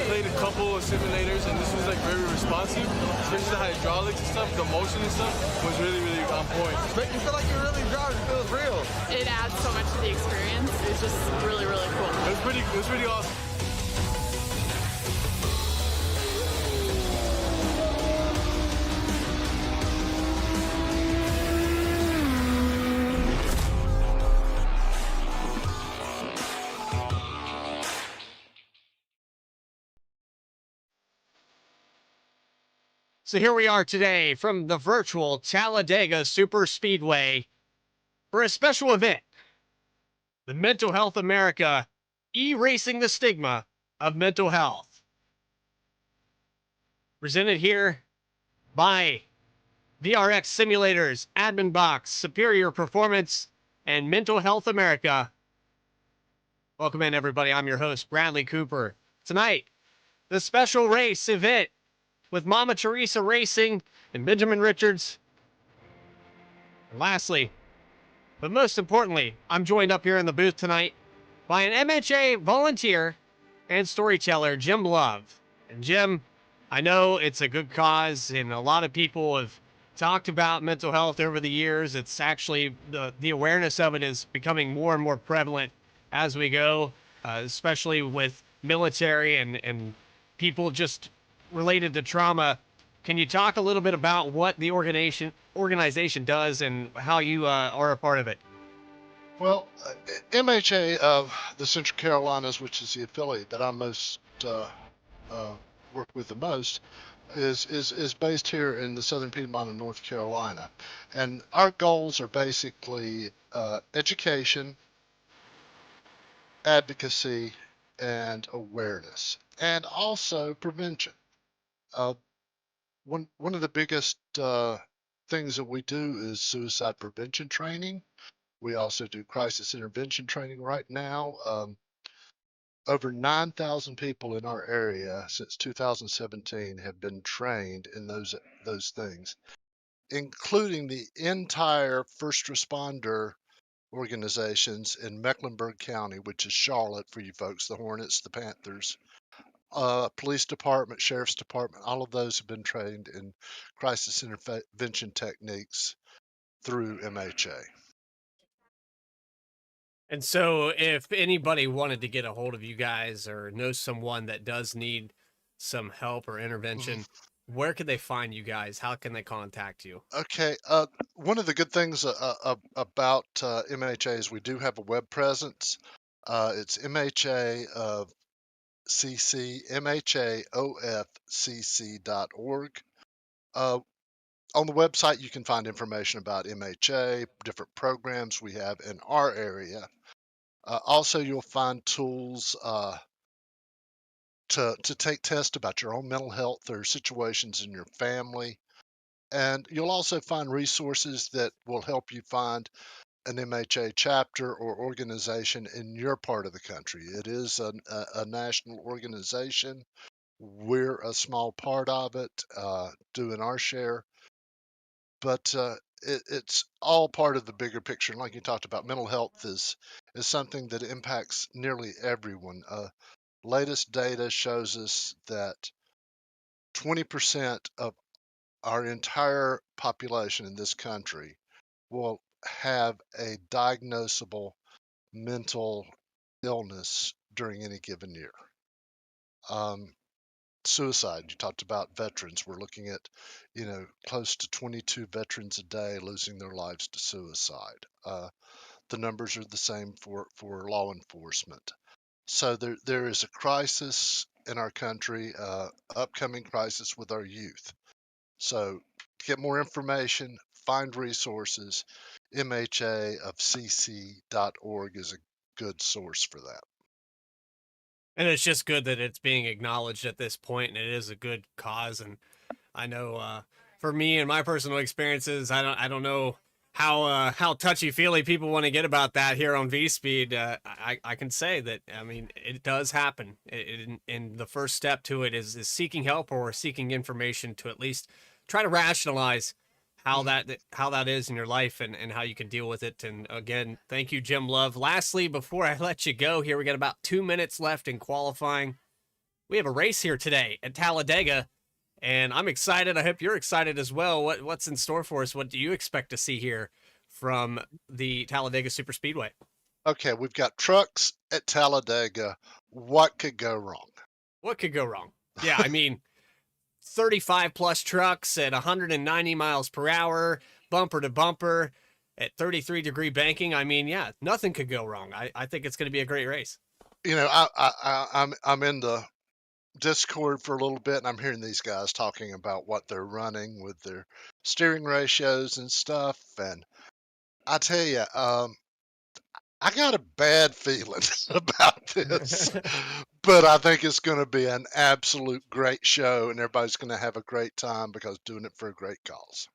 played a couple of simulators, and this was like very responsive, especially the hydraulics and stuff. The motion and stuff was really, really on point. Make you feel like you're really driving. It feels real. It adds so much to the experience. It's just really, really cool. It was pretty awesome. So here we are today from the virtual Talladega Super Speedway for a special event. The Mental Health America Erasing the Stigma of Mental Health. Presented here by VRX Simulators, Admin Box, Superior Performance, and Mental Health America. Welcome in, everybody. I'm your host, Bradley Cooper. Tonight, the special race event with Mama Teresa Racing and Benjamin Richards. And lastly, but most importantly, I'm joined up here in the booth tonight by an MHA volunteer and storyteller, Jim Love. And Jim, I know it's a good cause, and a lot of people have talked about mental health over the years. It's actually, the awareness of it is becoming more and more prevalent as we go, especially with military and people just related to trauma. Can you talk a little bit about what the organization does and how you are a part of it? Well, MHA of the Central Carolinas, which is the affiliate that I most work with the most, is based here in the Southern Piedmont of North Carolina, and our goals are basically education, advocacy, and awareness, and also prevention. One of the biggest things that we do is suicide prevention training. We also do crisis intervention training right now. Over 9,000 people in our area since 2017 have been trained in those things, including the entire first responder organizations in Mecklenburg County, which is Charlotte for you folks, the Hornets, the Panthers. Police department, sheriff's department, all of those have been trained in crisis intervention techniques through MHA. And so if anybody wanted to get a hold of you guys or knows someone that does need some help or intervention, where can they find you guys? How can they contact you? Okay. One of the good things about MHA is we do have a web presence. It's MHA MHAOFCC.org. On the website, you can find information about MHA, different programs we have in our area. Also, you'll find tools to take tests about your own mental health or situations in your family. And you'll also find resources that will help you find an MHA chapter or organization in your part of the country. It is a national organization. We're a small part of it, doing our share. But it's all part of the bigger picture. And like you talked about, mental health is something that impacts nearly everyone. Latest data shows us that 20% of our entire population in this country will have a diagnosable mental illness during any given year. Suicide, you talked about veterans. We're looking at, close to 22 veterans a day losing their lives to suicide. The numbers are the same for law enforcement. So there is a crisis in our country, upcoming crisis with our youth. So to get more information, find resources, MHAofCC.org is a good source for that. And it's just good that it's being acknowledged at this point, and it is a good cause. And I know for me and my personal experiences, I don't know how touchy-feely people want to get about that here on V-Speed. I can say that, I mean, it does happen. And the first step to it is seeking help or seeking information to at least try to rationalize how that is in your life and how you can deal with it. And again, thank you, Jim Love. Lastly, before I let you go here, we got about 2 minutes left in qualifying. We have a race here today at Talladega, and I'm excited. I hope you're excited as well. What's in store for us? What do you expect to see here from the Talladega Superspeedway? Okay, we've got trucks at Talladega. What could go wrong? What could go wrong? Yeah, I mean, 35 plus trucks at 190 miles per hour, bumper to bumper at 33-degree banking. I mean, yeah, nothing could go wrong. I think it's going to be a great race. You know, I'm in the Discord for a little bit, and I'm hearing these guys talking about what they're running with their steering ratios and stuff. And I tell you, I got a bad feeling about this, but I think it's going to be an absolute great show, and everybody's going to have a great time because doing it for a great cause.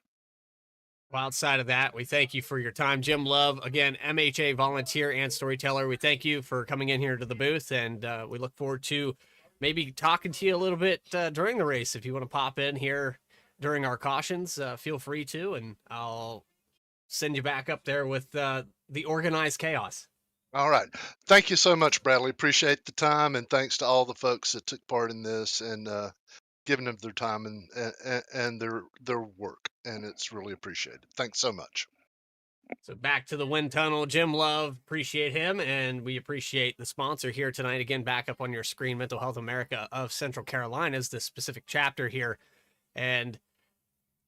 Well, outside of that, we thank you for your time, Jim Love. Again, MHA volunteer and storyteller. We thank you for coming in here to the booth, and we look forward to maybe talking to you a little bit during the race. If you want to pop in here during our cautions, feel free to, and I'll send you back up there with the organized chaos. All right. Thank you so much, Bradley. Appreciate the time, and thanks to all the folks that took part in this and giving them their time and their work, and it's really appreciated. Thanks so much. So back to the wind tunnel, Jim Love, appreciate him, and we appreciate the sponsor here tonight. Again, back up on your screen, Mental Health America of Central Carolina is the specific chapter here. And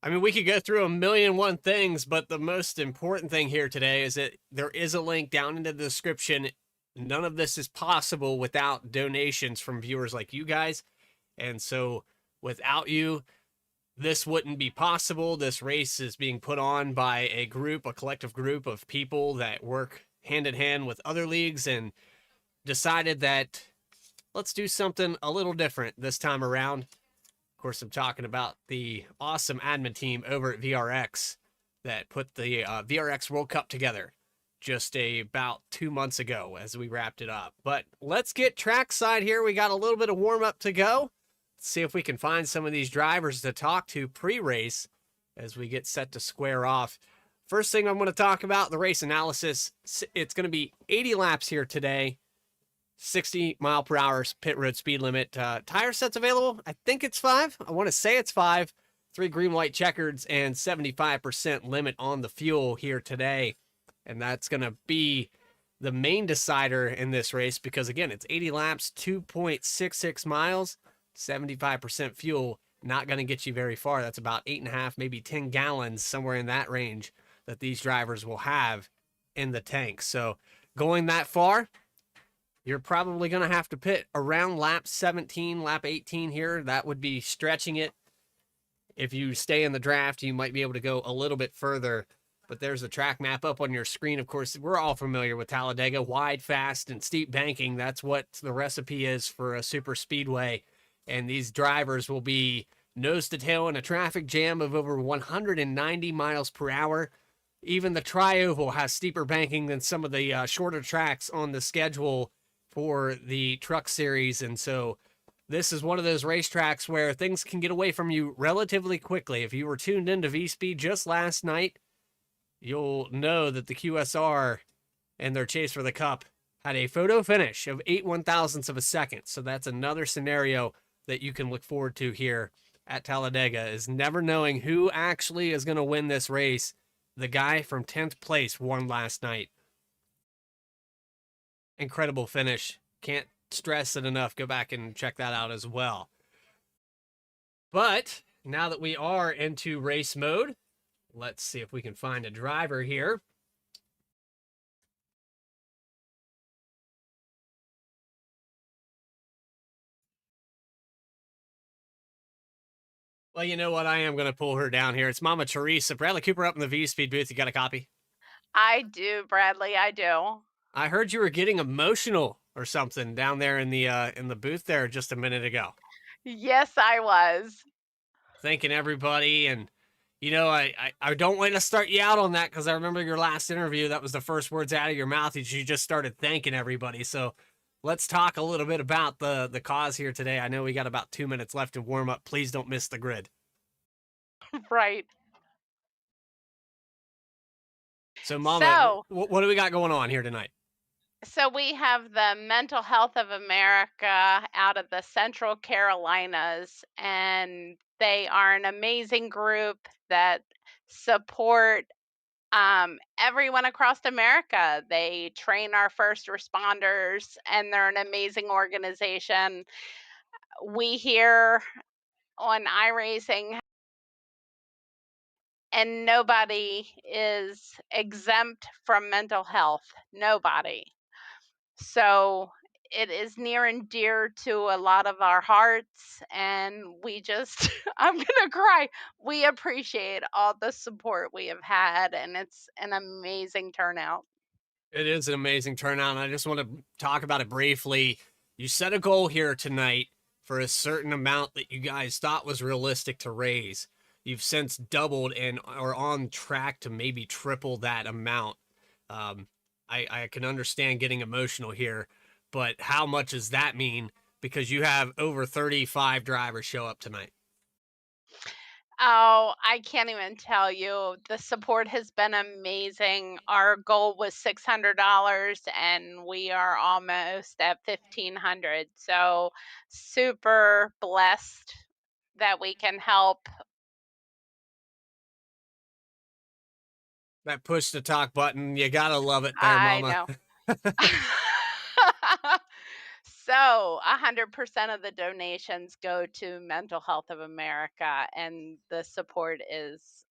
I mean, we could go through 1,000,001 things, but the most important thing here today is that there is a link down in the description. None of this is possible without donations from viewers like you guys. And so without you, this wouldn't be possible. This race is being put on by a collective group of people that work hand in hand with other leagues and decided that let's do something a little different this time around. Of course, I'm talking about the awesome admin team over at VRX that put the VRX World Cup together just about 2 months ago as we wrapped it up. But let's get trackside here. We got a little bit of warm up to go. Let's see if we can find some of these drivers to talk to pre-race as we get set to square off. First thing I'm going to talk about, the race analysis. It's going to be 80 laps here today. 60 mile per hour pit road speed limit. Tire sets available. I think it's 5. I want to say it's 5. 3 green, white checkers and 75% limit on the fuel here today. And that's going to be the main decider in this race because, again, it's 80 laps, 2.66 miles, 75% fuel. Not going to get you very far. That's about 8.5, maybe 10 gallons, somewhere in that range that these drivers will have in the tank. So going that far, you're probably going to have to pit around lap 17, lap 18 here. That would be stretching it. If you stay in the draft, you might be able to go a little bit further. But there's the track map up on your screen. Of course, we're all familiar with Talladega. Wide, fast, and steep banking. That's what the recipe is for a super speedway. And these drivers will be nose to tail in a traffic jam of over 190 miles per hour. Even the tri-oval has steeper banking than some of the shorter tracks on the schedule for the truck series. And so this is one of those racetracks where things can get away from you relatively quickly. If you were tuned into V-Speed just last night, you'll know that the QSR and their chase for the cup had a photo finish of 8/1000ths of a second. So that's another scenario that you can look forward to here at Talladega, is never knowing who actually is going to win this race. The guy from 10th place won last night. Incredible finish. Can't stress it enough. Go back and check that out as well. But now that we are into race mode, let's see if we can find a driver here. Well, you know what? I am going to pull her down here. It's Mama Teresa. Bradley Cooper up in the V-Speed booth. You got a copy? I do, Bradley. I do. I heard you were getting emotional or something down there in the booth there just a minute ago. Yes, I was. Thanking everybody, and you know, I don't want to start you out on that because I remember your last interview. That was the first words out of your mouth. You just started thanking everybody. So let's talk a little bit about the cause here today. I know we got about 2 minutes left to warm up. Please don't miss the grid. Right. So, Mama, what do we got going on here tonight? So we have the Mental Health of America out of the Central Carolinas, and they are an amazing group that support everyone across America. They train our first responders, and they're an amazing organization. We here on iRacing, and nobody is exempt from mental health. Nobody. So it is near and dear to a lot of our hearts, and we just, I'm going to cry. We appreciate all the support we have had, and it's an amazing turnout. It is an amazing turnout, and I just want to talk about it briefly. You set a goal here tonight for a certain amount that you guys thought was realistic to raise. You've since doubled and are on track to maybe triple that amount. I can understand getting emotional here, but how much does that mean? Because you have over 35 drivers show up tonight. Oh, I can't even tell you. The support has been amazing. Our goal was $600 and we are almost at 1,500. So super blessed that we can help. That push to talk button, you gotta love it there, I mama. know. So 100% of the donations go to Mental Health of America, and the support is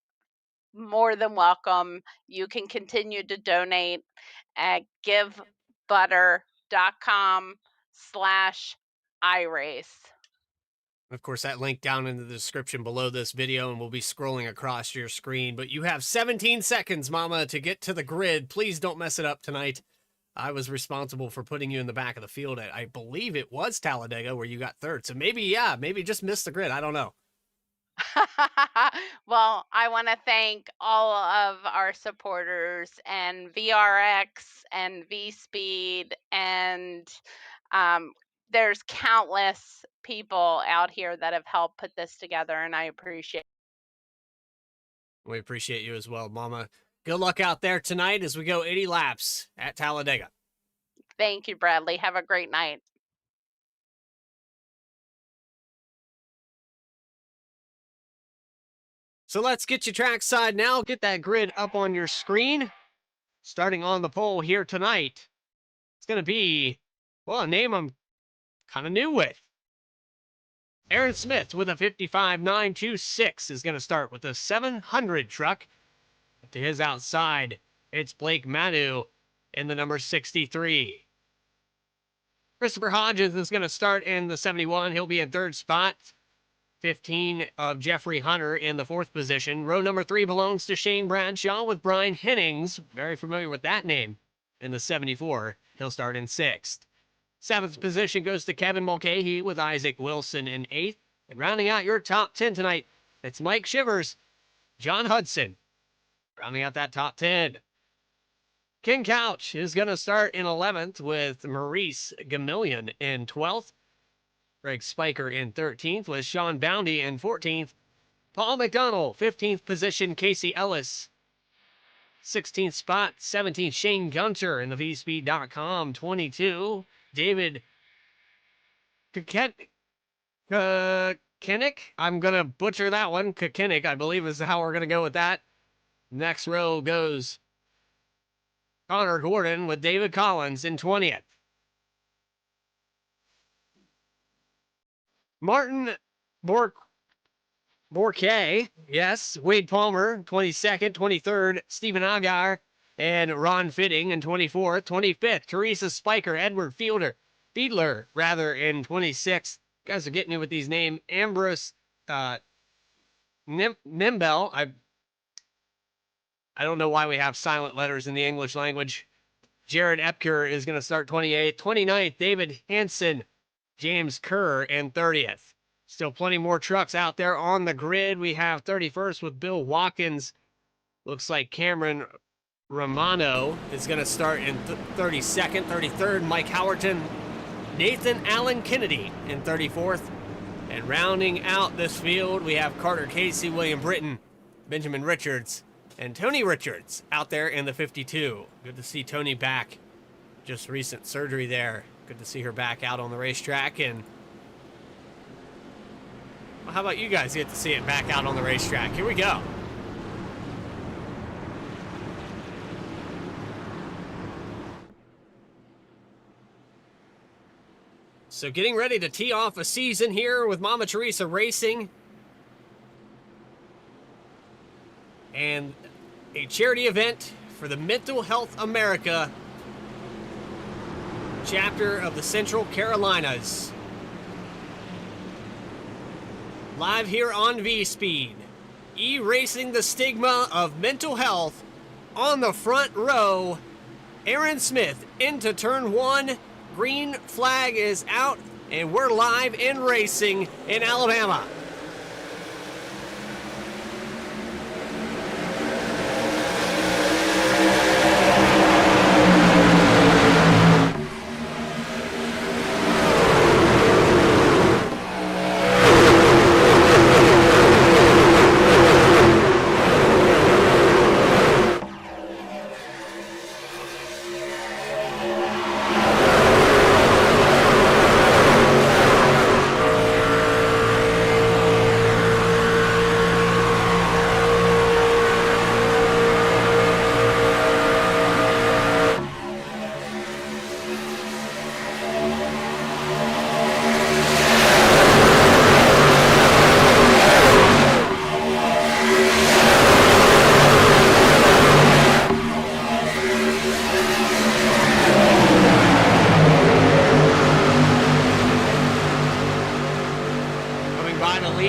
more than welcome. You can continue to donate at givebutter.com/iRace. Of course, that link down in the description below this video, and we'll be scrolling across your screen. But you have 17 seconds, mama, to get to the grid. Please don't mess it up tonight. I was responsible for putting you in the back of the field at, I believe it was Talladega, where you got third. So maybe just missed the grid. I don't know. Well, I want to thank all of our supporters and VRX and V Speed, and um, there's countless people out here that have helped put this together, and I appreciate. We appreciate you as well, mama. Good luck out there tonight as we go 80 laps at Talladega. Thank you, Bradley. Have a great night. So let's get you trackside now. Get that grid up on your screen. Starting on the pole here tonight, it's going to be, well, a name I'm kind of new with. Aaron Smith with a 55.926 is going to start with the 700 truck. To his outside, it's Blake Manu in the number 63. Christopher Hodges is going to start in the 71. He'll be in third spot. 15 of Jeffrey Hunter in the fourth position. Row number 3 belongs to Shane Bradshaw with Brian Hennings. Very familiar with that name. In the 74, he'll start in sixth. Seventh position goes to Kevin Mulcahy with Isaac Wilson in eighth. And rounding out your top 10 tonight, it's Mike Shivers, John Hudson. Rounding out that top 10. King Couch is going to start in 11th with Maurice Gamillion in 12th. Greg Spiker in 13th with Sean Boundy in 14th. Paul McDonald, 15th position. Casey Ellis, 16th spot. 17th, Shane Gunter in the vspeed.com. 22, David Kinnick. I'm going to butcher that one. Kinnick, I believe, is how we're going to go with that. Next row goes Connor Gordon with David Collins in 20th. Martin Bourquet, yes. Wade Palmer, 22nd. 23rd, Stephen Agar and Ron Fitting in 24th. 25th, Teresa Spiker, Edward Fiedler, in 26th. You guys are getting me with these names. Ambrose Nimbel. I don't know why we have silent letters in the English language. Jared Epker is going to start 28th. 29th, David Hansen, James Kerr in 30th. Still plenty more trucks out there on the grid. We have 31st with Bill Watkins. Looks like Cameron Romano is going to start in 32nd. 33rd, Mike Howerton, Nathan Allen Kennedy in 34th. And rounding out this field, we have Carter Casey, William Britton, Benjamin Richards, and Tony Richards out there in the 52. Good to see Tony back just recent surgery there. Good to see her back out on the racetrack. And well, how about you guys get to see it back out on the racetrack? Here we go. So getting ready to tee off a season here with Mama Teresa Racing. And a charity event for the Mental Health America chapter of the Central Carolinas. Live here on V-Speed. Erasing the stigma of mental health on the front row. Aaron Smith into turn 1. Green flag is out, and we're live in racing in Alabama.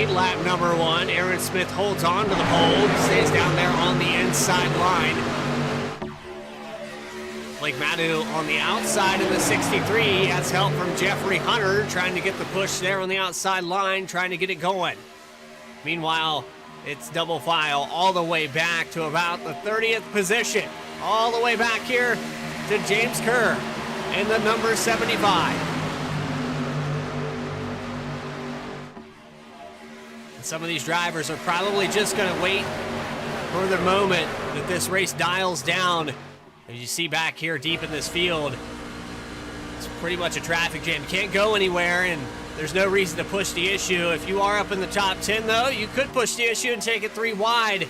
Lap number 1, Aaron Smith holds on to the pole, stays down there on the inside line. Blake Madu on the outside in the 63. He has help from Jeffrey Hunter trying to get the push there on the outside line, trying to get it going. Meanwhile, it's double file all the way back to about the 30th position. All the way back here to James Kerr in the number 75. Some of these drivers are probably just going to wait for the moment that this race dials down. As you see back here deep in this field, it's pretty much a traffic jam. You can't go anywhere, and there's no reason to push the issue. If you are up in the top 10, though, you could push the issue and take it 3 wide.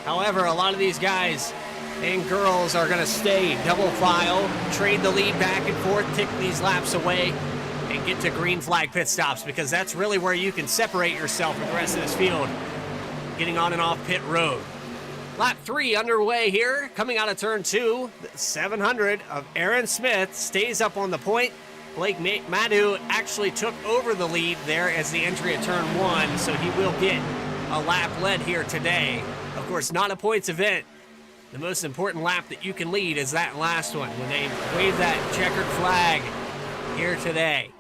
However, a lot of these guys and girls are going to stay double file, trade the lead back and forth, tick these laps away, and get to green flag pit stops, because that's really where you can separate yourself from the rest of this field, getting on and off pit road. Lap 3 underway here, coming out of turn 2. The 700 of Aaron Smith stays up on the point. Blake Madu actually took over the lead there as the entry at turn 1, so he will get a lap led here today. Of course, not a points event. The most important lap that you can lead is that last one, when they wave that checkered flag here today.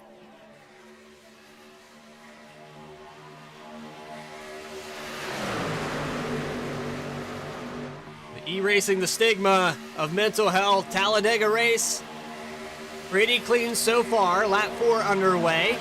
Erasing the stigma of mental health Talladega race. Pretty clean so far. Lap 4 underway.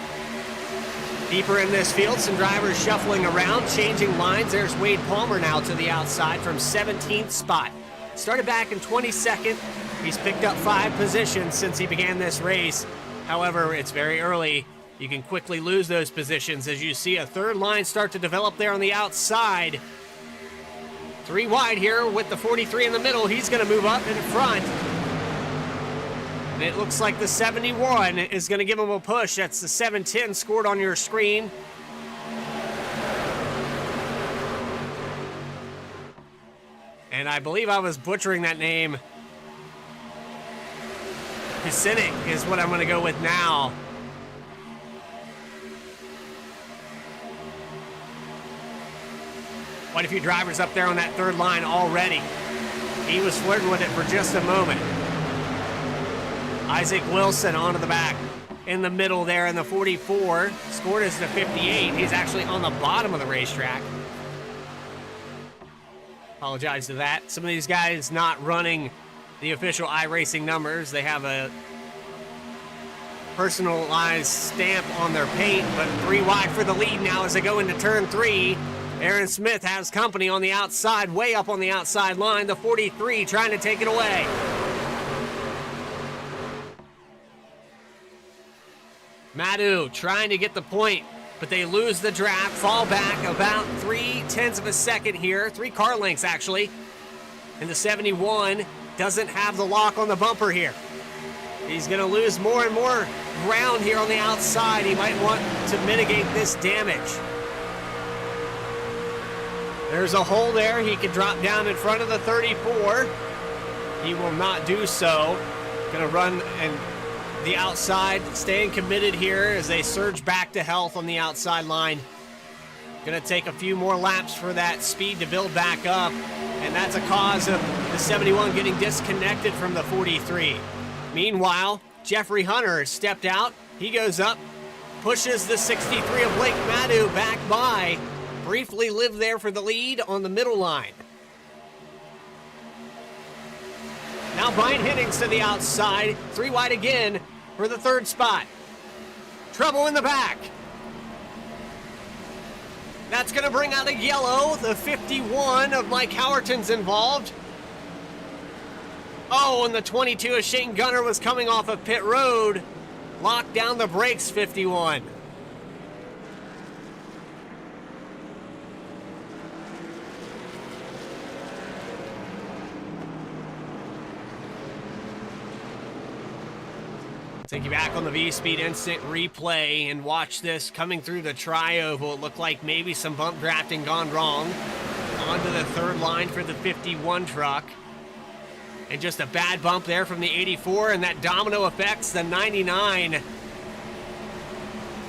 Deeper in this field, some drivers shuffling around, changing lines. There's Wade Palmer now to the outside from 17th spot. Started back in 22nd. He's picked up 5 positions since he began this race. However, it's very early. You can quickly lose those positions as you see a third line start to develop there on the outside. 3 wide here with the 43 in the middle. He's going to move up in front. And it looks like the 71 is going to give him a push. That's the 710 scored on your screen. And I believe I was butchering that name. Kusinik is what I'm going to go with now. Quite a few drivers up there on that third line already. He was flirting with it for just a moment. Isaac Wilson onto the back in the middle there in the 44. Scored as the 58. He's actually on the bottom of the racetrack. Apologize to that. Some of these guys not running the official iRacing numbers. They have a personalized stamp on their paint, but 3 wide for the lead now as they go into turn 3. Aaron Smith has company on the outside, way up on the outside line. The 43 trying to take it away. Madu trying to get the point, but they lose the draft, fall back about 0.3 of a second here, 3 car lengths actually. And the 71 doesn't have the lock on the bumper here. He's going to lose more and more ground here on the outside. He might want to mitigate this damage. There's a hole there. He could drop down in front of the 34. He will not do so. Going to run and the outside, staying committed here as they surge back to health on the outside line. Going to take a few more laps for that speed to build back up. And that's a cause of the 71 getting disconnected from the 43. Meanwhile, Jeffrey Hunter stepped out. He goes up, pushes the 63 of Blake Madu back by. Briefly lived there for the lead on the middle line. Now Brian Hiddings to the outside. 3 wide again for the 3rd spot. Trouble in the back. That's going to bring out a yellow. The 51 of Mike Howerton's involved. Oh, and the 22 of Shane Gunner was coming off of pit road. Locked down the brakes, 51. Take you back on the V-Speed instant replay and watch this coming through the tri-oval. It looked like maybe some bump drafting gone wrong. Onto the 3rd line for the 51 truck. And just a bad bump there from the 84, and that domino affects the 99. It's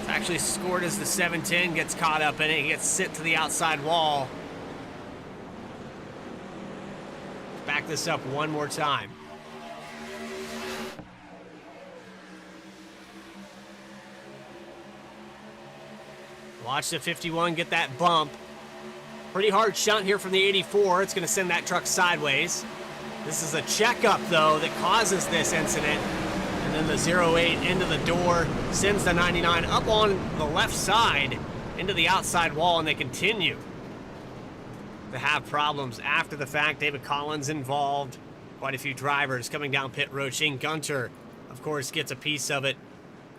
actually scored as the 710 gets caught up in it. He gets sent to the outside wall. Back this up one more time. Watch the 51 get that bump. Pretty hard shunt here from the 84. It's going to send that truck sideways. This is a checkup, though, that causes this incident. And then the 08 into the door sends the 99 up on the left side into the outside wall, and they continue to have problems after the fact. David Collins involved. Quite a few drivers coming down pit road. Shane Gunter, of course, gets a piece of it.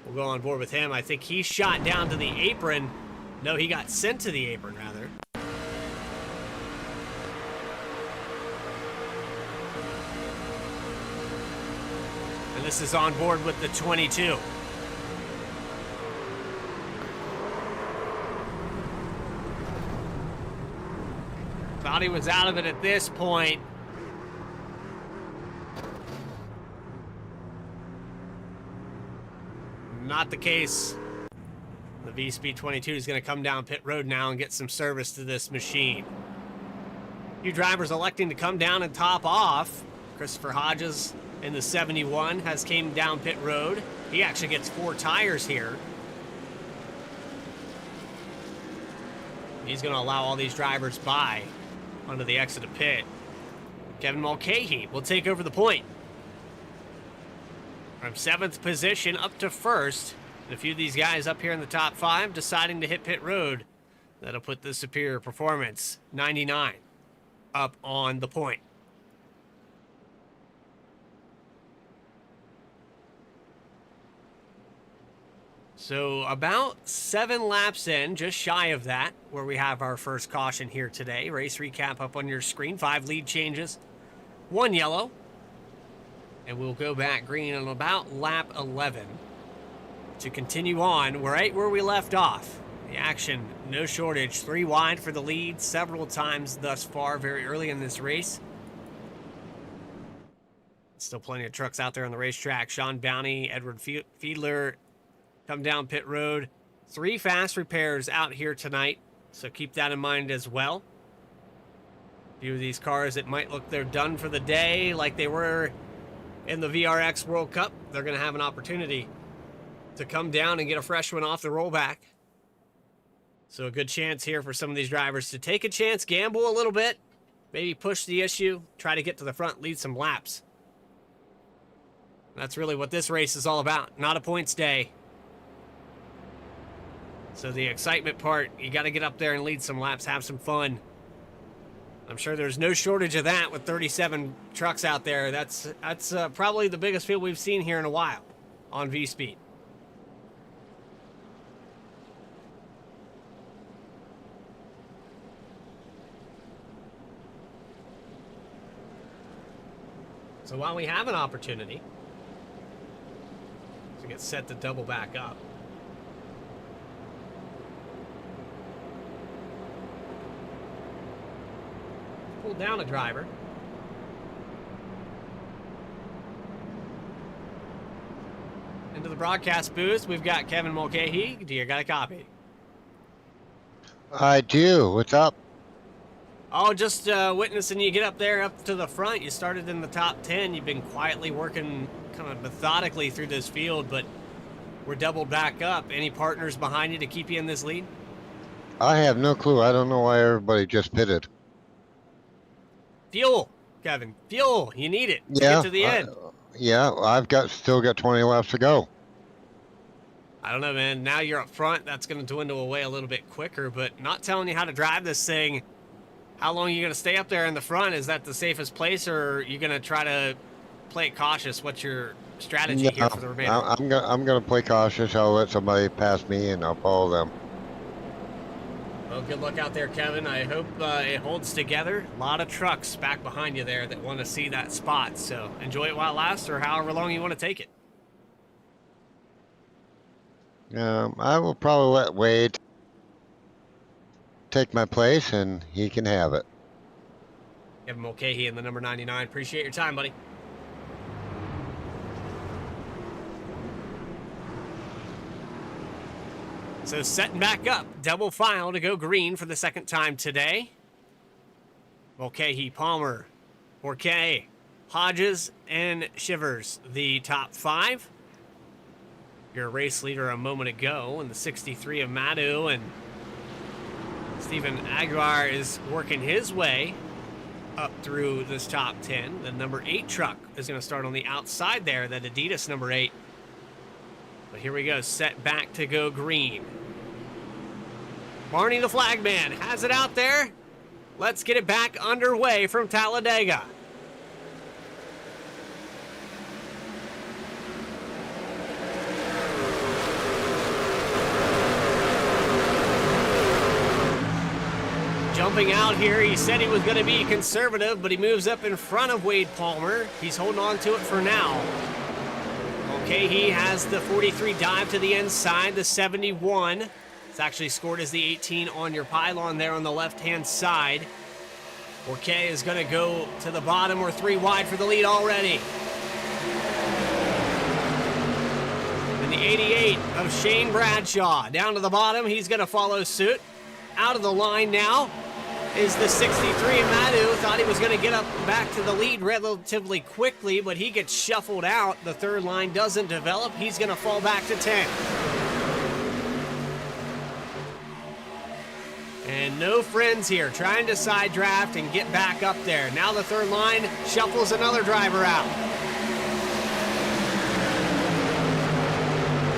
We'll go on board with him. I think he shot down to the apron. No, he got sent to the apron, rather. And this is on board with the 22. Thought he was out of it at this point. Not the case. The V-Speed 22 is going to come down pit road now and get some service to this machine. A few drivers electing to come down and top off. Christopher Hodges in the 71 has came down pit road. He actually gets 4 tires here. He's going to allow all these drivers by onto the exit of pit. Kevin Mulcahy will take over the point. From 7th position up to 1st. And a few of these guys up here in the top 5 deciding to hit pit road. That'll put the superior performance, 99, up on the point. So about 7 laps in, just shy of that, where we have our first caution here today. Race recap up on your screen. 5 lead changes, 1 yellow. And we'll go back green on about lap 11 to continue on right where we left off. The action, no shortage. 3 wide for the lead several times thus far, very early in this race. Still plenty of trucks out there on the racetrack. Sean Bounty, Edward Fiedler come down pit road. 3 fast repairs out here tonight, so keep that in mind as well. A few of these cars that might look they're done for the day, like they were in the VRX World Cup, they're going to have an opportunity to come down and get a fresh one off the rollback. So a good chance here for some of these drivers to take a chance, gamble a little bit, maybe push the issue, try to get to the front, lead some laps. That's really what this race is all about, not a points day. So the excitement part, you got to get up there and lead some laps, have some fun. I'm sure there's no shortage of that with 37 trucks out there. That's probably the biggest field we've seen here in a while on V-Speed. So while we have an opportunity to get set to double back up, pull down a driver. Into the broadcast booth, we've got Kevin Mulcahy. Do you got a copy? I do. What's up? Oh, just witnessing you get up there, up to the front. You started in the top 10. You've been quietly working kind of methodically through this field, but we're doubled back up. Any partners behind you to keep you in this lead? I have no clue. I don't know why everybody just pitted. Fuel, Kevin. Fuel. You need it to Yeah. get to the end. Yeah, still got 20 laps to go. I don't know, man. Now you're up front. That's going to dwindle away a little bit quicker, but not telling you how to drive this thing. How long are you going to stay up there in the front? Is that the safest place, or are you going to try to play it cautious? What's your strategy here for the remainder? I'm gonna play cautious. I'll let somebody pass me, and I'll follow them. Well, good luck out there, Kevin. I hope it holds together. A lot of trucks back behind you there that want to see that spot, so enjoy it while it lasts, or however long you want to take it. I will probably let Wade take my place, and he can have it. Kevin Mulcahy in the number 99. Appreciate your time, buddy. So setting back up, double file to go green for the second time today. Mulcahy, Palmer, Bourquet, Hodges, and Shivers, the top 5. Your race leader a moment ago in the 63 of Madu, and Stephen Aguilar is working his way up through this top 10. The number 8 truck is going to start on the outside there, that Adidas number 8. But here we go, set back to go green. Barney the flagman has it out there. Let's get it back underway from Talladega. Jumping out here, he said he was going to be conservative, but he moves up in front of Wade Palmer. He's holding on to it for now. Okay, he has the 43 dive to the inside, the 71. It's actually scored as the 18 on your pylon there on the left-hand side. Bourquet is going to go to the bottom. We're 3 wide for the lead already. And the 88 of Shane Bradshaw down to the bottom. He's going to follow suit. Out of the line now is the 63 of Madu. Thought he was going to get up back to the lead relatively quickly, but he gets shuffled out. The third line doesn't develop. He's going to fall back to 10. And no friends here, trying to side draft and get back up there. Now the third line shuffles another driver out.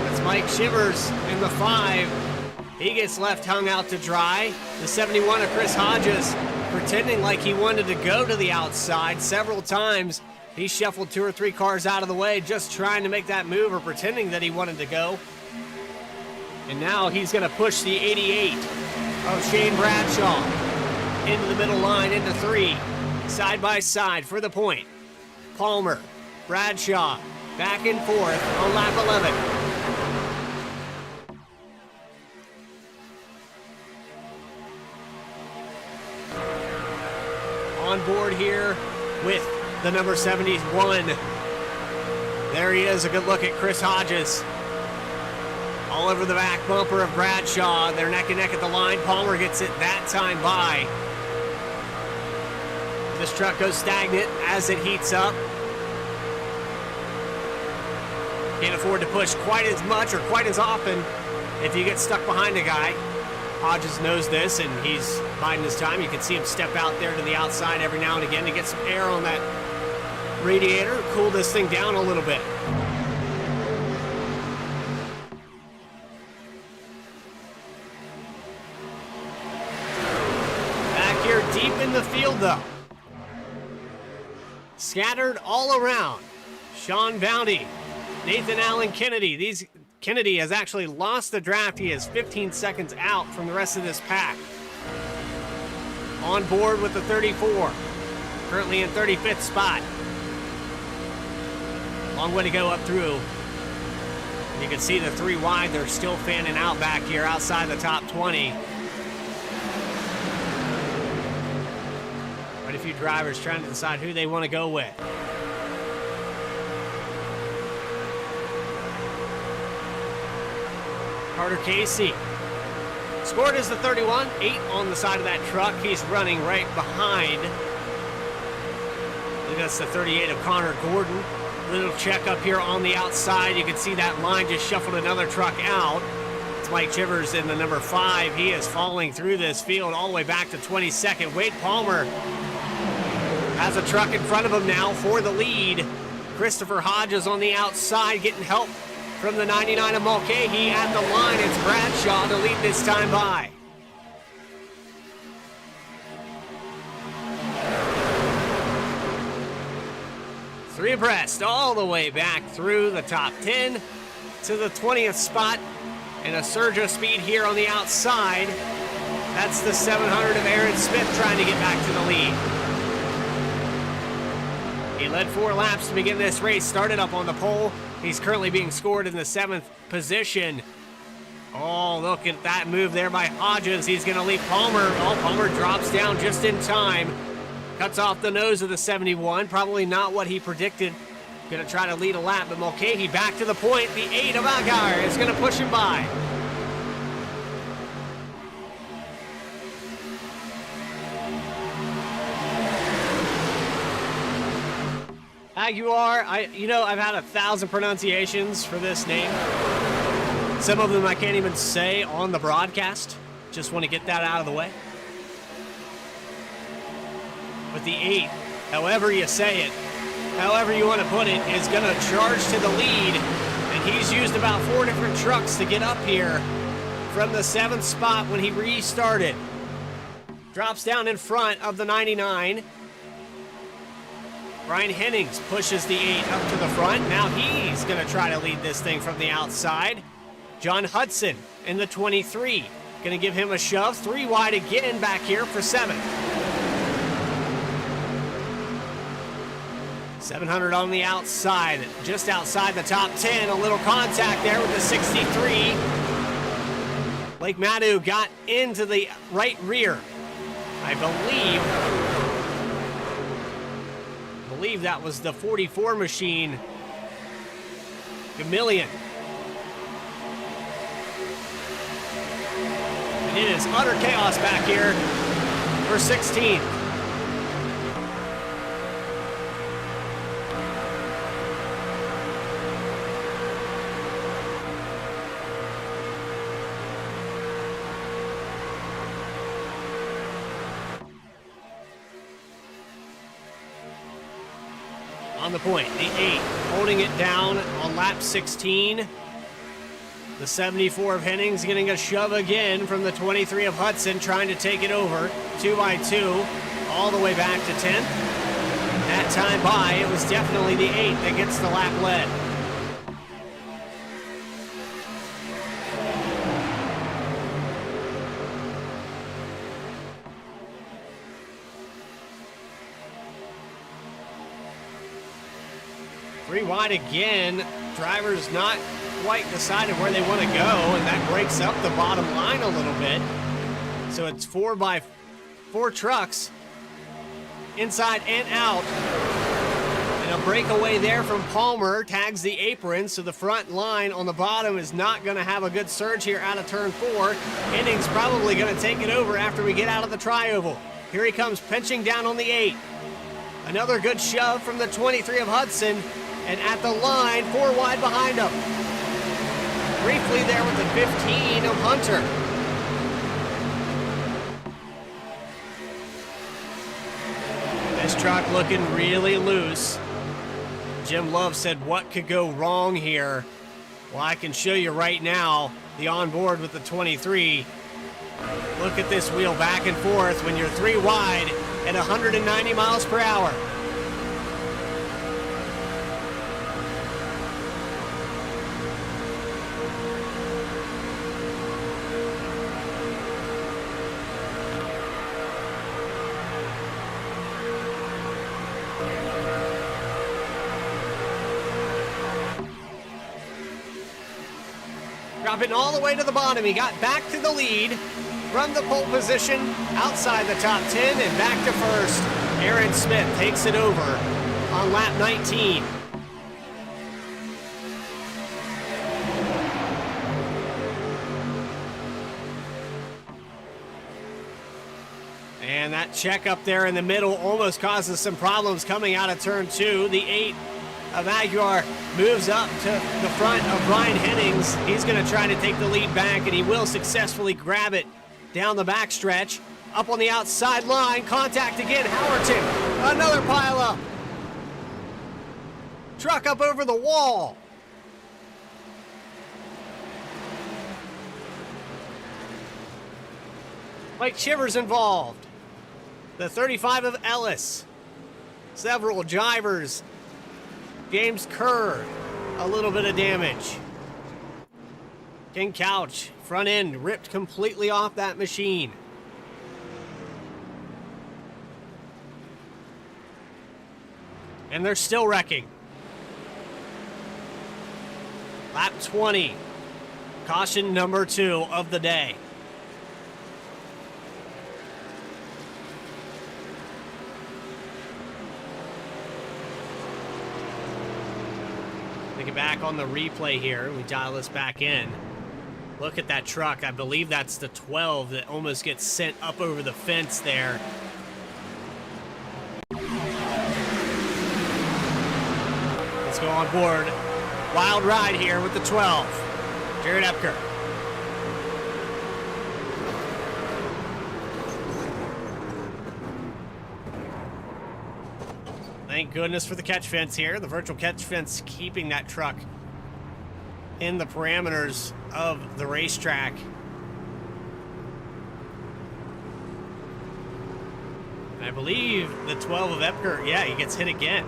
That's Mike Shivers in the 5. He gets left hung out to dry. The 71 of Chris Hodges pretending like he wanted to go to the outside several times. He shuffled 2 or 3 cars out of the way, just trying to make that move or pretending that he wanted to go. And now he's going to push the 88 of Shane Bradshaw into the middle line, into 3. Side by side for the point. Palmer, Bradshaw, back and forth on lap 11. On board here with the number 71. There he is, a good look at Chris Hodges. All over the back bumper of Bradshaw. They're neck and neck at the line. Palmer gets it that time by. This truck goes stagnant as it heats up. Can't afford to push quite as much or quite as often if you get stuck behind a guy. Hodges knows this, and he's biding his time. You can see him step out there to the outside every now and again to get some air on that radiator, cool this thing down a little bit. Back here deep in the field, though. Scattered all around. Sean Bounty, Nathan Allen Kennedy. Kennedy has actually lost the draft. He is 15 seconds out from the rest of this pack. On board with the 34. Currently in 35th spot. Long way to go up through. You can see the 3 wide. They're still fanning out back here outside the top 20. Quite a few drivers trying to decide who they want to go with. Carter Casey scored as the 31, 8 on the side of that truck. He's running right behind. I think that's the 38 of Connor Gordon. Little check up here on the outside. You can see that line just shuffled another truck out. It's Mike Chivers in the number 5. He is falling through this field all the way back to 22nd. Wade Palmer has a truck in front of him now for the lead. Christopher Hodges on the outside getting help from the 99 of Mulcahy at the line. It's Bradshaw to lead this time by. Three abreast all the way back through the top 10 to the 20th spot. And a surge of speed here on the outside. That's the 700 of Aaron Smith trying to get back to the lead. He led 4 laps to begin this race, started up on the pole. He's currently being scored in the 7th position. Oh, look at that move there by Hodges. He's going to leave Palmer. Oh, Palmer drops down just in time. Cuts off the nose of the 71. Probably not what he predicted. Going to try to lead a lap, but Mulcahy back to the point. The 8 of Agar is going to push him by. Aguiar, I've had 1,000 pronunciations for this name. Some of them I can't even say on the broadcast. Just want to get that out of the way. But the 8, however you say it, however you want to put it, is going to charge to the lead. And he's used about 4 different trucks to get up here from the 7th spot when he restarted. Drops down in front of the 99. Brian Hennings pushes the 8 up to the front. Now he's going to try to lead this thing from the outside. John Hudson in the 23. Going to give him a shove. 3 wide again back here for 7th. 700 on the outside, just outside the top 10. A little contact there with the 63. Blake Madu got into the right rear. I believe that was the 44 machine. Gamillion. And it is utter chaos back here for 16. On the point, the 8 holding it down on lap 16. The 74 of Hennings getting a shove again from the 23 of Hudson, trying to take it over 2 by 2 all the way back to 10th. That time by, it was definitely the 8 that gets the lap led. Three wide again. Drivers not quite decided where they want to go, and that breaks up the bottom line a little bit. So it's 4 by 4 trucks, inside and out. And a breakaway there from Palmer tags the apron, so the front line on the bottom is not going to have a good surge here out of turn 4. Hennings probably going to take it over after we get out of the tri-oval. Here he comes, pinching down on the 8. Another good shove from the 23 of Hudson. And at the line, 4 wide behind him. Briefly there with the 15 of Hunter. This truck looking really loose. Jim Love said, what could go wrong here? Well, I can show you right now, the onboard with the 23. Look at this wheel back and forth when you're 3 wide at 190 miles per hour. dropping all the way to the bottom. He got back to the lead from the pole position outside the top 10 and back to first. Aaron Smith takes it over on lap 19. And that check up there in the middle almost causes some problems coming out of turn 2. The 8 of Aguiar moves up to the front of Ryan Hennings. He's going to try to take the lead back, and he will successfully grab it down the backstretch. Up on the outside line, contact again, Howerton. Another pile up. Truck up over the wall. Mike Chivers involved. The 35 of Ellis. Several drivers. James Kerr, a little bit of damage. King Couch, front end ripped completely off that machine. And they're still wrecking. Lap 20. Caution number 2 of the day. Get back on the replay here. We dial this back in. Look at that truck. I believe that's the 12 that almost gets sent up over the fence there. Let's go on board. Wild ride here with the 12. Jared Epker. Thank goodness for the catch fence here. The virtual catch fence keeping that truck in the parameters of the racetrack. And I believe the 12 of Epker, yeah, he gets hit again.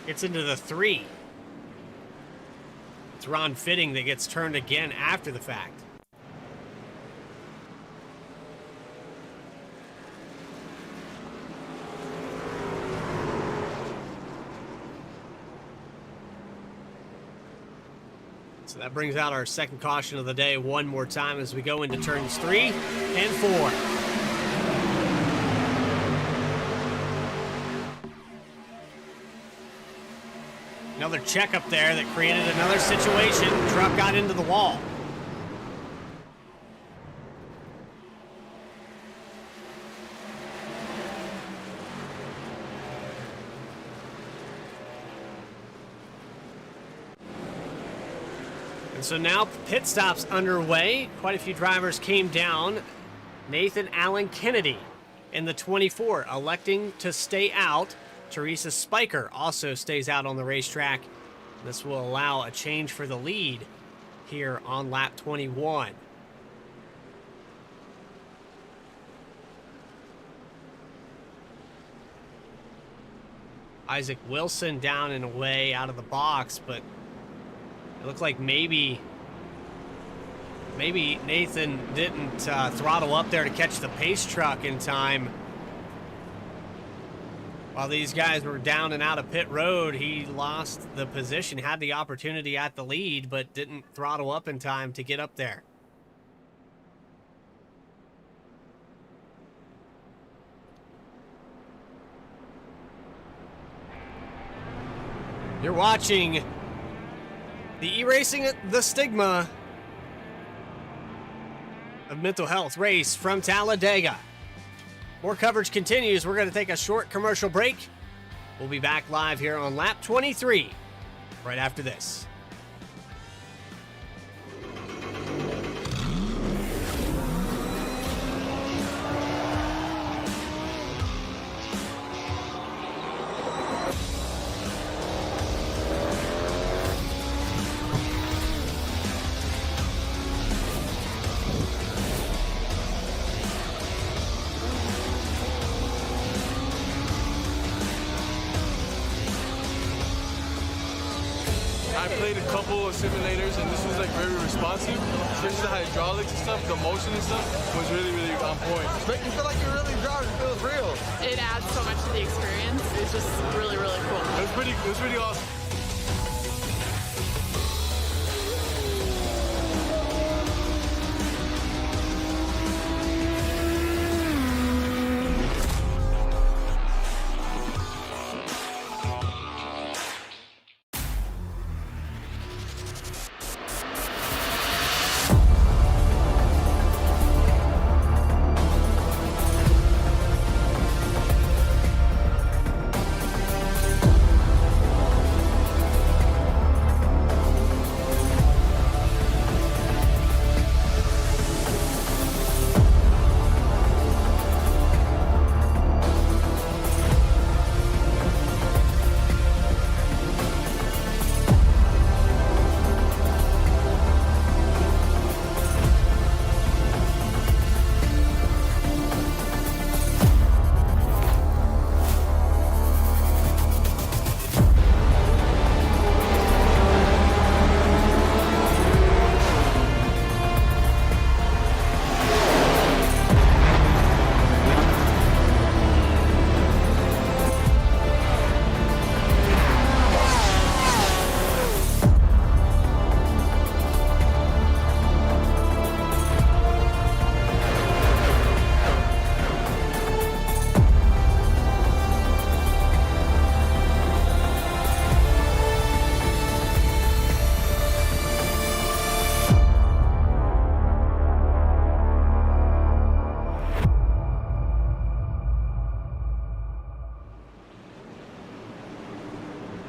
Gets into the 3. It's Ron Fitting that gets turned again after the fact. So that brings out our second caution of the day one more time as we go into turns 3 and 4. Another check up there that created another situation. Truck got into the wall. So now pit stops underway. Quite a few drivers came down. Nathan Allen Kennedy in the 24 electing to stay out. Teresa Spiker also stays out on the racetrack. This will allow a change for the lead here on lap 21. Isaac Wilson down and away out of the box, but it looked like maybe Nathan didn't throttle up there to catch the pace truck in time. While these guys were down and out of pit road, he lost the position, had the opportunity at the lead, but didn't throttle up in time to get up there. You're watching the E-Racing the Stigma of Mental Health race from Talladega. More coverage continues. We're going to take a short commercial break. We'll be back live here on lap 23 right after this. I played a couple of simulators and this was like very responsive, especially the hydraulics and stuff, the motion and stuff was really, really on point. Make you feel like you're really driving. It feels real. it adds so much to the experience. It's just really, really cool. It was pretty awesome.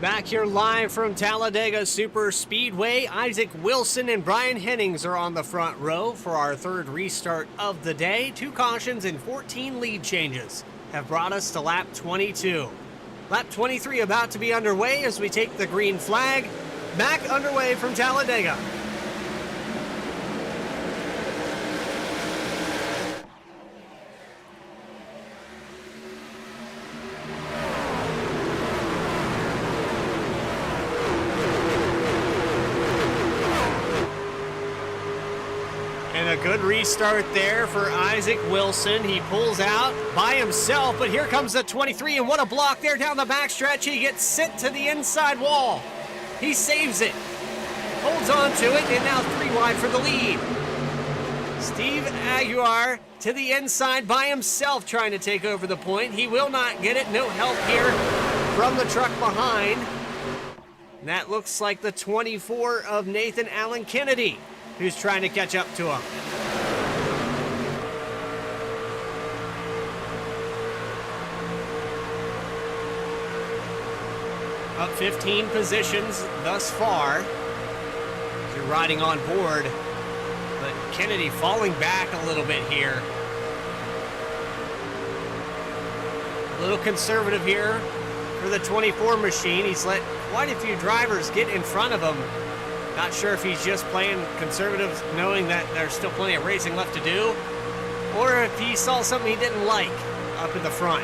Back here live from Talladega Super Speedway, Isaac Wilson and Brian Hennings are on the front row for our third restart of the day. 2 cautions and 14 lead changes have brought us to lap 22. Lap 23 about to be underway as we take the green flag. Back underway from Talladega. And a good restart there for Isaac Wilson. He pulls out by himself, but here comes the 23, and what a block there down the backstretch. He gets sent to the inside wall. He saves it, holds on to it, and now 3 wide for the lead. Steve Aguiar to the inside by himself trying to take over the point. He will not get it. No help here from the truck behind. And that looks like the 24 of Nathan Allen Kennedy, who's trying to catch up to him. Up 15 positions thus far. You're riding on board, but Kennedy falling back a little bit here. A little conservative here for the 24 machine. He's let quite a few drivers get in front of him. Not sure if he's just playing conservative, knowing that there's still plenty of racing left to do, or if he saw something he didn't like up in the front.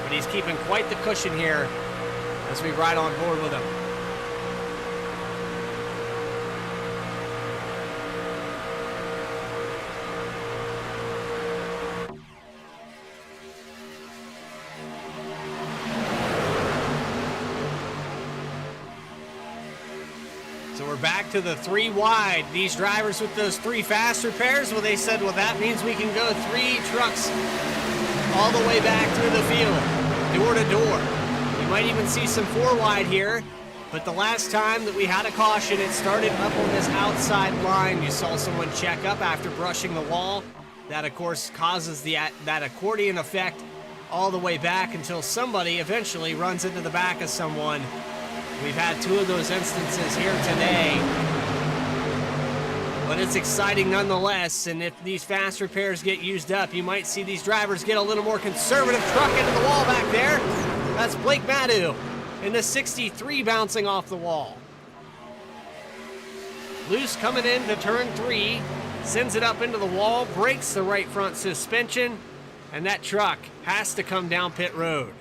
But he's keeping quite the cushion here as we ride on board with him. So we're back to the 3 wide. These drivers with those 3 faster pairs, well, they said, well, that means we can go 3 trucks all the way back through the field, door to door. You might even see some 4 wide here, but the last time that we had a caution, it started up on this outside line. You saw someone check up after brushing the wall. That, of course, causes that accordion effect all the way back until somebody eventually runs into the back of someone. We've had 2 of those instances here today, but it's exciting nonetheless. And if these fast repairs get used up, you might see these drivers get a little more conservative. Truck into the wall back there. That's Blake Madu in the 63 bouncing off the wall. Loose coming into turn 3, sends it up into the wall, breaks the right front suspension, and that truck has to come down pit road.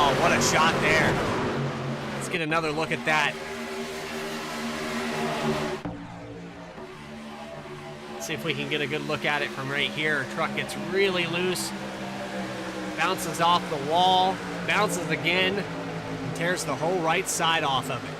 Oh, what a shot there. Let's get another look at that. See if we can get a good look at it from right here. Truck gets really loose, bounces off the wall, bounces again, and tears the whole right side off of it.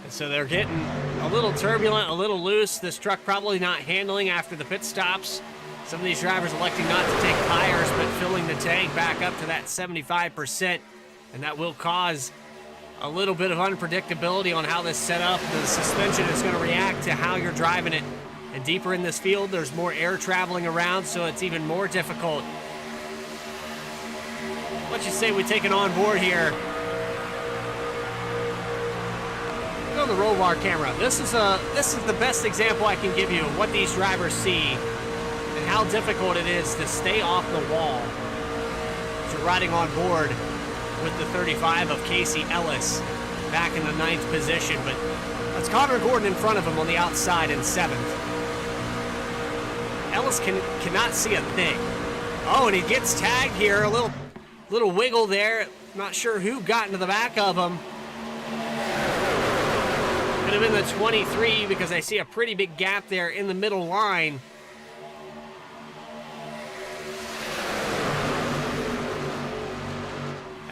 And so they're getting a little turbulent, a little loose. This truck probably not handling after the pit stops. Some of these drivers electing not to take tires, but filling the tank back up to that 75%. And that will cause a little bit of unpredictability on how this setup, the suspension is going to react to how you're driving it. And deeper in this field, there's more air traveling around, so it's even more difficult. What you say we take it on board here? Go to the roll bar camera. This is the best example I can give you of what these drivers see and how difficult it is to stay off the wall as you're riding on board with the 35 of Casey Ellis back in the 9th position. But that's Connor Gordon in front of him on the outside in 7th. Ellis cannot see a thing. Oh, and he gets tagged here. A little wiggle there. Not sure who got into the back of him. Could have been the 23 because I see a pretty big gap there in the middle line.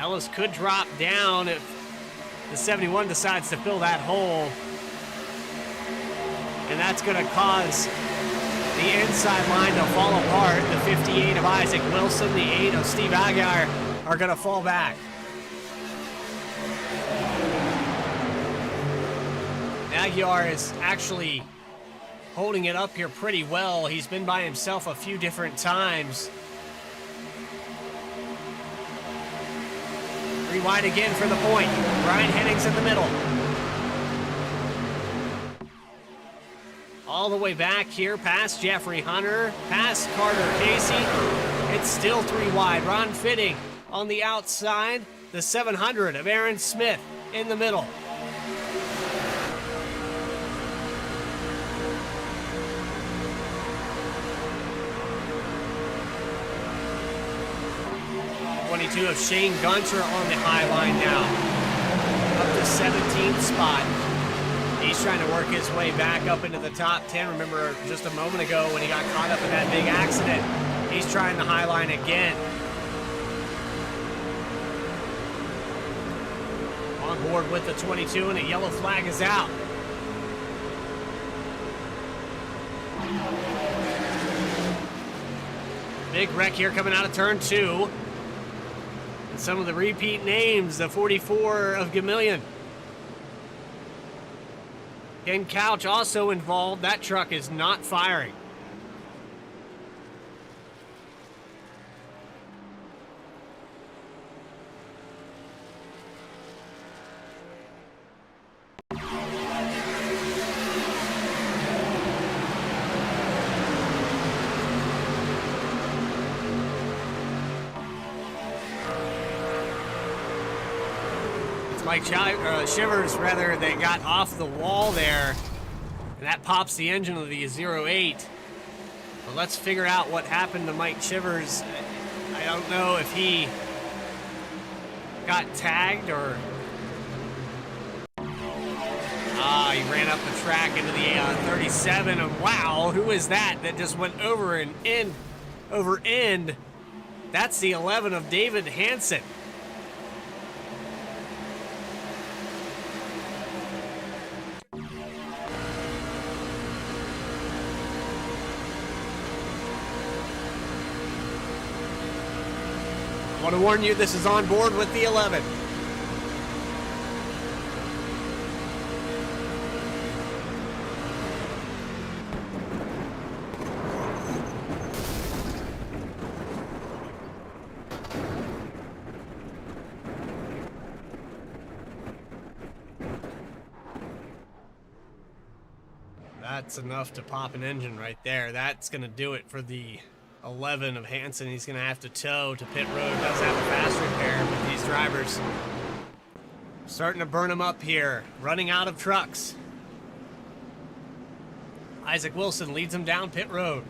Ellis could drop down if the 71 decides to fill that hole. And that's going to cause the inside line to fall apart. The 58 of Isaac Wilson, the 8 of Steve Aguirre are going to fall back. Aguirre is actually holding it up here pretty well. He's been by himself a few different times. Rewind again for the point. Brian Hennings in the middle. All the way back here, past Jeffrey Hunter, past Carter Casey. It's still 3 wide. Ron Fitting on the outside. The 700 of Aaron Smith in the middle. Of Shane Gunter on the high line now. Up to 17th spot. He's trying to work his way back up into the top 10. Remember just a moment ago when he got caught up in that big accident. He's trying the high line again. On board with the 22 and a yellow flag is out. Big wreck here coming out of turn 2. Some of the repeat names, the 44 of Gamillion. Ken Couch also involved. That truck is not firing. Mike Shivers, rather, they got off the wall there, and that pops the engine of the 08. But let's figure out what happened to Mike Shivers. I don't know if he got tagged or... he ran up the track into the 37, and wow, who is that just went over and over end? That's the 11 of David Hansen. I want to warn you, this is on board with the 11. That's enough to pop an engine right there. That's going to do it for the 11 of Hansen. He's going to have to tow to pit road. Does have a fast repair, but these drivers starting to burn them up here. Running out of trucks. Isaac Wilson leads them down pit road.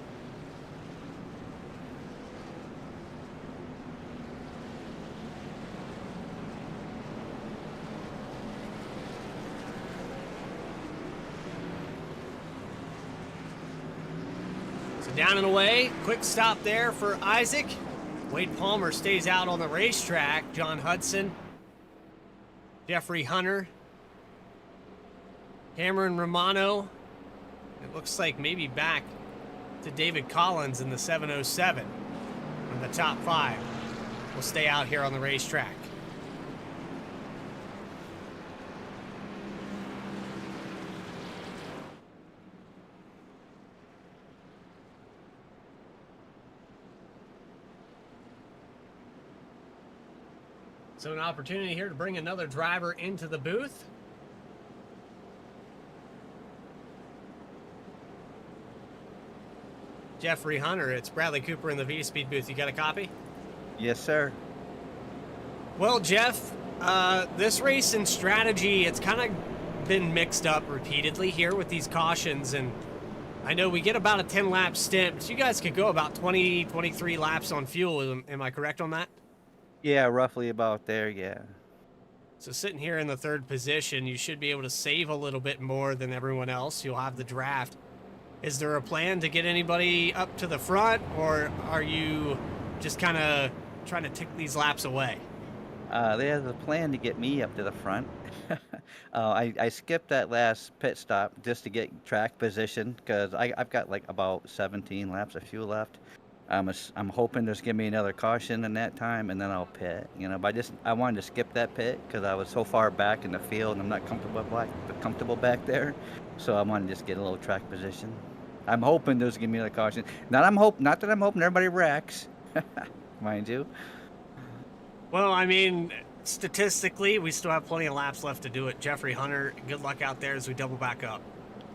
down and away. Quick stop there for Isaac. Wade Palmer stays out on the racetrack. John Hudson, Jeffrey Hunter, Cameron Romano. It looks like maybe back to David Collins in the 707 in the top 5. Will stay out here on the racetrack. So an opportunity here to bring another driver into the booth. Jeffrey Hunter, it's Bradley Cooper in the V-Speed booth. You got a copy? Yes, sir. Well, Jeff, this race and strategy, it's kind of been mixed up repeatedly here with these cautions, and I know we get about a 10-lap stint, but you guys could go about 20, 23 laps on fuel. Am I correct on that? Yeah, roughly about there, yeah. So sitting here in the 3rd position, you should be able to save a little bit more than everyone else. You'll have the draft. Is there a plan to get anybody up to the front, or are you just kind of trying to tick these laps away? There's a plan to get me up to the front. I skipped that last pit stop just to get track position because I've got like about 17 laps of fuel left. I'm hoping there's gonna be another caution in that time, and then I'll pit. You know, but I wanted to skip that pit because I was so far back in the field, and I'm not comfortable back there. So I want to just get a little track position. I'm hoping there's gonna be another caution. Not that I'm hoping everybody wrecks, mind you. Well, I mean, statistically, we still have plenty of laps left to do it. Jeffrey Hunter, good luck out there as we double back up.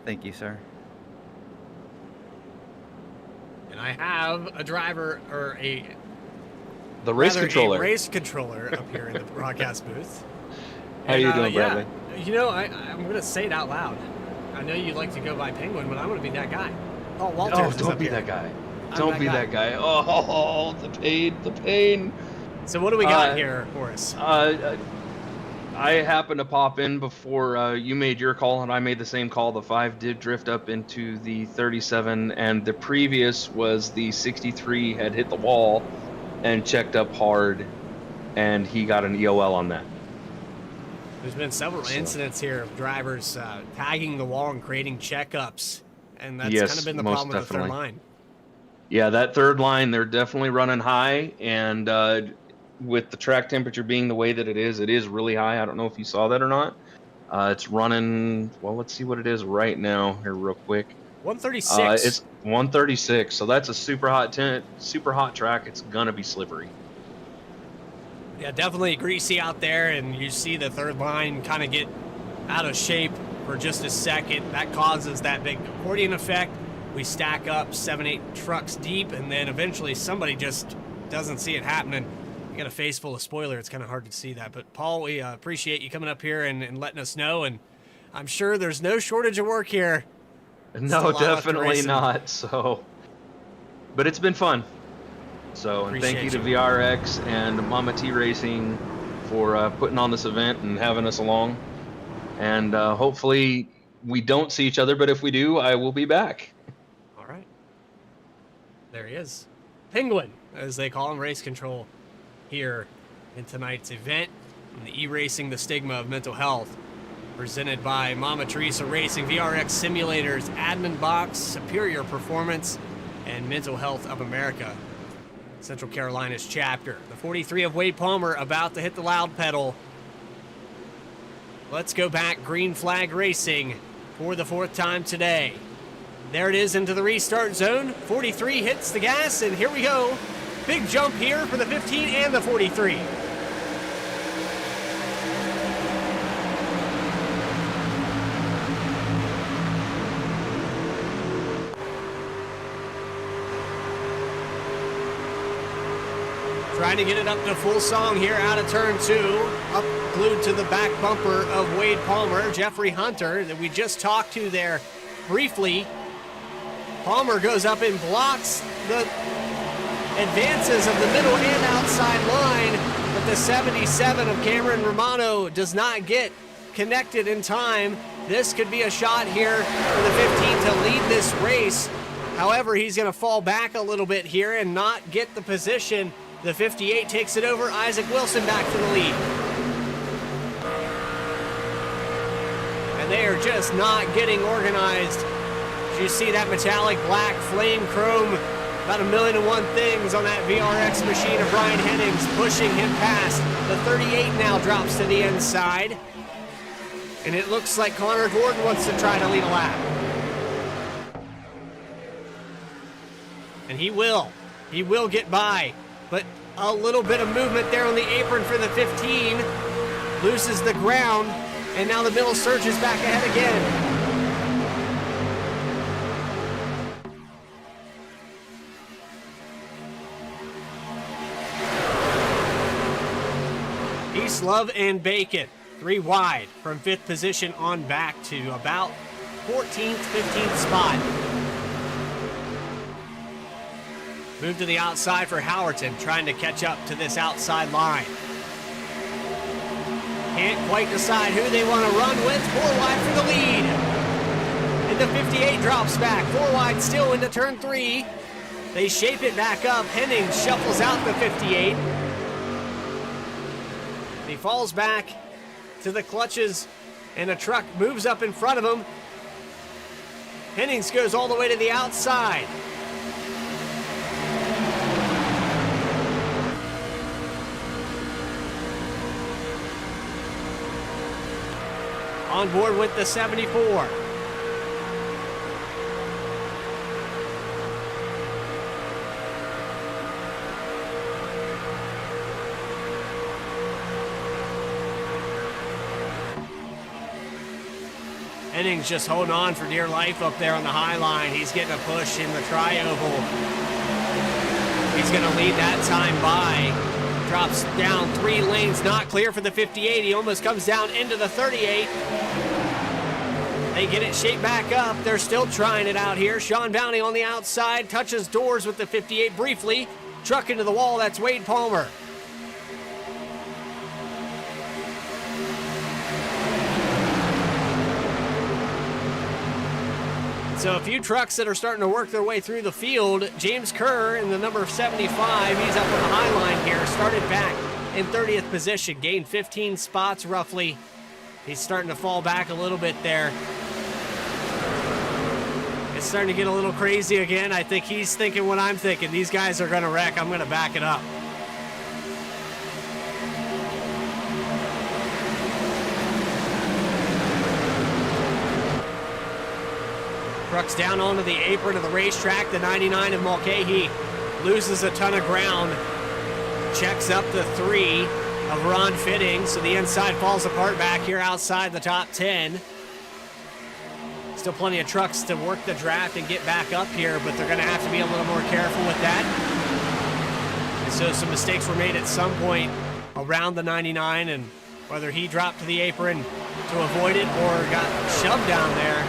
Thank you, sir. And I have a driver, or the race controller. A race controller up here in the broadcast booth. How you doing, Bradley? Yeah, you know, I'm going to say it out loud. I know you like to go by Penguin, but I'm going to be that guy. Oh, Walters Oh, is don't up be here. that guy. Don't be that guy. Oh, the pain. So what do we got here, Horace? I happened to pop in before you made your call, and I made the same call. The 5 did drift up into the 37, and the previous was the 63 had hit the wall and checked up hard, and he got an EOL on that. There's been several incidents here of drivers tagging the wall and creating checkups, and that's kind of been the problem with the 3rd line. Yeah, that 3rd line, they're definitely running high, and with the track temperature being the way that it is really high. I don't know if you saw that or not. It's running, well, let's see what it is right now here real quick. 136. It's 136, so that's a super hot track. It's gonna be slippery. Yeah, definitely greasy out there, and you see the 3rd line kind of get out of shape for just a second. That causes that big accordion effect. We stack up 7-8 trucks deep, and then eventually somebody just doesn't see it happening. You got a face full of spoiler. It's kind of hard to see that. But, Paul, we appreciate you coming up here and letting us know, and I'm sure there's no shortage of work here. No, definitely not. So, but it's been fun. So, and thank you to VRX and Mama T Racing for putting on this event and having us along. And hopefully we don't see each other, but if we do, I will be back. All right. There he is. Penguin, as they call him, race control here in tonight's event. In the E-Racing, the Stigma of Mental Health. Presented by Mama Teresa Racing, VRX Simulators, Admin Box, Superior Performance, and Mental Health of America. Central Carolina's chapter. The 43 of Wade Palmer about to hit the loud pedal. Let's go back. Green flag racing for the 4th time today. There it is into the restart zone. 43 hits the gas, and here we go. Big jump here for the 15 and the 43. Trying to get it up to full song here out of turn 2. Up glued to the back bumper of Wade Palmer, Jeffrey Hunter, that we just talked to there briefly. Palmer goes up and blocks the advances of the middle and outside line, but the 77 of Cameron Romano does not get connected in time. This could be a shot here for the 15 to lead this race. However, he's going to fall back a little bit here and not get the position. The 58 takes it over. Isaac Wilson back for the lead. And they are just not getting organized. As you see that metallic black flame chrome, about 1,000,001 things on that VRX machine of Brian Hennings, pushing him past. The 38 now drops to the inside. And it looks like Connor Gordon wants to try to lead a lap. And he will. He will get by. But a little bit of movement there on the apron for the 15. Loses the ground. And now the middle surges back ahead again. East Love and Bacon, 3 wide from 5th position on back to about 14th, 15th spot. Move to the outside for Howerton, trying to catch up to this outside line. Can't quite decide who they want to run with. 4 wide for the lead. And the 58 drops back. 4 wide still into turn 3. They shape it back up. Henning shuffles out the 58. He falls back to the clutches, and a truck moves up in front of him. Hennings goes all the way to the outside. On board with the 74. Hennings just holding on for dear life up there on the high line. He's getting a push in the tri-oval. He's going to lead that time by. Drops down 3 lanes, not clear for the 58. He almost comes down into the 38. They get it shaped back up. They're still trying it out here. Sean Bounty on the outside, touches doors with the 58 briefly. Truck into the wall, that's Wade Palmer. So a few trucks that are starting to work their way through the field. James Kerr in the number 75, he's up on the high line here. Started back in 30th position, gained 15 spots roughly. He's starting to fall back a little bit there. It's starting to get a little crazy again. I think he's thinking what I'm thinking. These guys are going to wreck. I'm going to back it up. Trucks down onto the apron of the racetrack. The 99 of Mulcahy loses a ton of ground. Checks up the 3 of Ron Fitting. So the inside falls apart back here outside the top 10. Still plenty of trucks to work the draft and get back up here, but they're going to have to be a little more careful with that. And so some mistakes were made at some point around the 99, and whether he dropped to the apron to avoid it or got shoved down there,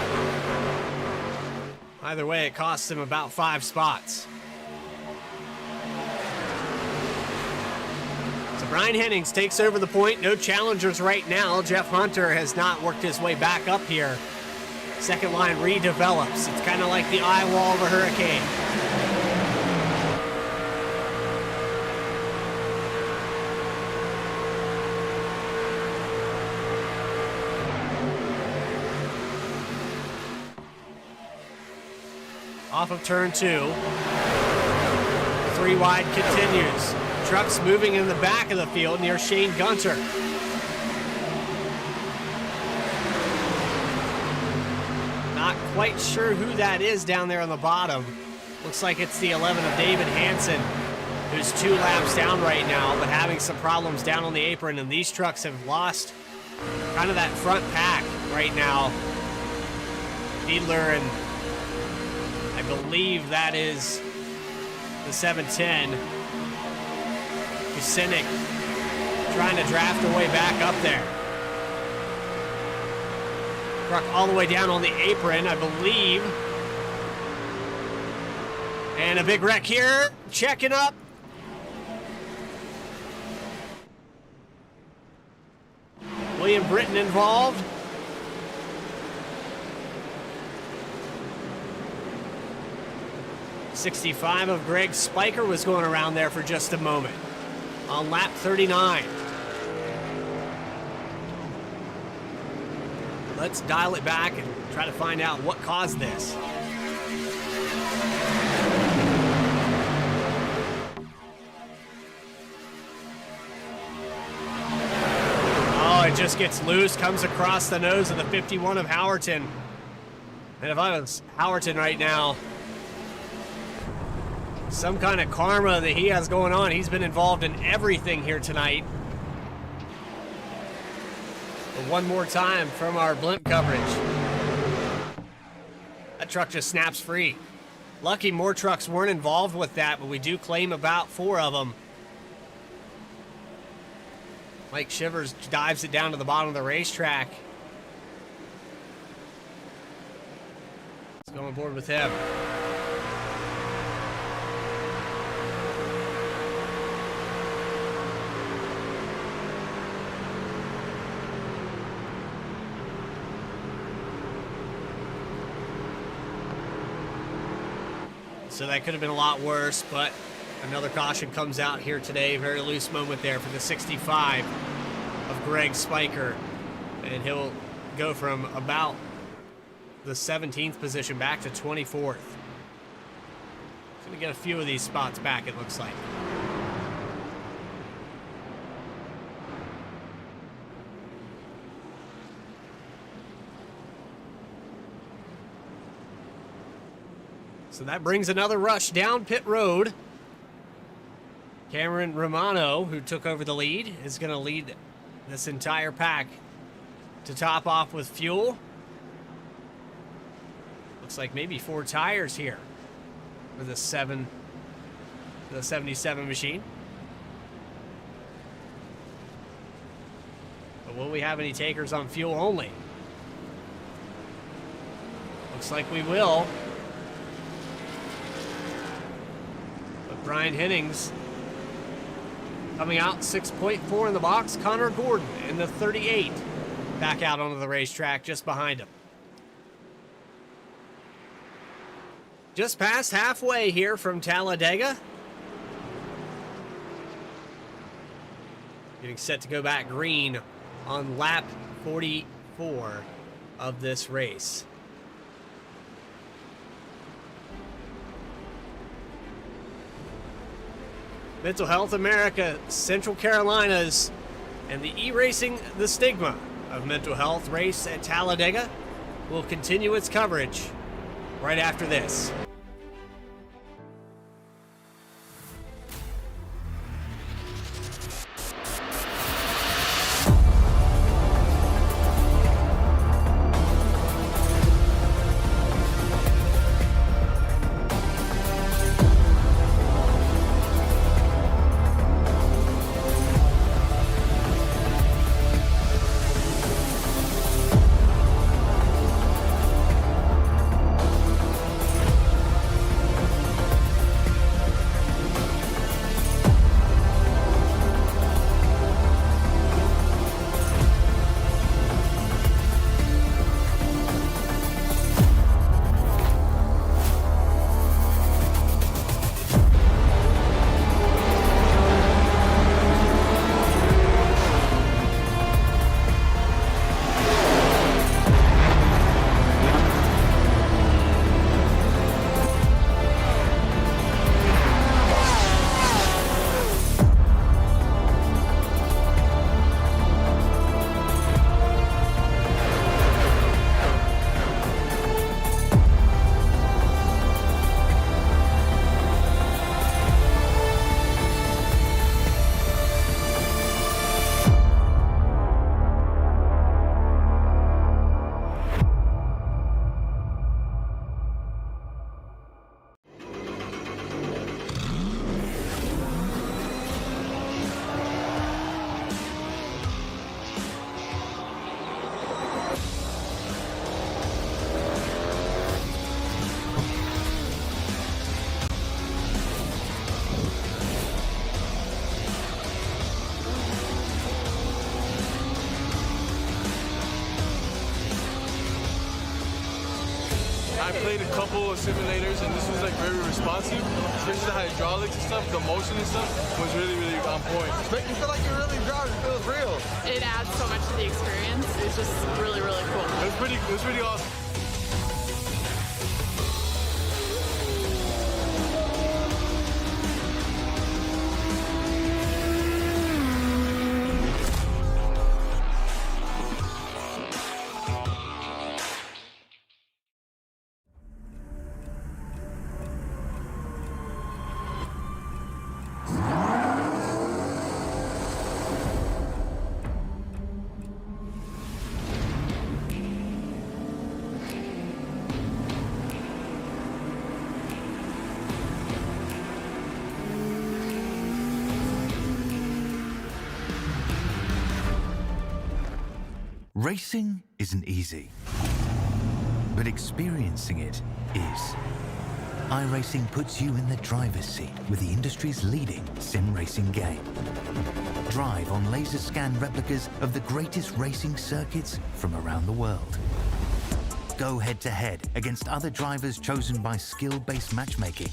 either way, it costs him about 5 spots. So Brian Hennings takes over the point. No challengers right now. Jeff Hunter has not worked his way back up here. Second line redevelops. It's kind of like the eye wall of a hurricane. Off of turn 2. 3 wide continues. Trucks moving in the back of the field near Shane Gunter. Not quite sure who that is down there on the bottom. Looks like it's the 11 of David Hansen, who's 2 laps down right now, but having some problems down on the apron, and these trucks have lost kind of that front pack right now. Fiedler and I believe that is the 710. Kusinek trying to draft their way back up there. Truck all the way down on the apron, I believe. And a big wreck here. Checking up. William Britton involved. 65 of Greg Spiker was going around there for just a moment on lap 39. Let's dial it back and try to find out what caused this. Oh, it just gets loose, comes across the nose of the 51 of Howerton. And if I was Howerton right now, some kind of karma that he has going on. He's been involved in everything here tonight. But one more time from our blimp coverage. That truck just snaps free. Lucky more trucks weren't involved with that, but we do claim about 4 of them. Mike Shivers dives it down to the bottom of the racetrack. Let's go on board with him. So that could have been a lot worse, but another caution comes out here today. Very loose moment there for the 65 of Greg Spiker. And he'll go from about the 17th position back to 24th. He's going to get a few of these spots back, it looks like. So that brings another rush down pit road. Cameron Romano, who took over the lead, is going to lead this entire pack to top off with fuel. Looks like maybe 4 tires here for the 77 machine. But will we have any takers on fuel only? Looks like we will. Brian Hennings coming out 6.4 in the box. Connor Gordon in the 38 back out onto the racetrack just behind him. Just past halfway here from Talladega. Getting set to go back green on lap 44 of this race. Mental Health America, Central Carolinas, and the E-Racing the Stigma of Mental Health race at Talladega will continue its coverage right after this. I played a couple of simulators, and this was like very responsive. Especially the hydraulics and stuff, the motion and stuff was really, really on point. Make you feel like you're really driving. It feels real. It adds so much to the experience. It's just really, really cool. It was pretty awesome. Racing isn't easy, but experiencing it is. iRacing puts you in the driver's seat with the industry's leading sim racing game. Drive on laser scan replicas of the greatest racing circuits from around the world. Go head-to-head against other drivers chosen by skill-based matchmaking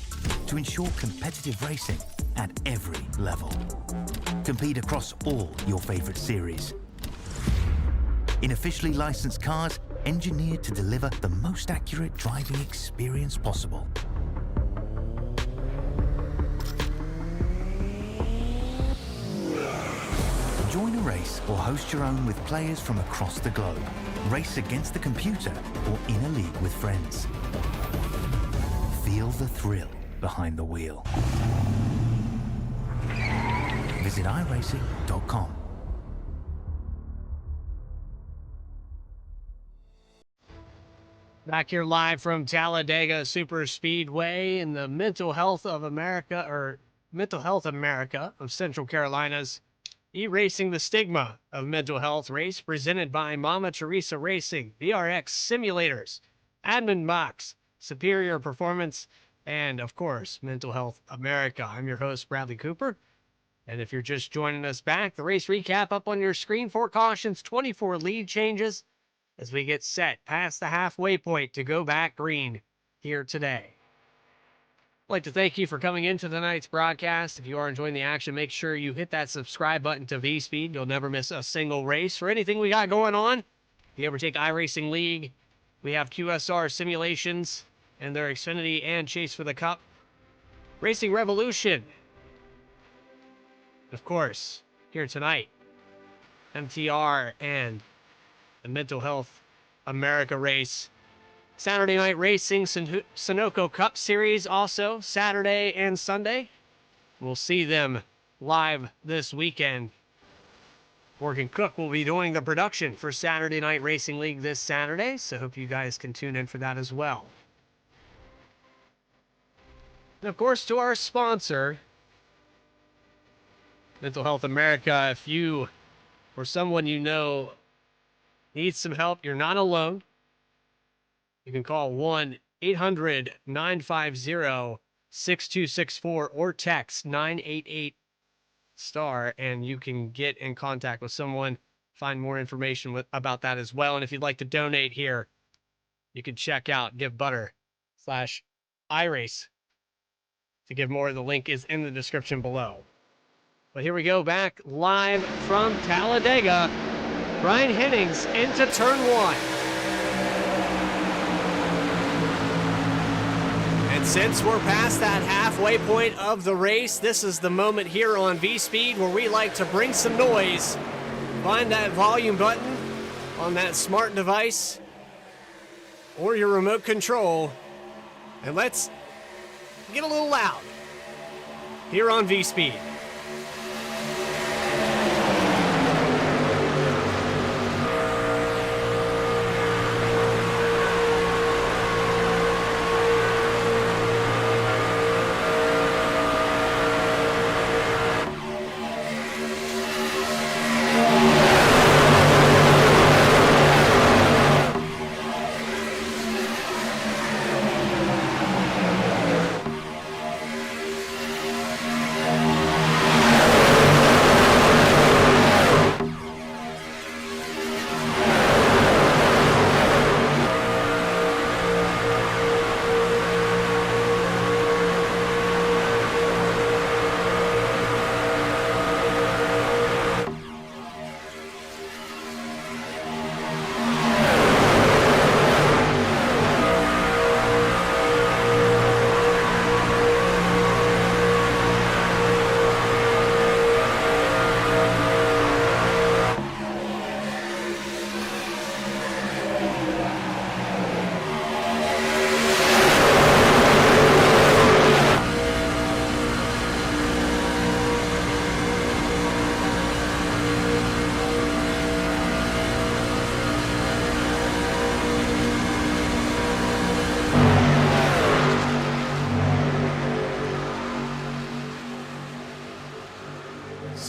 to ensure competitive racing at every level. Compete across all your favorite series. In officially licensed cars, engineered to deliver the most accurate driving experience possible. Join a race or host your own with players from across the globe. Race against the computer or in a league with friends. Feel the thrill behind the wheel. Visit iRacing.com. Back here live from Talladega Super Speedway in the Mental Health America of Central Carolinas. E-Racing the Stigma of Mental Health race presented by Mama Teresa Racing, VRX Simulators, Admin Box, Superior Performance, and of course, Mental Health America. I'm your host, Bradley Cooper. And if you're just joining us back, the race recap up on your screen. 4 cautions, 24 lead changes as we get set past the halfway point to go back green here today. I'd like to thank you for coming into tonight's broadcast. If you are enjoying the action, make sure you hit that subscribe button to V-Speed. You'll never miss a single race. For anything we got going on, if you ever take iRacing League, we have QSR simulations and their Xfinity and Chase for the Cup. Racing Revolution. Of course, here tonight, MTR and the Mental Health America race. Saturday Night Racing Sunoco Cup Series also Saturday and Sunday. We'll see them live this weekend. Morgan Cook will be doing the production for Saturday Night Racing League this Saturday, so hope you guys can tune in for that as well. And of course, to our sponsor, Mental Health America. If you or someone you know needs some help, you're not alone. You can call 1-800-950-6264 or text 988-STAR, and you can get in contact with someone, find more information about that as well. And if you'd like to donate here, you can check out GiveButter/iRace to give more. The link is in the description below. But here we go, back live from Talladega. Brian Hennings into turn 1. And since we're past that halfway point of the race, this is the moment here on V-Speed where we like to bring some noise. Find that volume button on that smart device or your remote control, and let's get a little loud here on V-Speed.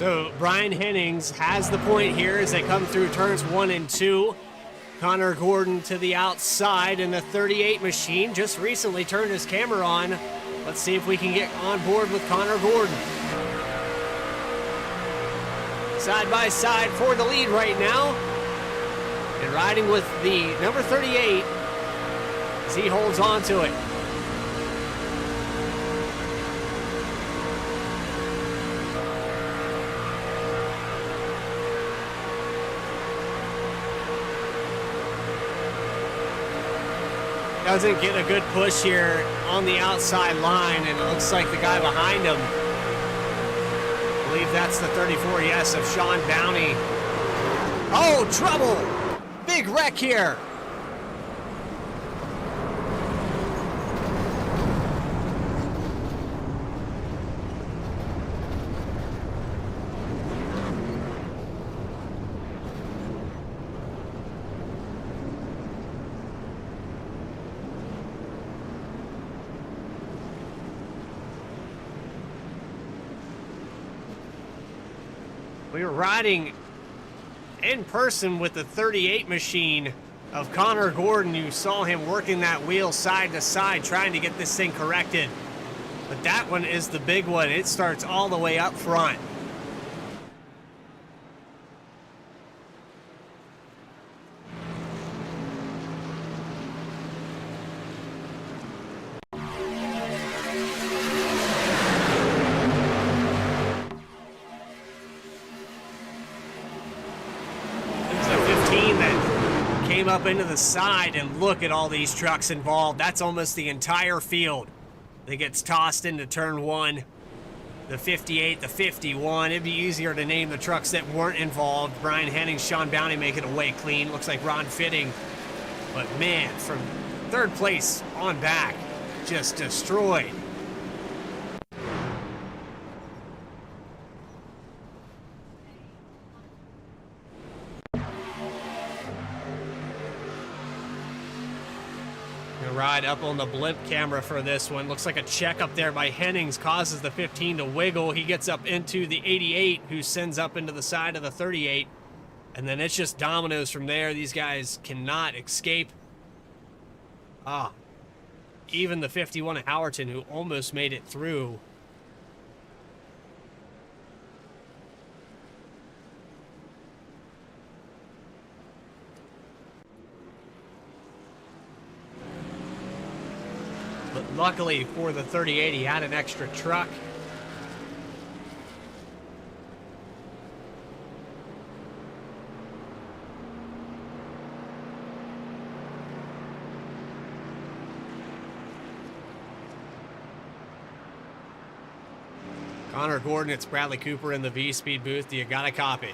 So Brian Hennings has the point here as they come through turns 1 and 2. Connor Gordon to the outside, and the 38 machine just recently turned his camera on. Let's see if we can get on board with Connor Gordon. Side by side for the lead right now. And riding with the number 38 as he holds on to it. Doesn't get a good push here on the outside line, and it looks like the guy behind him, I believe that's the 34, yes, of Sean Downey. Oh, trouble! Big wreck here. We were riding in person with the 38 machine of Connor Gordon. You saw him working that wheel side to side trying to get this thing corrected. But that one is the big one. It starts all the way up front. Up into the side, and look at all these trucks involved. That's almost the entire field that gets tossed into turn 1. The 58, the 51. It'd be easier to name the trucks that weren't involved. Brian Hennings, Sean Bounty making away clean. Looks like Ron Fitting. But man, from third place on back, just destroyed. Ride up on the blimp camera for this one. Looks like a check up there by Hennings causes the 15 to wiggle. He gets up into the 88, who sends up into the side of the 38. And then it's just dominoes from there. These guys cannot escape. Even the 51 at Howerton, who almost made it through. But luckily for the 38, he had an extra truck. Connor Gordon, it's Bradley Cooper in the V-Speed booth. Do you got a copy?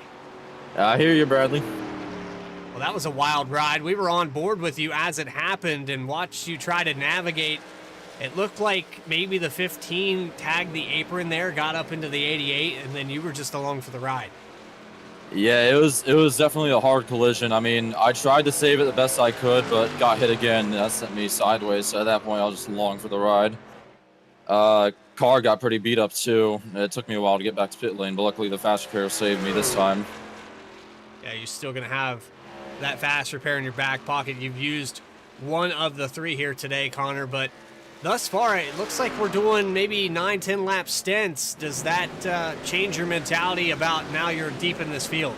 I hear you, Bradley. Well, that was a wild ride. We were on board with you as it happened and watched you try to navigate. It looked like maybe the 15 tagged the apron there, got up into the 88, and then you were just along for the ride. Yeah, it was definitely a hard collision. I mean, I tried to save it the best I could, but got hit again. That sent me sideways. So at that point, I was just along for the ride. Car got pretty beat up too. It took me a while to get back to pit lane, but luckily the fast repair saved me this time. Yeah, you're still going to have that fast repair in your back pocket. You've used one of the 3 here today, Connor, but thus far, it looks like we're doing maybe 9-10 lap stints. Does that change your mentality about now you're deep in this field?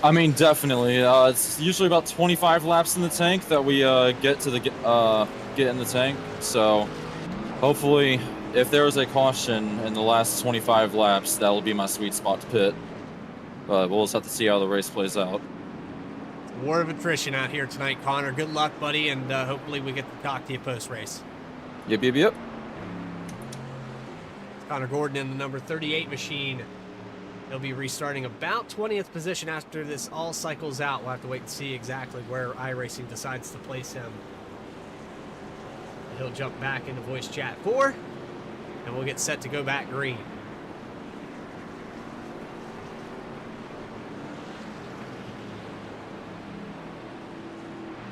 I mean, definitely. It's usually about 25 laps in the tank that we get in the tank. So hopefully, if there is a caution in the last 25 laps, that will be my sweet spot to pit. But we'll just have to see how the race plays out. War of attrition out here tonight, Connor. Good luck, buddy, and hopefully we get to talk to you post-race. Yep. Connor Gordon in the number 38 machine. He'll be restarting about 20th position after this all cycles out. We'll have to wait and see exactly where iRacing decides to place him. He'll jump back into voice chat 4, and we'll get set to go back green.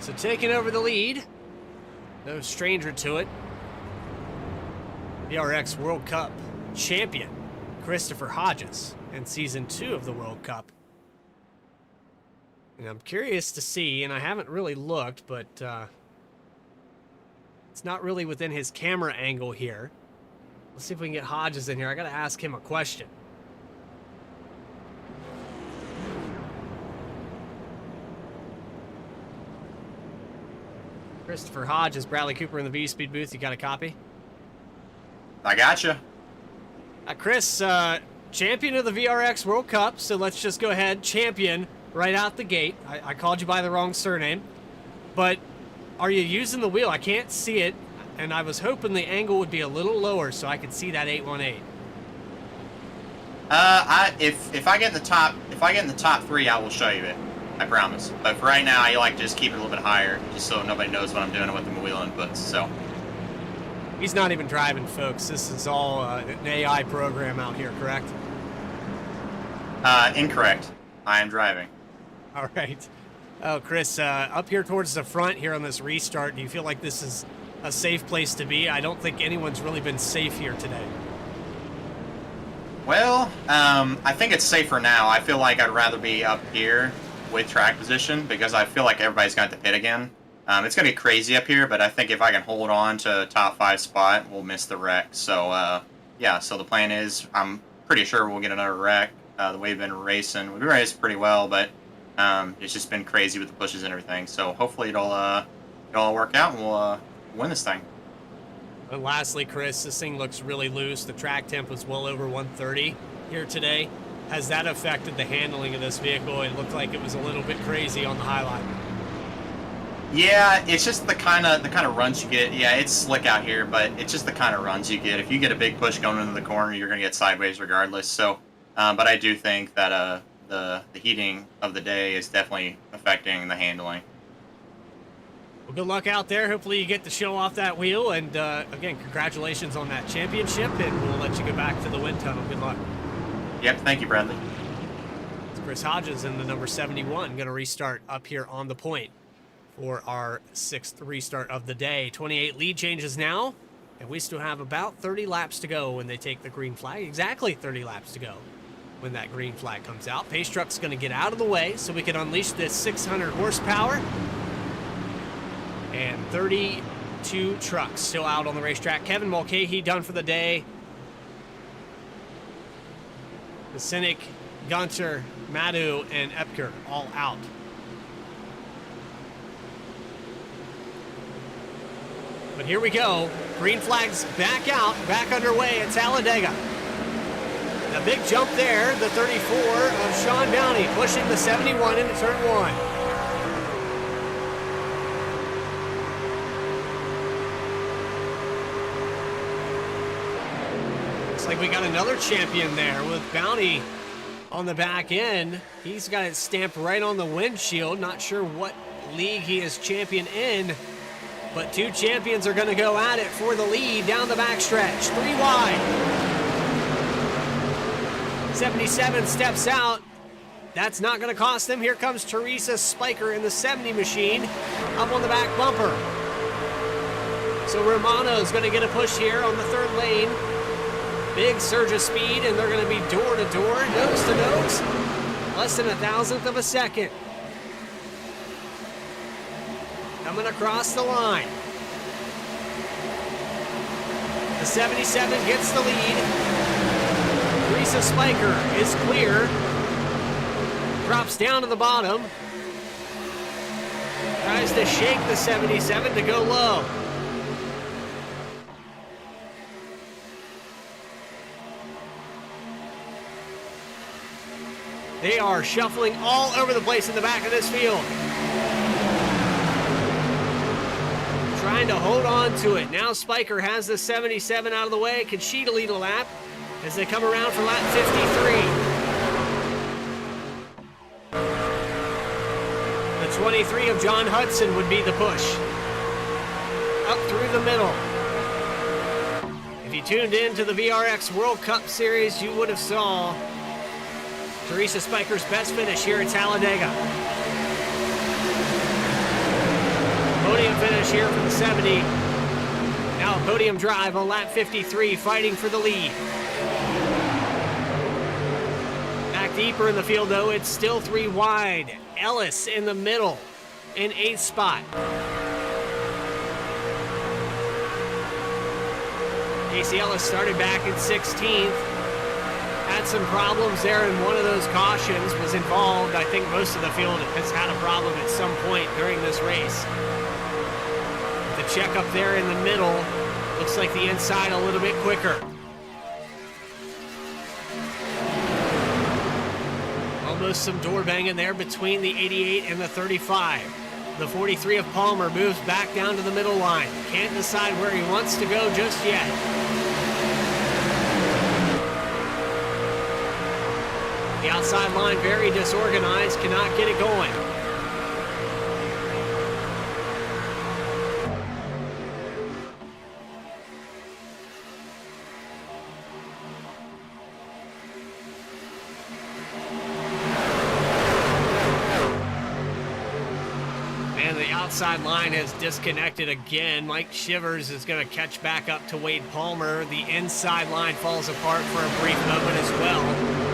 So taking over the lead, no stranger to it, VRX World Cup champion, Christopher Hodges in Season 2 of the World Cup. And I'm curious to see, and I haven't really looked, but it's not really within his camera angle here. Let's see if we can get Hodges in here. I got to ask him a question. Christopher Hodges, Bradley Cooper in the V-Speed booth. You got a copy? I gotcha. Chris, champion of the VRX World Cup, so let's just go ahead. Champion right out the gate. I called you by the wrong surname. But are you using the wheel? I can't see it, and I was hoping the angle would be a little lower so I could see that 818. If I get in the top 3, I will show you it. I promise. But for right now, I like to just keep it a little bit higher, just so nobody knows what I'm doing with the wheel inputs. So. He's not even driving, folks. This is all an AI program out here, correct? Incorrect. I am driving. All right. Oh, Chris, up here towards the front here on this restart, do you feel like this is a safe place to be? I don't think anyone's really been safe here today. Well, I think it's safer now. I feel like I'd rather be up here with track position because I feel like everybody's going to pit again. It's going to be crazy up here, but I think if I can hold on to top 5 spot, we'll miss the wreck. So, yeah, so the plan is I'm pretty sure we'll get another wreck. The way we've been racing, we've raced pretty well, but it's just been crazy with the pushes and everything. So hopefully it'll all work out and we'll win this thing. And lastly, Chris, this thing looks really loose. The track temp was well over 130 here today. Has that affected the handling of this vehicle? It looked like it was a little bit crazy on the highline. Yeah, it's just the kind of runs you get. Yeah, it's slick out here, but it's just the kind of runs you get. If you get a big push going into the corner, you're going to get sideways regardless. So, but I do think that the heating of the day is definitely affecting the handling. Well, good luck out there. Hopefully you get to show off that wheel. And again, congratulations on that championship, and we'll let you go back to the wind tunnel. Good luck. Yep, thank you, Bradley. It's Chris Hodges in the number 71, going to restart up here on the point for our 6th restart of the day. 28 lead changes now, and we still have about 30 laps to go when they take the green flag. Exactly 30 laps to go when that green flag comes out. Pace Truck's going to get out of the way so we can unleash this 600 horsepower. And 32 trucks still out on the racetrack. Kevin Mulcahy done for the day. The Cynic, Gunter, Madu, and Epker all out. But here we go. Green flag's back out, back underway at Talladega. The big jump there, the 34 of Sean Downey pushing the 71 into turn 1. Looks like we got another champion there with Bounty on the back end. He's got it stamped right on the windshield. Not sure what league he is champion in, but 2 champions are going to go at it for the lead down the backstretch. 3 wide. 77 steps out. That's not going to cost them. Here comes Teresa Spiker in the 70 machine up on the back bumper. So Romano's going to get a push here on the 3rd lane. Big surge of speed, and they're going to be door to door, nose to nose. Less than 1,000th of a second. Coming across the line. The 77 gets the lead. Teresa Spiker is clear. Drops down to the bottom. Tries to shake the 77 to go low. They are shuffling all over the place in the back of this field. Trying to hold on to it. Now Spiker has the 77 out of the way. Can she lead a lap as they come around for lap 53? The 23 of John Hudson would be the push. Up through the middle. If you tuned in to the VRX World Cup Series, you would have saw Teresa Spiker's best finish here at Talladega. Podium finish here for the 70. Now a podium drive on lap 53, fighting for the lead. bit deeper in the field, though. It's still 3 wide. Ellis in the middle in 8th spot. Casey Ellis started back in 16th. Had some problems there, and one of those cautions was involved. I think most of the field has had a problem at some point during this race. The check up there in the middle. Looks like the inside a little bit quicker. Almost some door banging there between the 88 and the 35. The 43 of Palmer moves back down to the middle line. Can't decide where he wants to go just yet. The outside line very disorganized, cannot get it going. Outside line has disconnected again. Mike Shivers is going to catch back up to Wade Palmer. The inside line falls apart for a brief moment as well.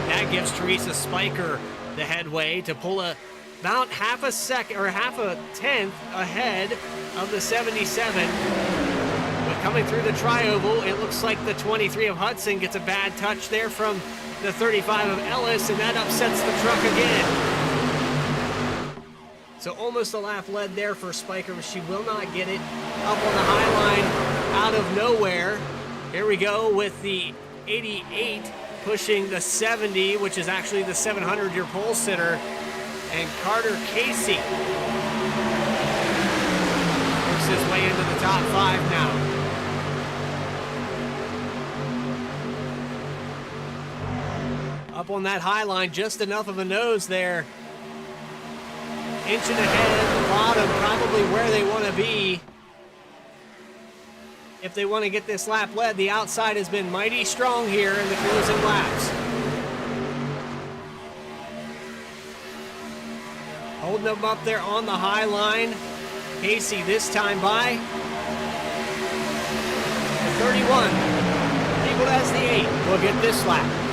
That gives Teresa Spiker the headway to pull about half a second or half a tenth ahead of the 77. But coming through the tri-oval, it looks like the 23 of Hudson gets a bad touch there from the 35 of Ellis, and that upsets the truck again. So almost a lap led there for Spiker, but she will not get it up on the high line out of nowhere. Here we go with the 88 pushing the 70, which is actually the 700-year pole sitter, and Carter Casey works his way into the top 5 now. Up on that high line, just enough of a nose there. Inch and a head at the bottom, probably where they want to be. If they want to get this lap led, the outside has been mighty strong here in the closing laps. Holding them up there on the high line. Casey this time by 31. Equal as the 8 will get this lap.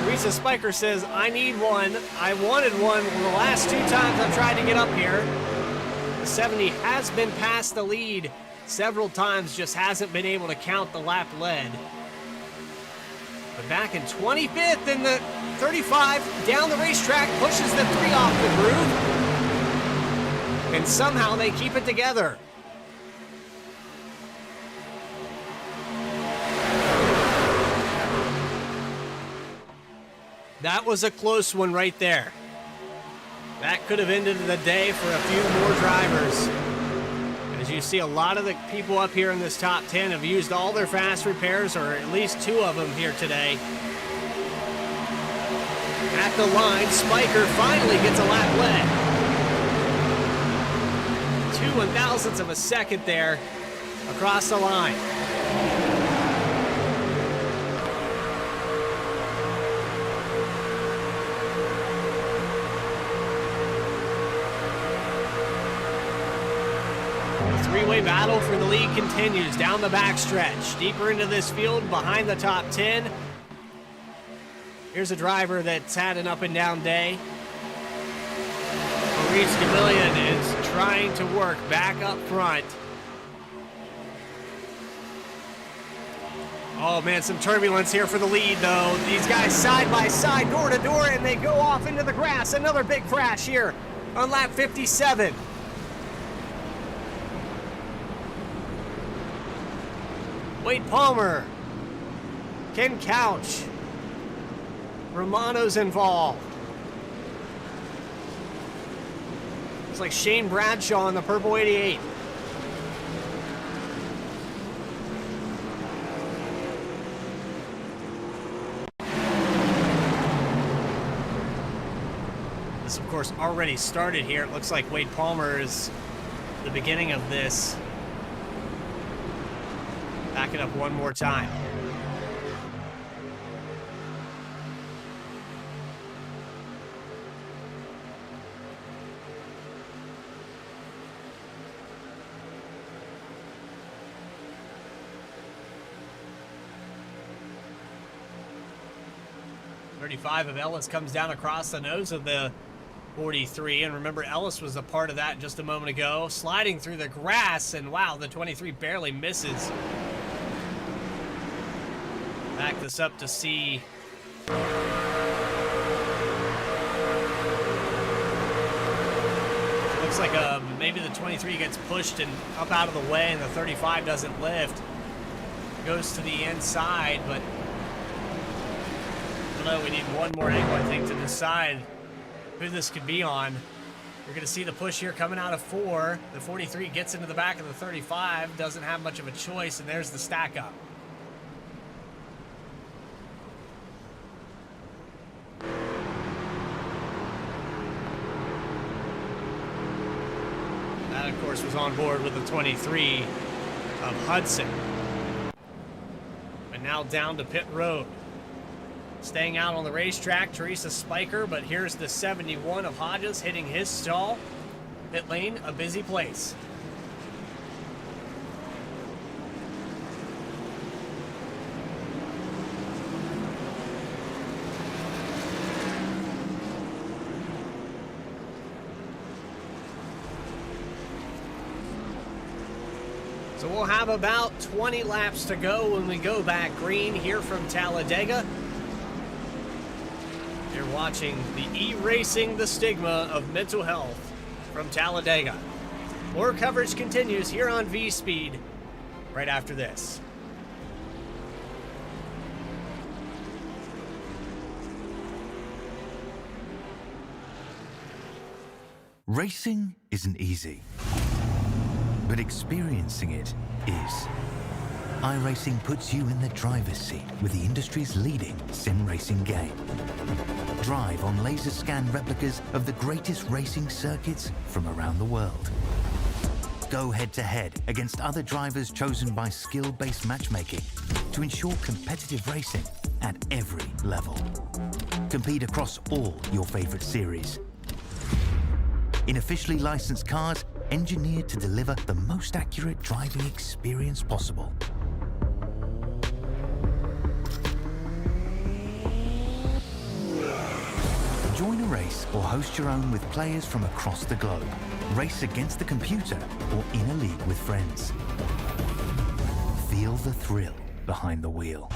Teresa Spiker says, I need one. I wanted one the last 2 times I've tried to get up here. The 70 has been past the lead several times, just hasn't been able to count the lap led. But back in 25th in the 35, down the racetrack, pushes the 3 off the groove. And somehow they keep it together. That was a close one right there. That could have ended the day for a few more drivers. As you see, a lot of the people up here in this top 10 have used all their fast repairs, or at least 2 of them here today. At the line, Spiker finally gets a lap led. 2 1,000ths of a second there across the line. Three-way battle for the lead continues down the backstretch. Deeper into this field, behind the top 10. Here's a driver that's had an up-and-down day. Maurice Gamillion is trying to work back up front. Oh, man, some turbulence here for the lead, though. These guys side by side, door to door, and they go off into the grass. Another big crash here on lap 57. Wade Palmer, Ken Couch, Romano's involved. It's like Shane Bradshaw in the purple 88. This, of course, already started here. It looks like Wade Palmer is the beginning of this. Back it up one more time. 35 of Ellis comes down across the nose of the 43, and remember Ellis was a part of that just a moment ago, sliding through the grass, and wow, the 23 barely misses. Back this up to see looks like maybe the 23 gets pushed and up out of the way, and the 35 doesn't lift. Goes to the inside, but I don't know, we need one more angle, I think, to decide who this could be on. You're going to see the push here coming out of 4. The 43 gets into the back of the 35, doesn't have much of a choice, and there's the stack up. That, of course, was on board with the 23 of Hudson. But now down to pit road. Staying out on the racetrack, Teresa Spiker, but here's the 71 of Hodges hitting his stall. Pit lane, a busy place. So we'll have about 20 laps to go when we go back green here from Talladega. You're watching the Erasing the Stigma of Mental Health from Talladega. More coverage continues here on V-Speed right after this. Racing isn't easy, but experiencing it is. iRacing puts you in the driver's seat with the industry's leading sim racing game. Drive on laser scan replicas of the greatest racing circuits from around the world. Go head to head against other drivers chosen by skill-based matchmaking to ensure competitive racing at every level. Compete across all your favorite series. In officially licensed cars, engineered to deliver the most accurate driving experience possible. Join a race or host your own with players from across the globe. Race against the computer or in a league with friends. Feel the thrill behind the wheel.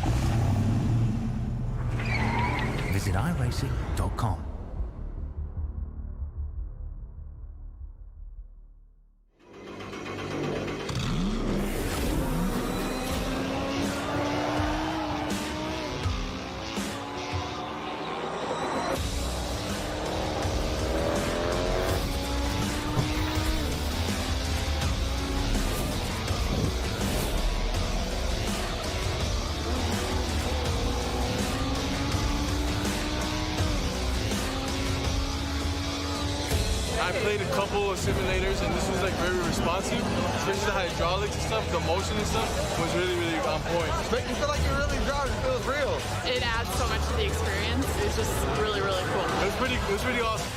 Visit iRacing.com. I played a couple of simulators and this was like very responsive, especially the hydraulics and stuff, the motion and stuff was really, really on point. Make you feel like you're really driving, it feels real. It adds so much to the experience. It's just really, really cool. It was pretty awesome.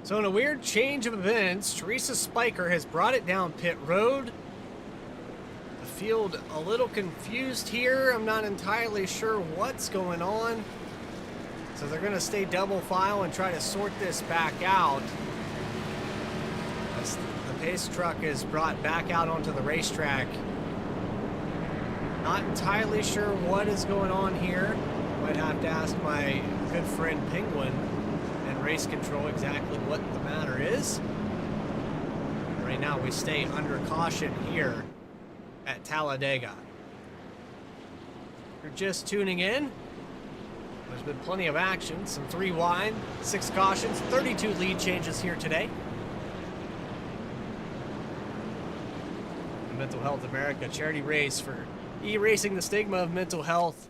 So in a weird change of events, Teresa Spiker has brought it down pit road. The field a little confused here. I'm not entirely sure what's going on. So they're going to stay double file and try to sort this back out. As the pace truck is brought back out onto the racetrack. Not entirely sure what is going on here. Might have to ask my good friend Penguin and Race Control exactly what the matter is. Right now we stay under caution here at Talladega. If you're just tuning in, there's been plenty of action. Some 3 wide, 6 cautions, 32 lead changes here today. Mental Health America charity race for erasing the stigma of mental health.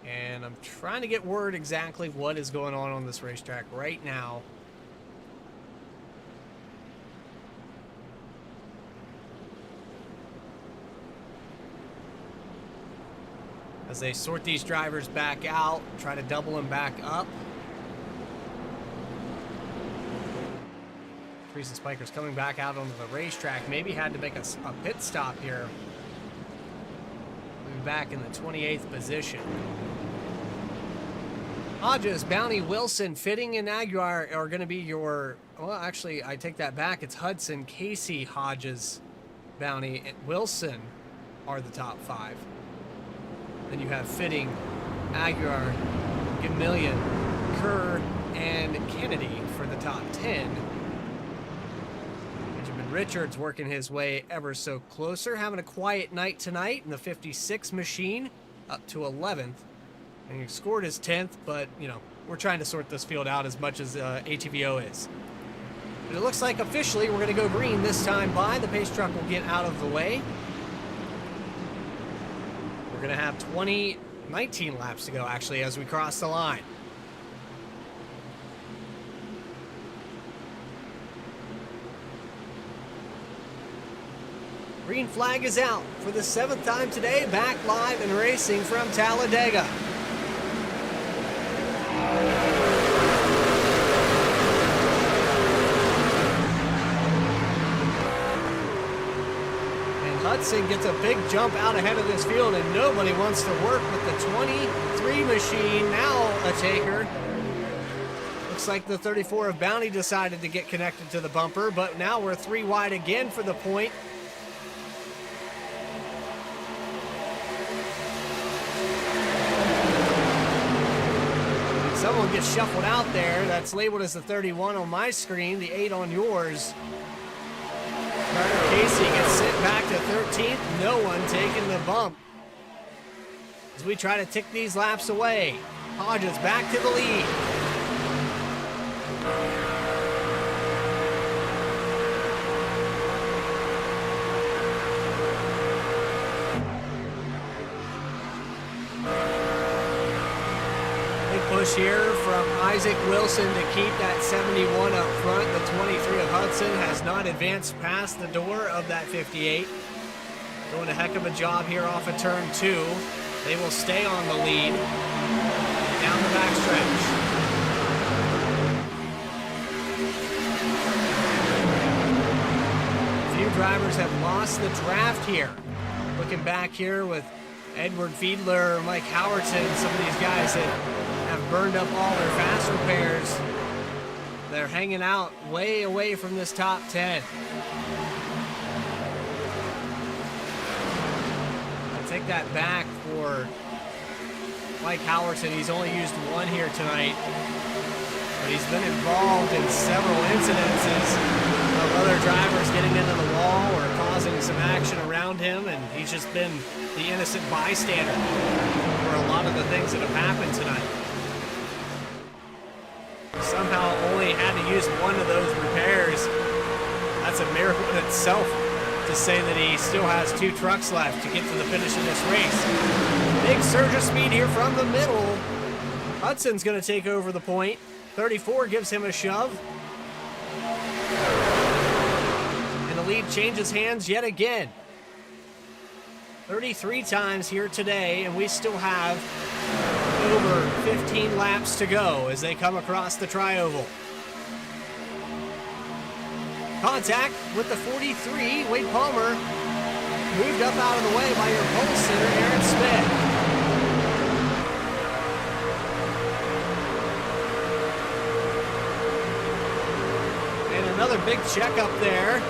And I'm trying to get word exactly what is going on this racetrack right now. As they sort these drivers back out, try to double them back up. Teresa Spiker's coming back out onto the racetrack. Maybe had to make a pit stop here. We'll be back in the 28th position. Hodges, Bounty, Wilson, Fitting, and Aguiar are going to be your... Well, actually, I take that back. It's Hudson, Casey, Hodges, Bounty, and Wilson are the top 5. Then you have Fitting, Aguiar, Gamillion, Kerr, and Kennedy for the top 10. Benjamin Richards working his way ever so closer, having a quiet night tonight in the 56 machine, up to 11th. And he scored his 10th, but, you know, we're trying to sort this field out as much as ATVO is. But it looks like officially we're going to go green this time by. The pace truck will get out of the way. We're going to have 19 laps to go, actually, as we cross the line. Green flag is out for the 7th time today, back live and racing from Talladega. Hudson gets a big jump out ahead of this field, and nobody wants to work with the 23 machine. Now a taker. Looks like the 34 of Bounty decided to get connected to the bumper, but now we're 3 wide again for the point. Someone gets shuffled out there. That's labeled as the 31 on my screen, the 8 on yours. Carter Casey gets sent back to 13th. No one taking the bump. As we try to tick these laps away. Hodges back to the lead. Big push here from Isaac Wilson to keep that 71 up front. The 23 of Hudson has not advanced past the door of that 58. Doing a heck of a job here off of turn 2. They will stay on the lead down the backstretch. A few drivers have lost the draft here. Looking back here with Edward Fiedler, Mike Howerton, some of these guys that have burned up all their fast repairs. They're hanging out way away from this top 10. I'll take that back for Mike Howerton. He's only used 1 here tonight, but he's been involved in several incidences of other drivers getting into the wall or causing some action around him, and he's just been the innocent bystander for a lot of the things that have happened tonight. Somehow only had to use 1 of those repairs. That's a miracle in itself to say that he still has 2 trucks left to get to the finish of this race. Big surge of speed here from the middle. Hudson's going to take over the point. 34 gives him a shove. And the lead changes hands yet again. 33 times here today, and we still have over 15 laps to go as they come across the tri-oval. Contact with the 43, Wade Palmer, moved up out of the way by your pole sitter, Aaron Smith. And another big check up there.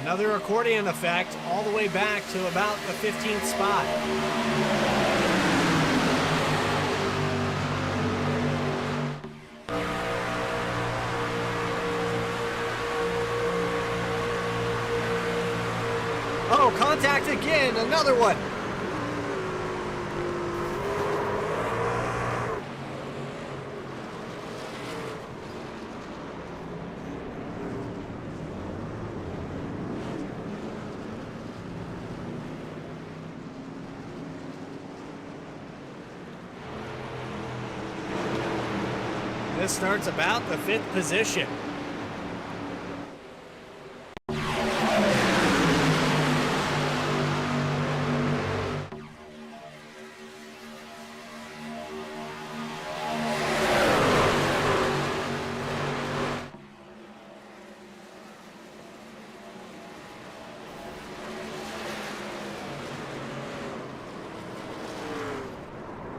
Another accordion effect all the way back to about the 15th spot. Oh, contact again, another one. This starts about the 5th position.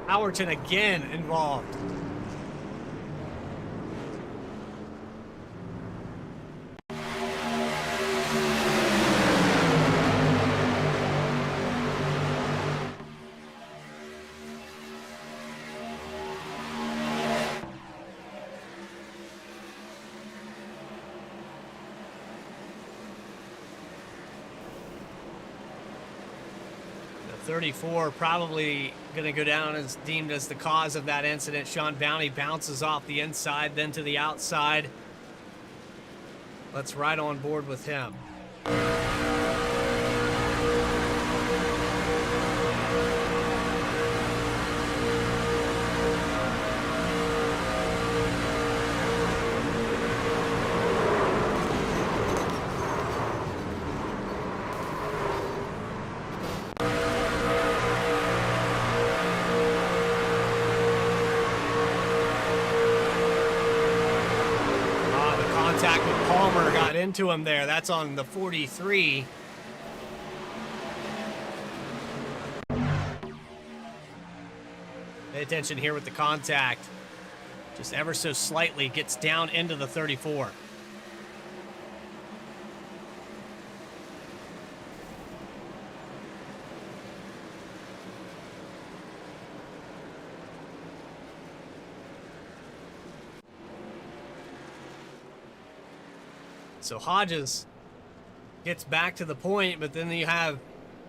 Howerton again involved. The 34 probably going to go down as deemed as the cause of that incident. Sean Bounty bounces off the inside, then to the outside. Let's ride on board with him. Contact with Palmer got into him there. That's on the 43. Pay attention here with the contact. Just ever so slightly gets down into the 34. So Hodges gets back to the point, but then you have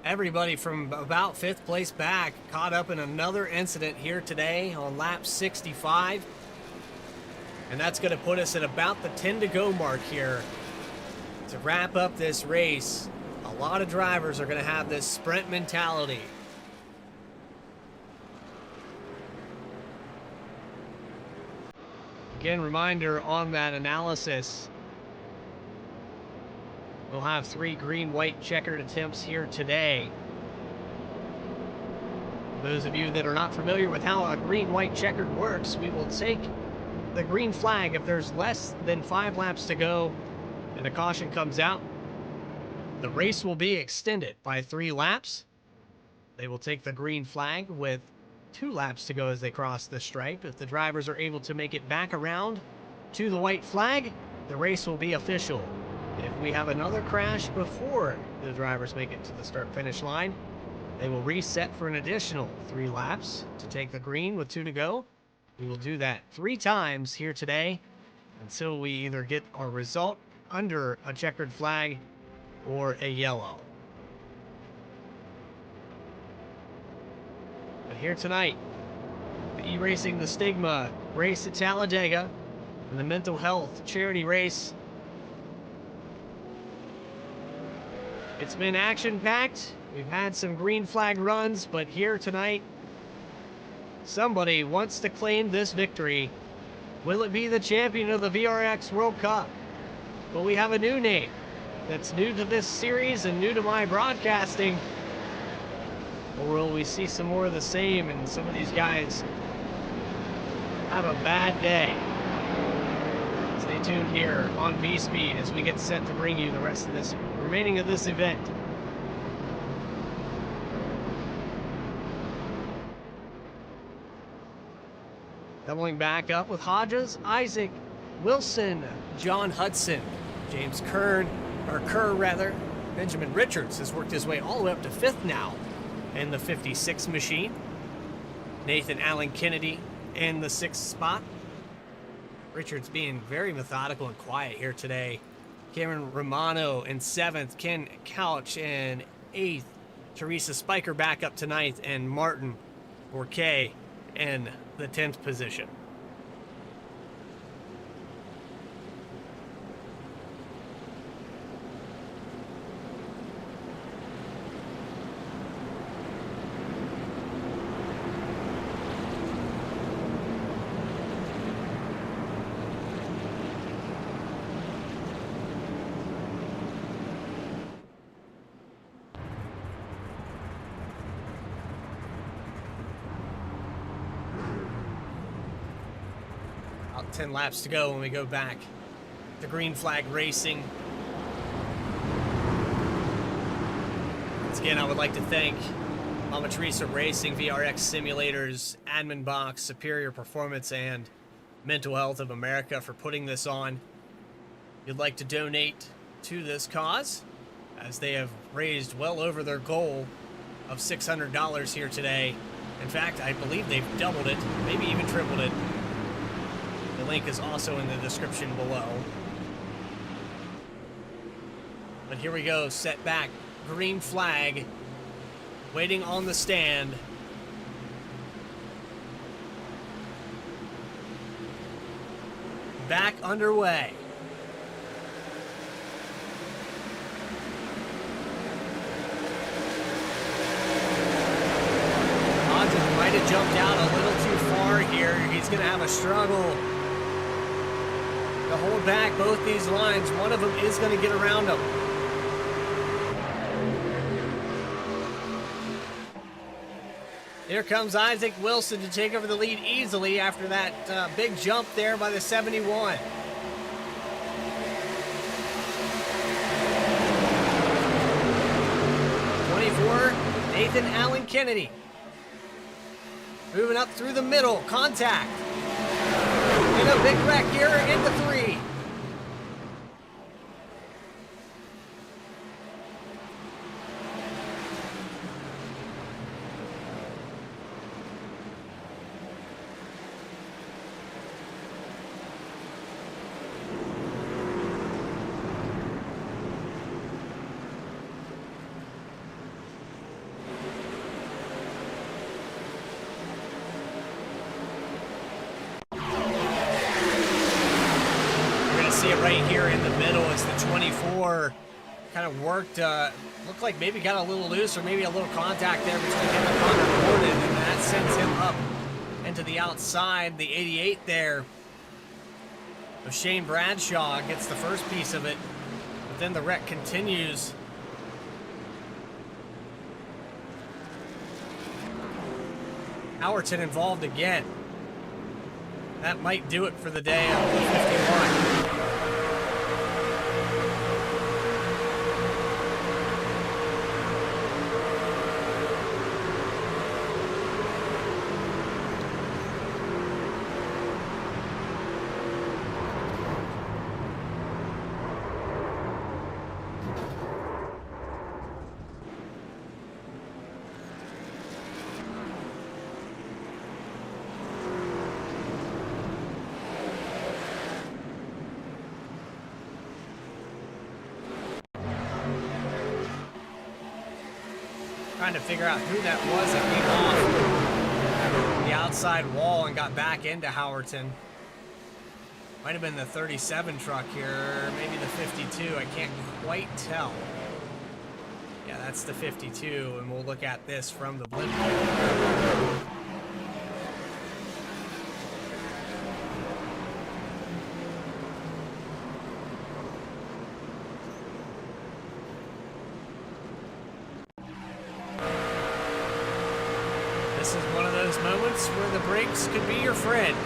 everybody from about 5th place back caught up in another incident here today on lap 65. And that's going to put us at about the 10 to go mark here to wrap up this race. A lot of drivers are going to have this sprint mentality. Again, reminder on that analysis. We'll have 3 green-white checkered attempts here today. Those of you that are not familiar with how a green-white checkered works, we will take the green flag if there's less than 5 laps to go and a caution comes out. The race will be extended by 3 laps. They will take the green flag with 2 laps to go as they cross the stripe. If the drivers are able to make it back around to the white flag, the race will be official. If we have another crash before the drivers make it to the start-finish line, they will reset for an additional 3 laps to take the green with 2 to go. We will do that 3 times here today until we either get our result under a checkered flag or a yellow. But here tonight, the E-Racing the Stigma race at Talladega and the mental health charity race. It's been action-packed. We've had some green flag runs, but here tonight, somebody wants to claim this victory. Will it be the champion of the VRX World Cup? Well, we have a new name that's new to this series and new to my broadcasting? Or will we see some more of the same and some of these guys have a bad day? Stay tuned here on B-Speed as we get set to bring you the rest of this remaining of this event. Doubling back up with Hodges, Isaac, Wilson, John Hudson, James Kerr, Benjamin Richards has worked his way all the way up to 5th now in the 56 machine. Nathan Allen Kennedy in the 6th spot. Richards being very methodical and quiet here today. Cameron Romano in 7th, Ken Couch in 8th, Teresa Spiker back up to 9th, and Martin Bourquet in the 10th position. About 10 laps to go when we go back to Green Flag Racing. Once again, I would like to thank Mama Teresa Racing, VRX Simulators, Admin Box, Superior Performance, and Mental Health of America for putting this on. If you'd like to donate to this cause, as they have raised well over their goal of $600 here today. In fact, I believe they've doubled it, maybe even tripled it. The link is also in the description below. But here we go, set back, green flag, waiting on the stand. Back underway. Hodges might have jumped out a little too far here. He's going to have a struggle to hold back both these lines. One of them is going to get around him. Here comes Isaac Wilson to take over the lead easily after that big jump there by the 71. Nathan Allen Kennedy. Moving up through the middle, contact. And a big wreck here into 3. See it right here in the middle as the 24 kind of worked, looked like maybe got a little loose or maybe a little contact there between him and Connor Gordon, and that sends him up into the outside, the 88 there. So Shane Bradshaw gets the first piece of it, but then the wreck continues. Howerton involved again. That might do it for the day of the 51. Trying to figure out who that was that came off the outside wall and got back into Howerton. Might have been the 37 truck here, maybe the 52. I can't quite tell. Yeah, that's the 52, and we'll look at this from the blimp. moments where the brakes could be your friend.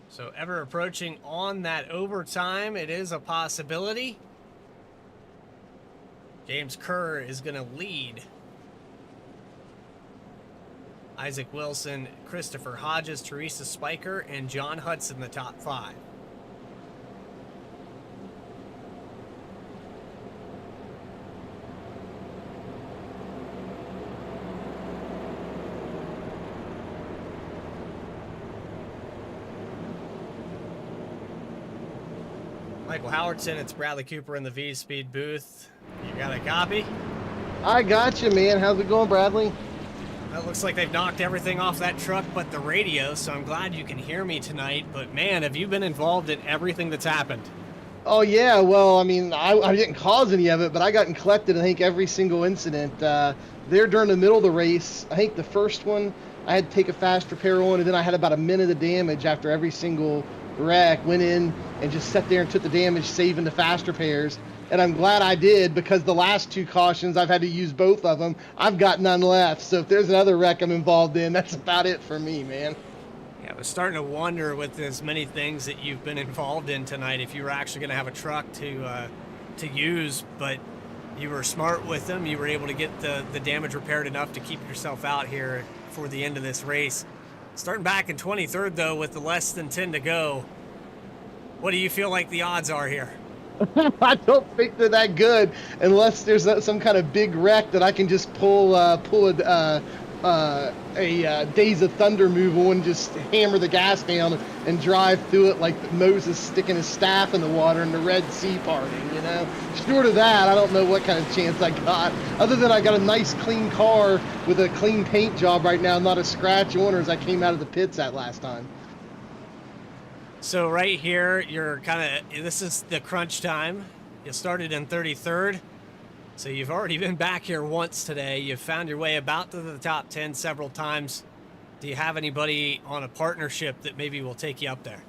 So ever approaching on that overtime, it is a possibility. James Kerr is going to lead. Isaac Wilson, Christopher Hodges, Teresa Spiker, and John Hudson, the top 5. Michael Howardson, it's Bradley Cooper in the V-Speed booth. You got a copy? I got you, man. How's it going, Bradley? It looks like they've knocked everything off that truck but the radio, so I'm glad you can hear me tonight. But man, have you been involved in everything that's happened? Oh, yeah. Well, I mean, I didn't cause any of it, but I got collected, I think, every single incident. There during the middle of the race, I think the first one, I had to take a fast repair on, and then I had about a minute of damage after every single wreck. Went in and just sat there and took the damage, saving the fast repairs. And I'm glad I did, because the last 2 cautions, I've had to use both of them. I've got none left. So if there's another wreck I'm involved in, that's about it for me, man. Yeah, I was starting to wonder with as many things that you've been involved in tonight if you were actually going to have a truck to use, but you were smart with them. You were able to get the damage repaired enough to keep yourself out here for the end of this race. Starting back in 23rd, though, with the less than 10 to go, what do you feel like the odds are here? I don't think they're that good unless there's some kind of big wreck that I can just pull a Days of Thunder move on, just hammer the gas down and drive through it like Moses sticking his staff in the water and the Red Sea parting, you know? Short of that, I don't know what kind of chance I got, other than I got a nice clean car with a clean paint job right now, not a scratch on her as I came out of the pits that last time. So right here, you're this is the crunch time. You started in 33rd. So you've already been back here once today. You've found your way about to the top 10 several times. Do you have anybody on a partnership that maybe will take you up there?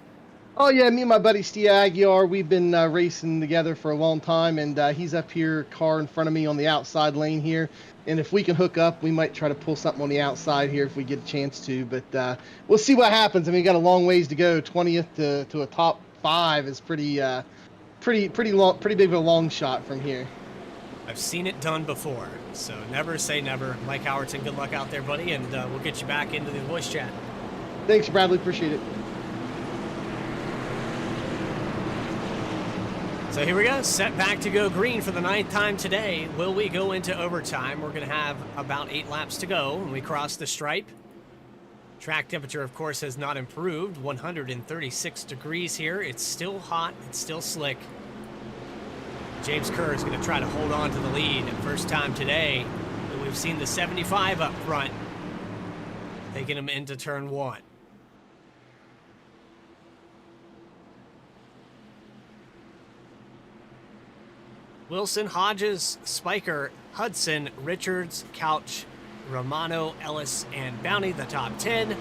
Oh, yeah, me and my buddy Steve Aguiar, we've been racing together for a long time, and he's up here, car in front of me on the outside lane here. And if we can hook up, we might try to pull something on the outside here if we get a chance to. But we'll see what happens. I mean, we got a long ways to go. 20th to a top 5 is pretty big of a long shot from here. I've seen it done before, so never say never. Mike Howardson, good luck out there, buddy, and we'll get you back into the voice chat. Thanks, Bradley. Appreciate it. So here we go, set back to go green for the 9th time today. Will we go into overtime? We're going to have about 8 laps to go when we cross the stripe. Track temperature, of course, has not improved. 136 degrees here. It's still hot. It's still slick. James Kerr is going to try to hold on to the lead. And first time today that we've seen the 75 up front, taking him into turn 1. Wilson, Hodges, Spiker, Hudson, Richards, Couch, Romano, Ellis, and Bounty, the top 10.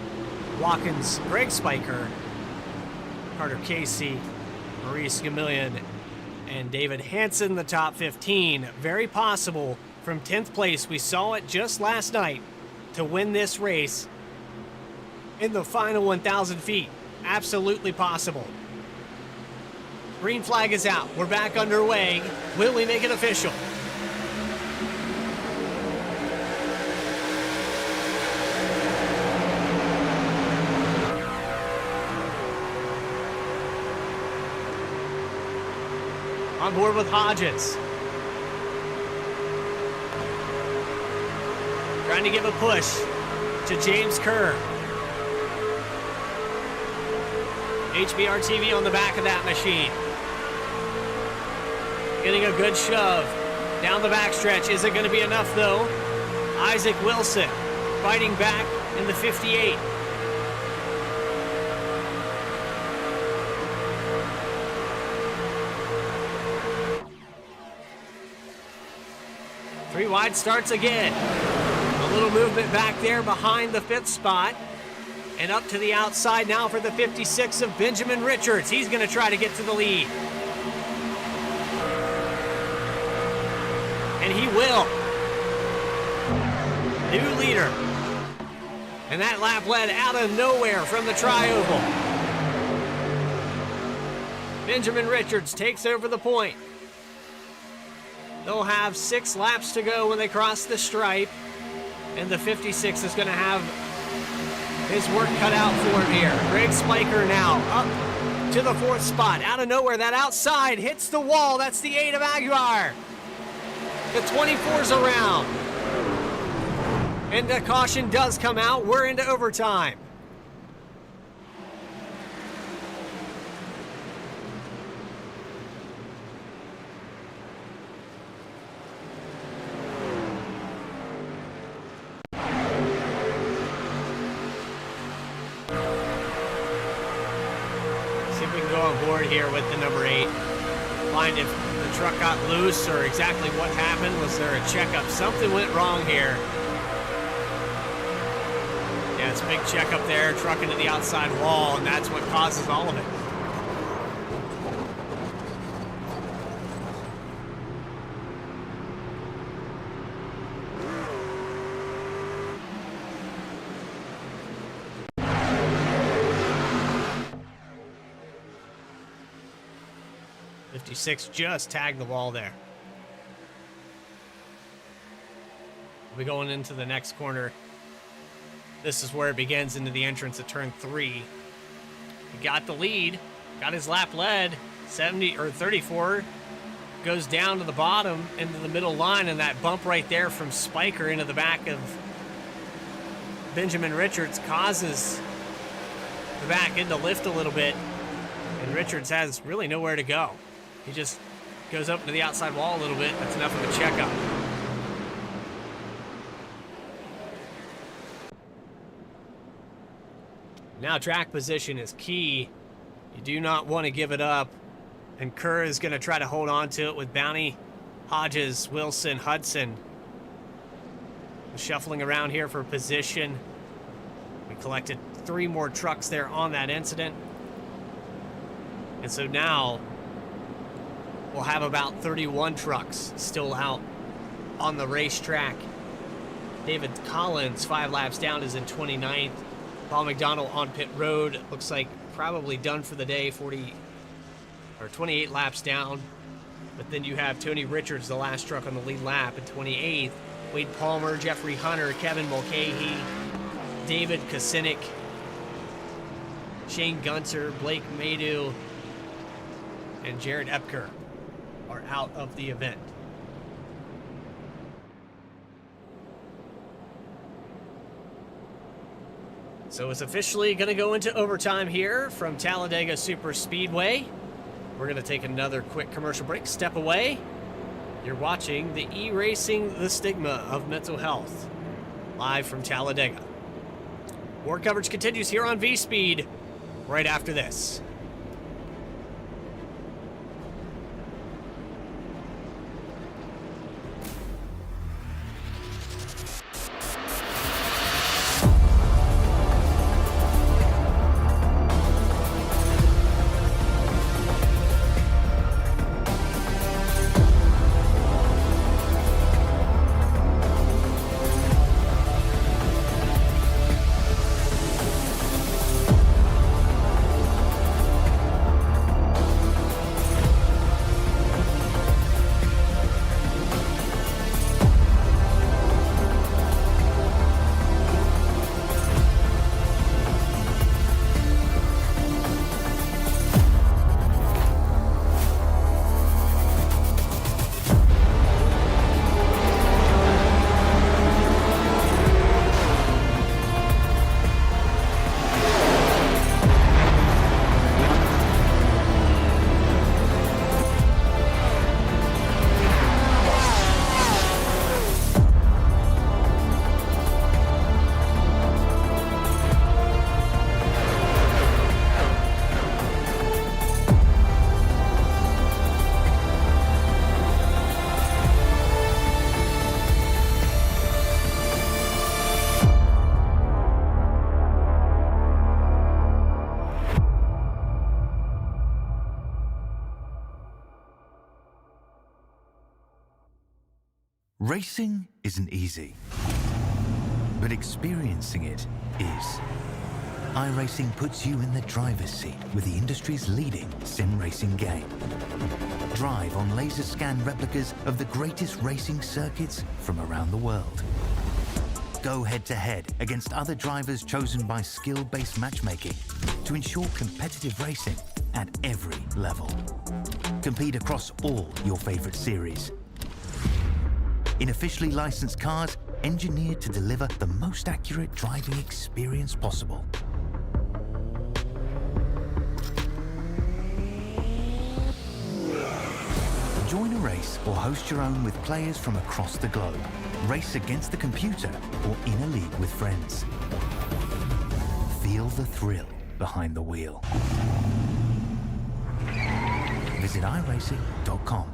Watkins, Greg Spiker, Carter Casey, Maurice Gamillion, and David Hansen, the top 15. Very possible from 10th place. We saw it just last night to win this race in the final 1,000 feet. Absolutely possible. Green flag is out. We're back underway. Will we make it official? On board with Hodges. Trying to give a push to James Kerr. HBR TV on the back of that machine. Getting a good shove down the backstretch. Is it going to be enough, though? Isaac Wilson fighting back in the 58. 3 wide starts again. A little movement back there behind the 5th spot. And up to the outside now for the 56 of Benjamin Richards. He's going to try to get to the lead. And he will. New leader. And that lap led out of nowhere from the tri-oval. Benjamin Richards takes over the point. They'll have 6 laps to go when they cross the stripe. And the 56 is going to have his work cut out for him here. Greg Spiker now up to the 4th spot. Out of nowhere, that outside hits the wall. That's the 8 of Aguiar. The 24's around. And the caution does come out. We're into overtime. Here with the number 8. Find if the truck got loose or exactly what happened. Was there a checkup? Something went wrong here. Yeah, it's a big checkup there, truck into the outside wall, and that's what causes all of it. Just tagged the wall there. We'll be going into the next corner. This is where it begins into the entrance of turn 3. He got the lead, got his lap led. 70 or 34 goes down to the bottom into the middle line, and that bump right there from Spiker into the back of Benjamin Richards causes the back end to lift a little bit, and Richards has really nowhere to go. He just goes up to the outside wall a little bit. That's enough of a checkup. Now track position is key. You do not want to give it up. And Kerr is going to try to hold on to it with Bounty, Hodges, Wilson, Hudson. Shuffling around here for position. We collected 3 more trucks there on that incident. And so now we'll have about 31 trucks still out on the racetrack. David Collins, 5 laps down, is in 29th. Paul McDonald on pit road. Looks like probably done for the day, 28 laps down. But then you have Tony Richards, the last truck on the lead lap, at 28th. Wade Palmer, Jeffrey Hunter, Kevin Mulcahy, David Kosinik, Shane Gunter, Blake Maydew, and Jared Epker are out of the event. So it's officially going to go into overtime here from Talladega Super Speedway. We're going to take another quick commercial break. Step away. You're watching the E-Racing, the Stigma of Mental Health, live from Talladega. More coverage continues here on V-Speed right after this. Racing isn't easy, but experiencing it is. iRacing puts you in the driver's seat with the industry's leading sim racing game. Drive on laser scan replicas of the greatest racing circuits from around the world. Go head-to-head against other drivers chosen by skill-based matchmaking to ensure competitive racing at every level. Compete across all your favorite series. In officially licensed cars, engineered to deliver the most accurate driving experience possible. Join a race or host your own with players from across the globe. Race against the computer or in a league with friends. Feel the thrill behind the wheel. Visit iRacing.com.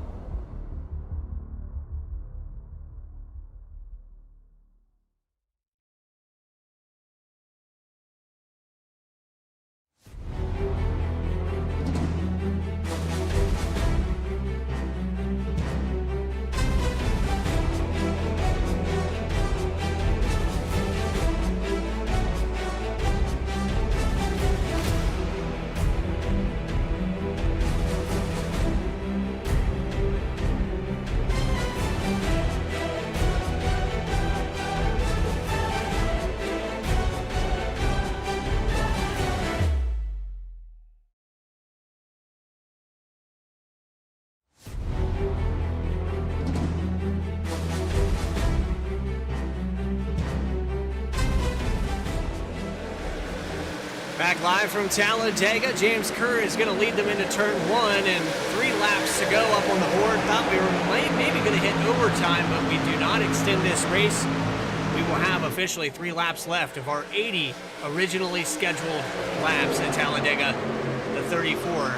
Back live from Talladega, James Kerr is going to lead them into turn 1 and 3 laps to go up on the board. Thought we were maybe going to hit overtime, but we do not extend this race. We will have officially 3 laps left of our 80 originally scheduled laps at Talladega. The 34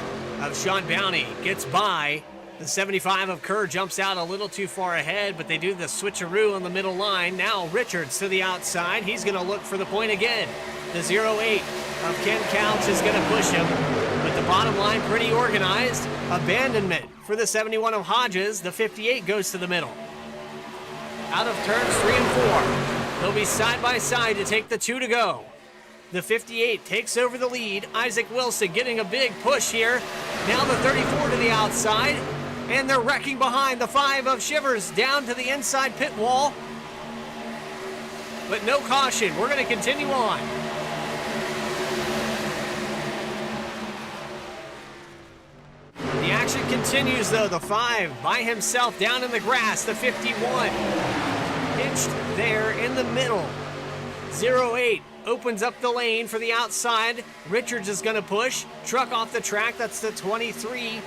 of Sean Bounty gets by. The 75 of Kerr jumps out a little too far ahead, but they do the switcheroo on the middle line. Now Richards to the outside. He's going to look for the point again. The 08 of Ken Couch is going to push him, but the bottom line pretty organized. Abandonment for the 71 of Hodges. The 58 goes to the middle. Out of turns 3 and 4. They'll be side by side to take the 2 to go. The 58 takes over the lead. Isaac Wilson getting a big push here. Now the 34 to the outside, and they're wrecking behind the 5 of Shivers down to the inside pit wall. But no caution. We're going to continue on. The action continues, though. The 5 by himself down in the grass. The 51 pinched there in the middle. 08 opens up the lane for the outside. Richards is going to push. Truck off the track. That's the 23.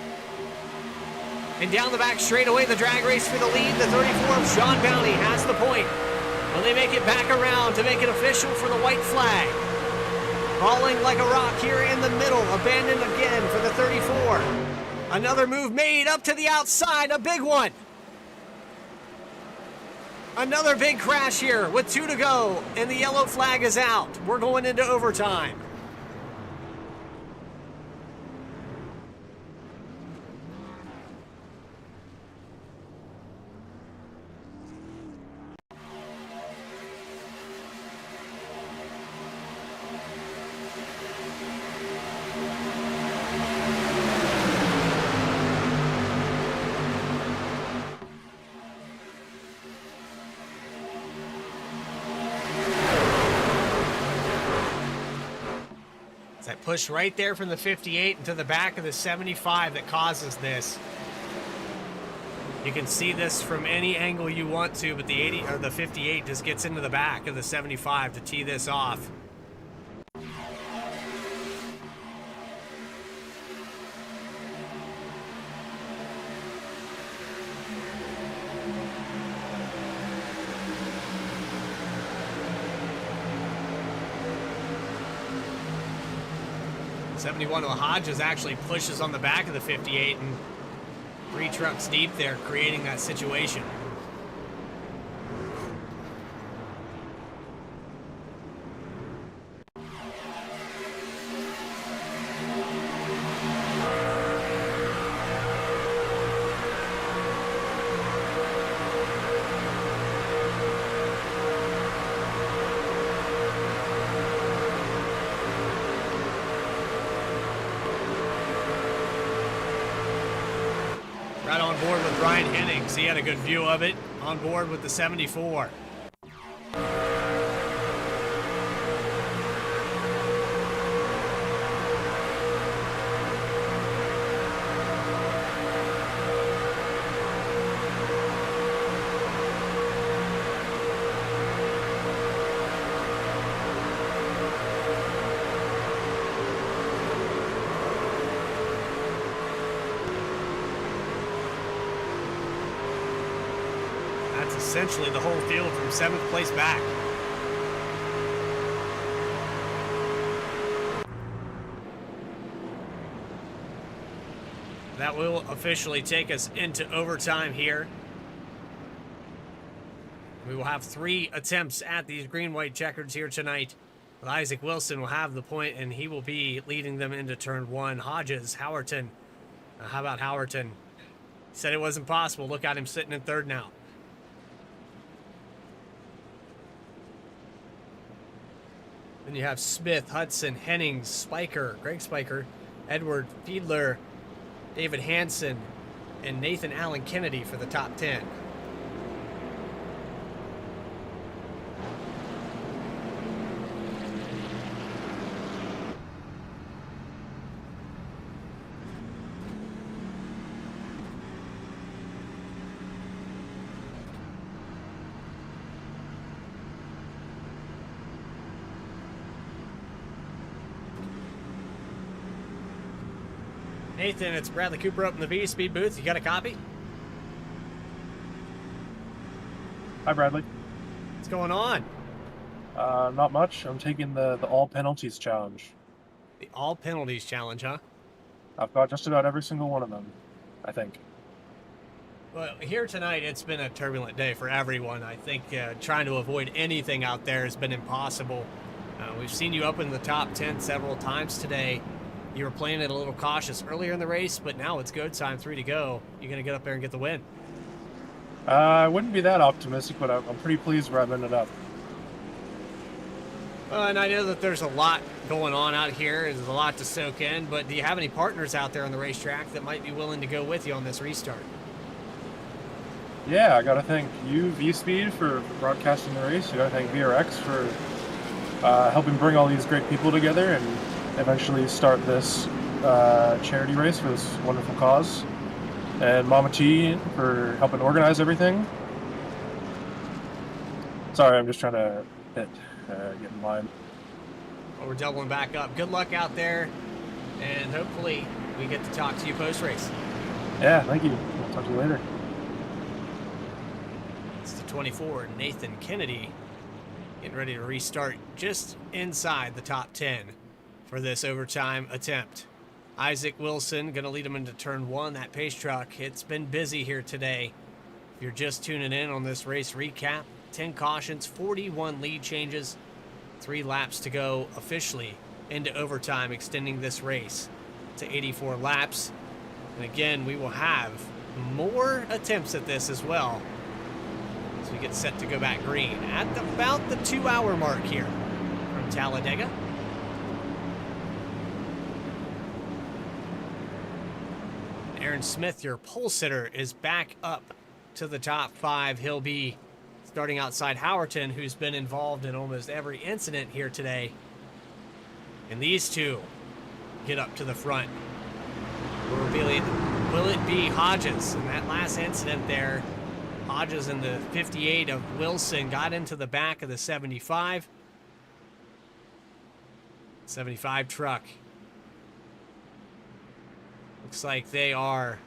And down the back straightaway, the drag race for the lead. The 34 of Sean Bounty has the point. Will they make it back around to make it official for the white flag? Falling like a rock here in the middle. Abandoned again for the 34. Another move made up to the outside, a big one. Another big crash here with 2 to go, and the yellow flag is out. We're going into overtime. That push right there from the 58 into the back of the 75 that causes this. You can see this from any angle you want to, but the 80 or the 58 just gets into the back of the 75 to tee this off. The 71 of Hodges actually pushes on the back of the 58 and 3 trucks deep there, creating that situation. Brian Hennings. He had a good view of it on board with the 74. Essentially the whole field from 7th place back. That will officially take us into overtime here. We will have 3 attempts at these green-white checkers here tonight. But Isaac Wilson will have the point, and he will be leading them into turn 1. Hodges, Howerton. How about Howerton? Said it wasn't possible. Look at him sitting in 3rd now. Then you have Smith, Hudson, Hennings, Spiker, Greg Spiker, Edward Fiedler, David Hansen, and Nathan Allen Kennedy for the top 10. Nathan, it's Bradley Cooper up in the V-Speed booth. You got a copy? Hi, Bradley. What's going on? Not much. I'm taking the all penalties challenge. The all penalties challenge, huh? I've got just about every single one of them, I think. Well, here tonight, it's been a turbulent day for everyone. I think trying to avoid anything out there has been impossible. We've seen you up in the top 10 several times today. You were playing it a little cautious earlier in the race, but now it's go time, 3 to go. You're going to get up there and get the win. I wouldn't be that optimistic, but I'm pretty pleased where I've ended up. Well, and I know that there's a lot going on out here. There's a lot to soak in, but do you have any partners out there on the racetrack that might be willing to go with you on this restart? Yeah, I got to thank you, V-Speed, for broadcasting the race. I got to thank VRX for helping bring all these great people together and eventually start this charity race for this wonderful cause. And Mama T for helping organize everything. Sorry, I'm just trying to get in line. Well, we're doubling back up. Good luck out there, and hopefully we get to talk to you post-race. Yeah, thank you. I'll talk to you later. It's the 24, Nathan Kennedy, getting ready to restart just inside the top 10 for this overtime attempt. Isaac Wilson going to lead him into turn 1. That pace truck, it's been busy here today. If you're just tuning in on this race recap, 10 cautions, 41 lead changes, 3 laps to go officially into overtime, extending this race to 84 laps. And again, we will have more attempts at this as well as we get set to go back green at about the 2-hour mark here from Talladega. Aaron Smith, your pole sitter, is back up to the top 5. He'll be starting outside Howerton, who's been involved in almost every incident here today. And these two get up to the front. Will it be Hodges? In that last incident there, Hodges in the 58 of Wilson got into the back of the 75. 75 truck. Looks like they are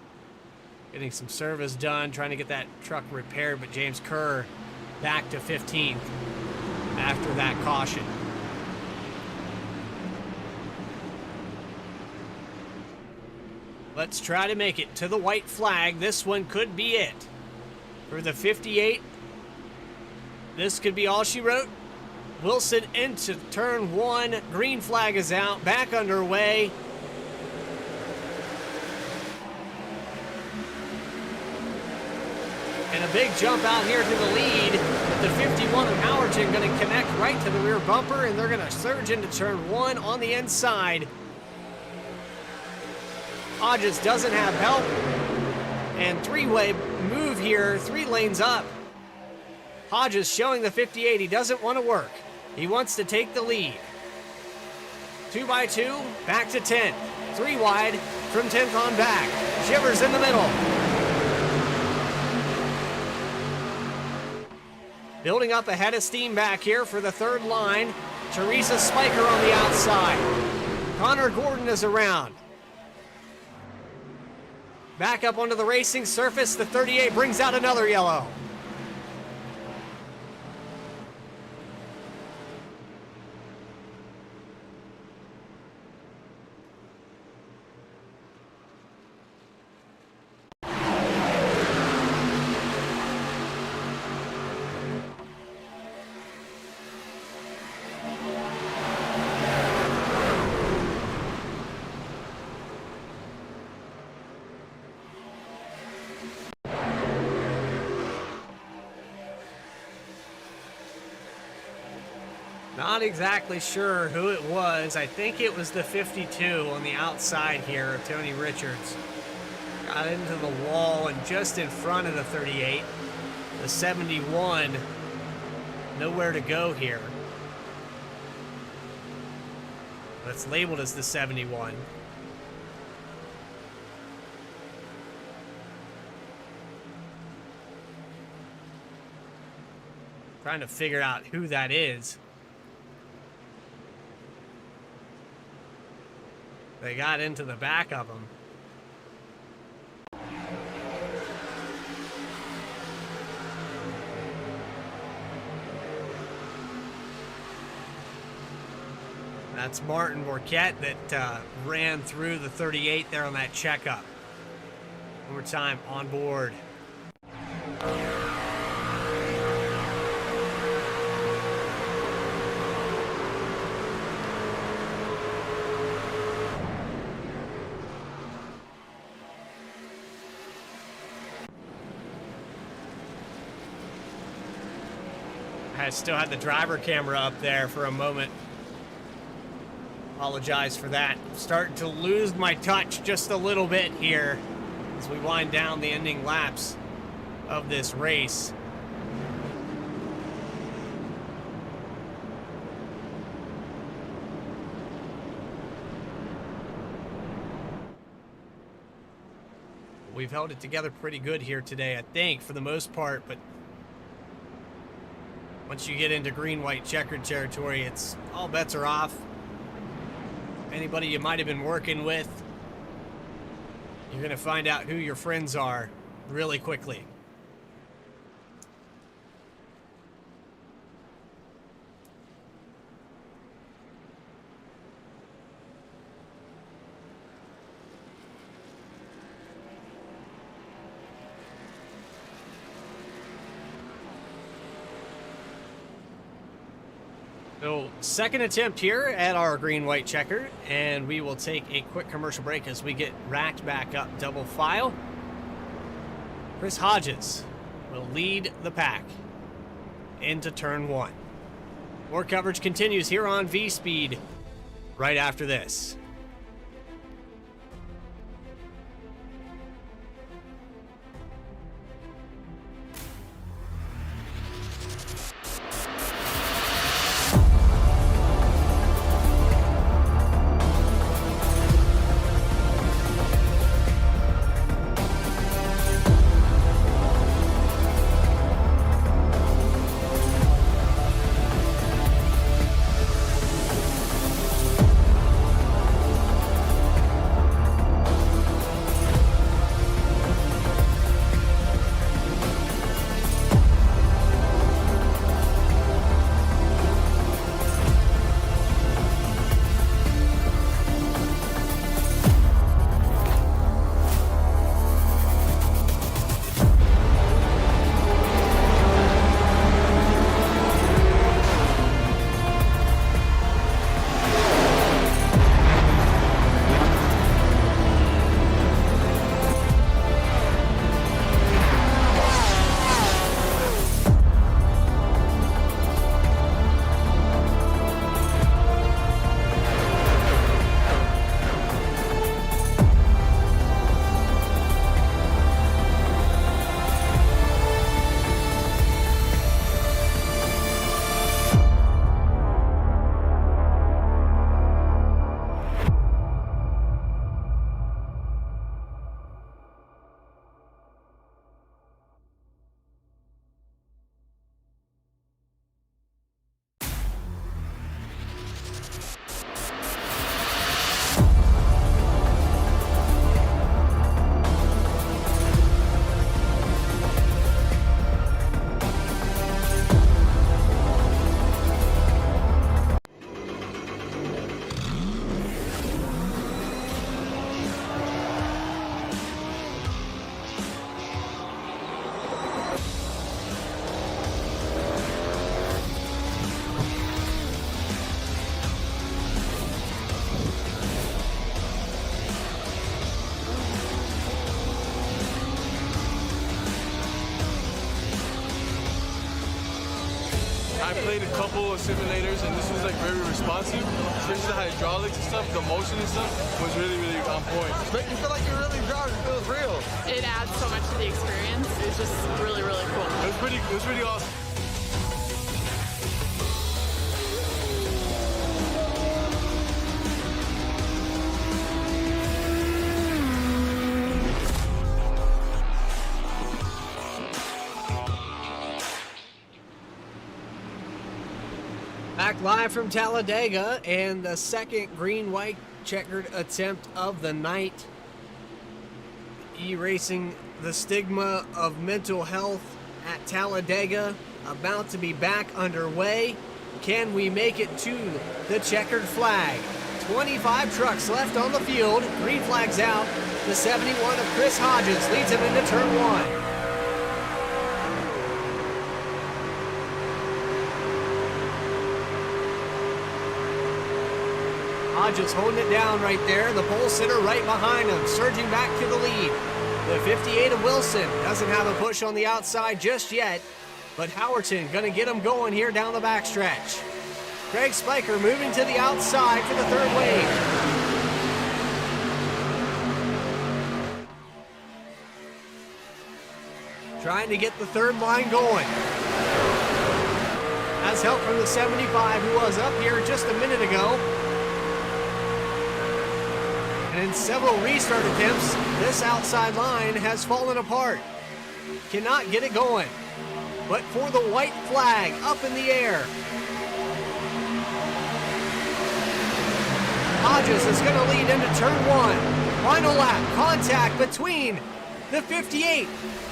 getting some service done, trying to get that truck repaired, but James Kerr back to 15th after that caution. Let's try to make it to the white flag. This one could be it. For the 58, this could be all she wrote. Wilson into turn 1. Green flag is out. Back underway. And a big jump out here to the lead. The 51 of Howerton going to connect right to the rear bumper, and they're going to surge into turn 1 on the inside. Hodges doesn't have help. And three-way move here, 3 lanes up. Hodges showing the 58. He doesn't want to work. He wants to take the lead. 2 by 2, back to 10th. 3 wide from 10th on back. Shivers in the middle. Building up ahead of steam back here for the 3rd line. Teresa Spiker on the outside. Connor Gordon is around. Back up onto the racing surface. The 38 brings out another yellow. Not exactly sure who it was. I think it was the 52 on the outside here of Tony Richards. Got into the wall and just in front of the 38. The 71, nowhere to go here. That's labeled as the 71. Trying to figure out who that is. They got into the back of him. That's Martin Morquette that ran through the 38 there on that checkup. One more time on board. I still had the driver camera up there for a moment. Apologize for that. Starting to lose my touch just a little bit here as we wind down the ending laps of this race. We've held it together pretty good here today, I think, for the most part, but once you get into green-white checkered territory, it's all bets are off. Anybody you might have been working with, you're going to find out who your friends are really quickly. So, second attempt here at our green-white checker, and we will take a quick commercial break as we get racked back up double file. Chris Hodges will lead the pack into turn 1. More coverage continues here on V-Speed right after this. I played a couple of simulators, and this was like very responsive. Especially the hydraulics and stuff, the motion and stuff was really, really on point. Make you feel like you're really driving. It feels real. It adds so much to the experience. It's just really, really cool. It was pretty awesome. Back live from Talladega, and the second green-white checkered attempt of the night. E-racing the stigma of mental health at Talladega, about to be back underway. Can we make it to the checkered flag? 25 trucks left on the field. Green flag's out. The 71 of Chris Hodges leads him into turn one. Hodges holding it down right there. The pole sitter right behind him, surging back to the lead. The 58 of Wilson doesn't have a push on the outside just yet, but Howerton gonna get him going here down the backstretch. Greg Spiker moving to the outside for the third wave. Trying to get the third line going. Has help from the 75 who was up here just a minute ago. And in several restart attempts, this outside line has fallen apart. Cannot get it going. But for the white flag up in the air. Hodges is going to lead into turn one. Final lap, contact between the 58.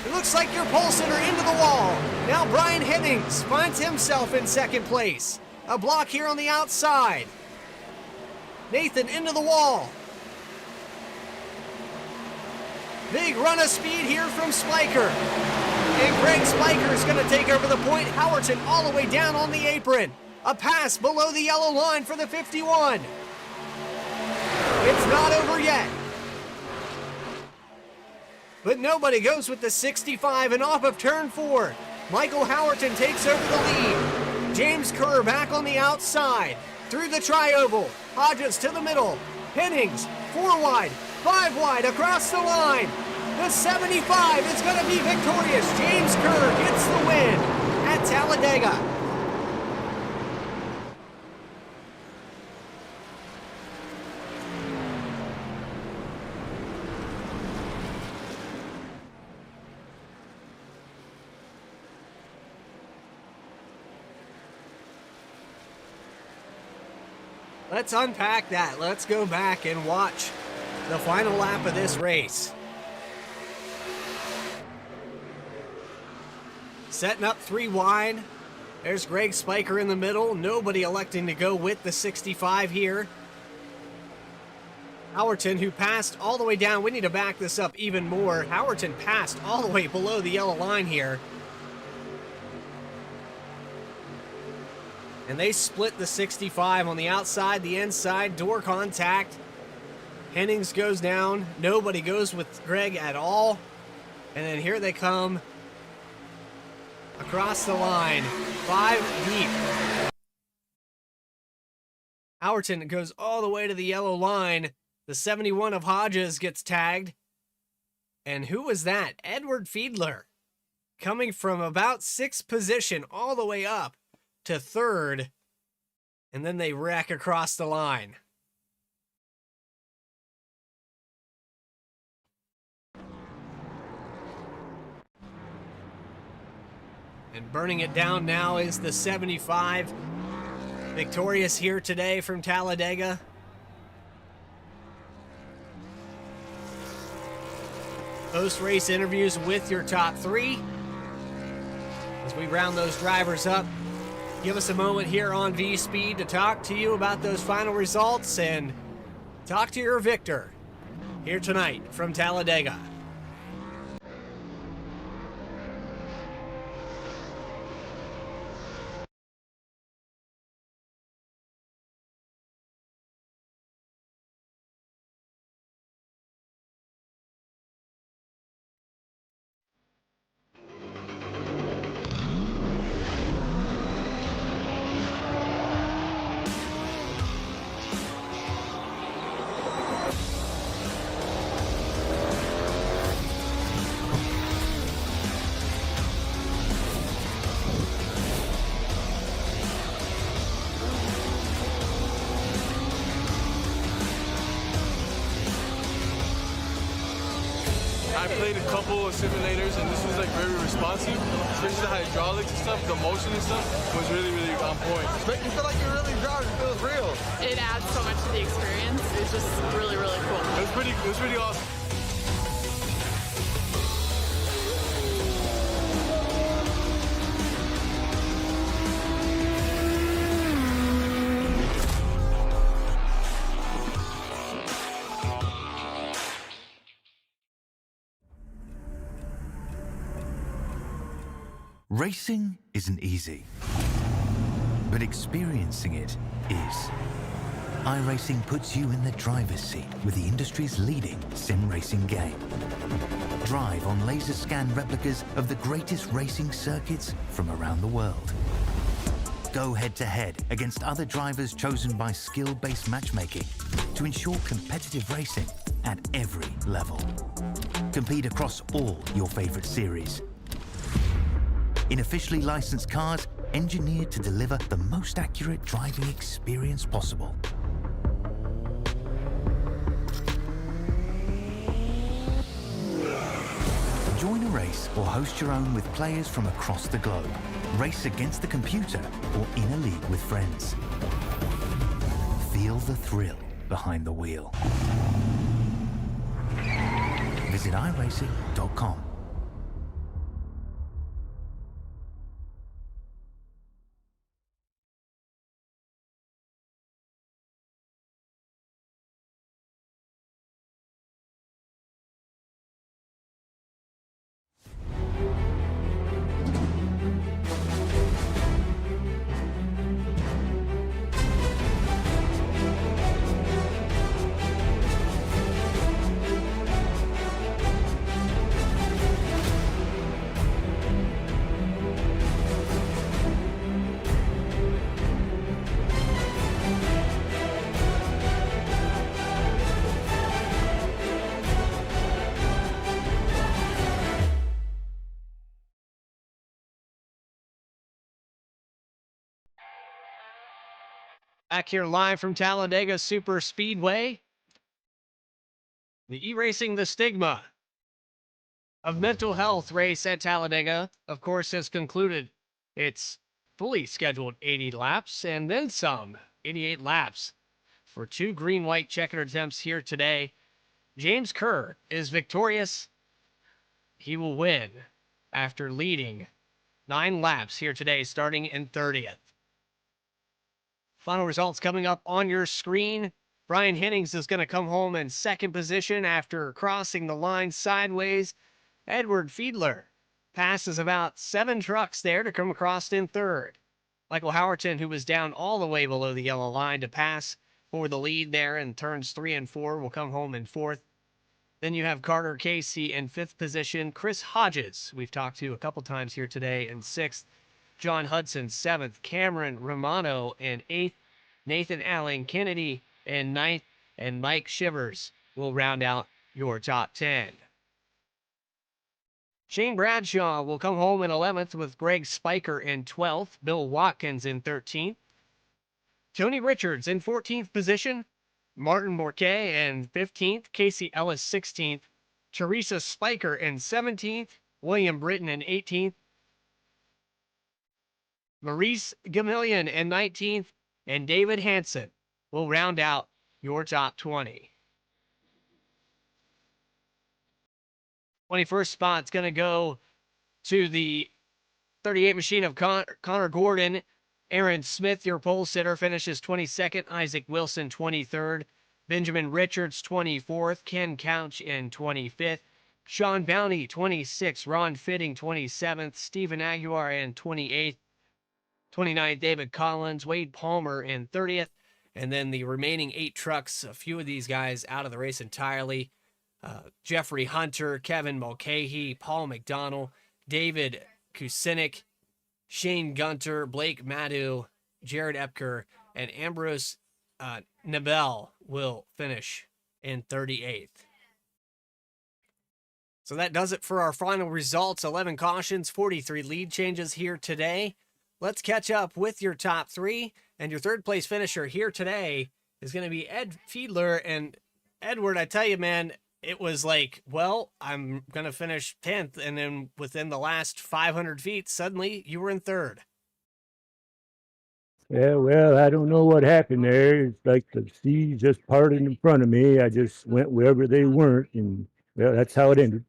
It looks like your pole sitter into the wall. Now Brian Hennings finds himself in second place. A block here on the outside. Nathan into the wall. Big run of speed here from Spiker. And Greg Spiker is going to take over the point. Howerton all the way down on the apron. A pass below the yellow line for the 51. It's not over yet. But nobody goes with the 65 and off of turn 4. Michael Howerton takes over the lead. James Kerr back on the outside. Through the tri-oval. Hodges to the middle. Hennings, 4 wide. 5 wide across the line. The 75 is going to be victorious. James Kerr gets the win at Talladega. Let's unpack that. Let's go back and watch the final lap of this race. Setting up 3 wide. There's Greg Spiker in the middle. Nobody electing to go with the 65 here. Howerton, who passed all the way down. We need to back this up even more. Howerton passed all the way below the yellow line here. And they split the 65 on the outside, the inside, door contact. Hennings goes down. Nobody goes with Greg at all. And then here they come across the line, 5 deep. Howerton goes all the way to the yellow line. The 71 of Hodges gets tagged. And who was that? Edward Fiedler. Coming from about 6th position all the way up to 3rd. And then they wreck across the line. And burning it down now is the 75. Victorious here today from Talladega. Post-race interviews with your top 3. As we round those drivers up, give us a moment here on V-Speed to talk to you about those final results and talk to your victor here tonight from Talladega. played a couple of simulators, and this was like very responsive, especially the hydraulics and stuff. The motion and stuff was really, really on point. Make you feel like you're really driving. It feels real. It adds so much to the experience. It's just really, really cool. It was pretty awesome. Racing isn't easy, but experiencing it is. iRacing puts you in the driver's seat with the industry's leading sim racing game. Drive on laser scan replicas of the greatest racing circuits from around the world. Go head to head against other drivers chosen by skill-based matchmaking to ensure competitive racing at every level. Compete across all your favorite series in officially licensed cars engineered to deliver the most accurate driving experience possible. Join a race or host your own with players from across the globe. Race against the computer or in a league with friends. Feel the thrill behind the wheel. Visit iRacing.com. Back here live from Talladega Super Speedway. The E-Racing the Stigma of Mental Health race at Talladega, of course, has concluded its fully scheduled 80 laps and then some, 88 laps for 2 green-white checkered attempts here today. James Kerr is victorious. He will win after leading 9 laps here today, starting in 30th. Final results coming up on your screen. Brian Hennings is going to come home in second position after crossing the line sideways. Edward Fiedler passes about 7 trucks there to come across in third. Michael Howerton, who was down all the way below the yellow line to pass for the lead there in turns 3 and 4, will come home in fourth. Then you have Carter Casey in fifth position. Chris Hodges, we've talked to a couple times here today, in sixth. John Hudson, 7th. Cameron Romano in 8th. Nathan Allen Kennedy in 9th. And Mike Shivers will round out your top 10. Shane Bradshaw will come home in 11th with Greg Spiker in 12th. Bill Watkins in 13th. Tony Richards in 14th position. Martin Morquet in 15th. Casey Ellis 16th. Teresa Spiker in 17th. William Britton in 18th. Maurice Gamillion in 19th, and David Hansen will round out your top 20. 21st spot's going to go to the 38 machine of Connor Gordon. Aaron Smith, your pole sitter, finishes 22nd. Isaac Wilson, 23rd. Benjamin Richards, 24th. Ken Couch in 25th. Sean Bounty, 26th. Ron Fitting, 27th. Stephen Aguiar in 28th. 29th, David Collins, Wade Palmer in 30th, and then the remaining 8 trucks, a few of these guys out of the race entirely. Jeffrey Hunter, Kevin Mulcahy, Paul McDonald, David Kusinik, Shane Gunter, Blake Madu, Jared Epker, and Ambrose Nabel will finish in 38th. So that does it for our final results. 11 cautions, 43 lead changes here today. Let's catch up with your top 3, and your third place finisher here today is going to be Ed Fiedler. And Edward, I tell you, man, it was like, well, I'm going to finish 10th. And then within the last 500 feet, suddenly you were in third. Yeah, well, I don't know what happened there. It's like the sea just parted in front of me. I just went wherever they weren't, and well, that's how it ended.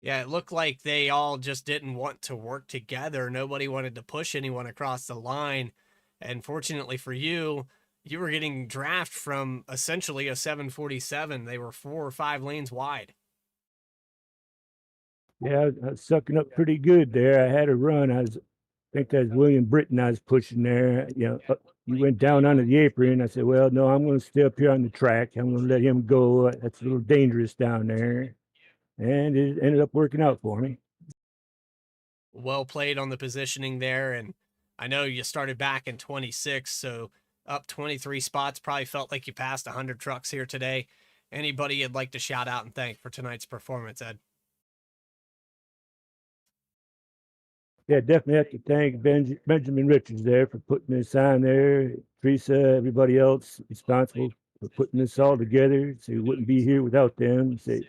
Yeah, it looked like they all just didn't want to work together. Nobody wanted to push anyone across the line. And fortunately for you, you were getting draft from essentially a 747. They were 4 or 5 lanes wide. Yeah, I was sucking up pretty good there. I had a run. I think that was William Britton I was pushing there. He went down onto the apron. I said, well, no, I'm going to stay up here on the track. I'm going to let him go. That's a little dangerous down there. And it ended up working out for me. Well played on the positioning there. And I know you started back in 26, so up 23 spots, probably felt like you passed 100 trucks here today. Anybody you'd like to shout out and thank for tonight's performance, Ed? Yeah, definitely have to thank Benjamin Richards there for putting this on there. Teresa, everybody else responsible for putting this all together. So we wouldn't be here without them. So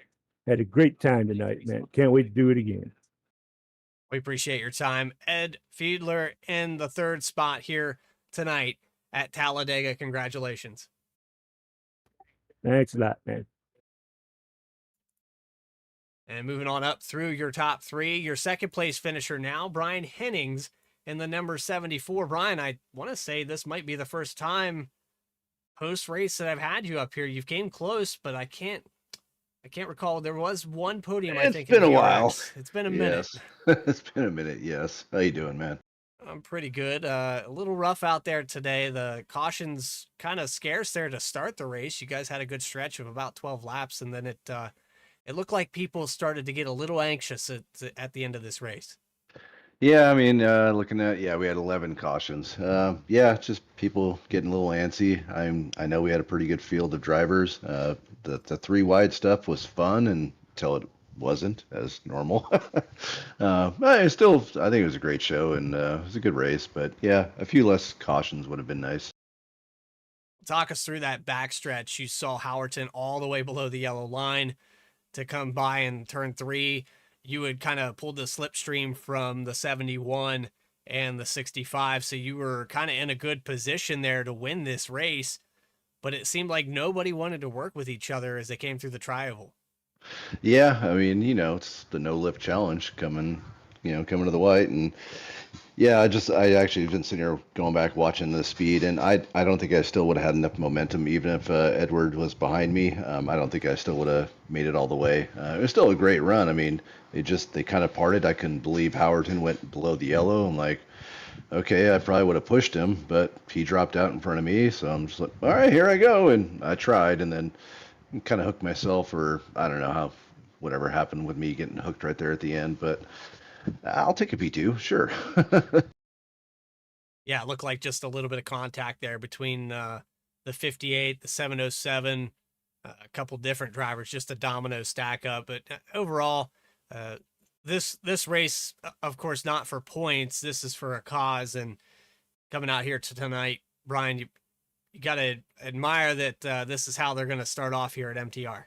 had a great time tonight, man. Can't wait to do it again. We appreciate your time. Ed Fiedler in the 3rd spot here tonight at Talladega. Congratulations. Thanks a lot, man. And moving on up through your top 3, your 2nd place finisher now, Brian Hennings in the number 74. Brian, I want to say this might be the first time post-race that I've had you up here. You've came close, but I can't recall. There was one podium, I think. It's been a while. It's been a minute. Yes. It's been a minute, yes. How you doing, man? I'm pretty good. A little rough out there today. The caution's kind of scarce there to start the race. You guys had a good stretch of about 12 laps, and then it looked like people started to get a little anxious at the end of this race. Yeah, I mean, looking at, we had 11 cautions. Just people getting a little antsy. I know we had a pretty good field of drivers. The 3 wide stuff was fun until it wasn't, as normal. But still, I think it was a great show, and it was a good race. But yeah, a few less cautions would have been nice. Talk us through that backstretch. You saw Howerton all the way below the yellow line to come by in turn 3. You had kind of pulled the slipstream from the 71 and the 65, so you were kind of in a good position there to win this race, but it seemed like nobody wanted to work with each other as they came through the tri-oval. Yeah, I mean, it's the no lift challenge coming to the white, and yeah, I actually been sitting here going back watching the speed, and I don't think I still would have had enough momentum even if Edward was behind me. I don't think I still would have made it all the way. It was still a great run. I mean, they kind of parted. I couldn't believe Howerton went below the yellow. I'm like, okay, I probably would have pushed him, but he dropped out in front of me, so I'm just like, all right, here I go, and I tried, and then kind of hooked myself, or I don't know how, whatever happened with me getting hooked right there at the end, but I'll take a P2, sure. Yeah, it looked like just a little bit of contact there between the 58, the 707, a couple different drivers, just a domino stack up. But overall, this race, of course, not for points. This is for a cause. And coming out here to tonight, Brian, you got to admire that this is how they're going to start off here at MTR.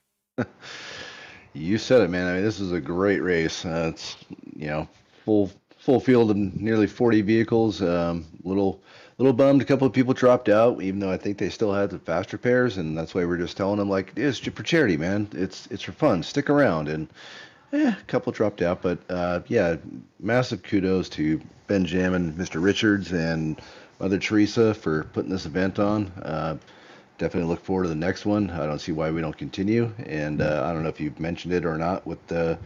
You said it, man. I mean, this is a great race. It's full field of nearly 40 vehicles. Little bummed a couple of people dropped out, even though I think they still had the faster pairs, and that's why we're just telling them, like, it's for charity, man. It's for fun. Stick around. And a couple dropped out, but massive kudos to Benjamin, Mr. Richards, and Mother Teresa for putting this event on. Definitely look forward to the next one. I don't see why we don't continue. And I don't know if you've mentioned it or not with the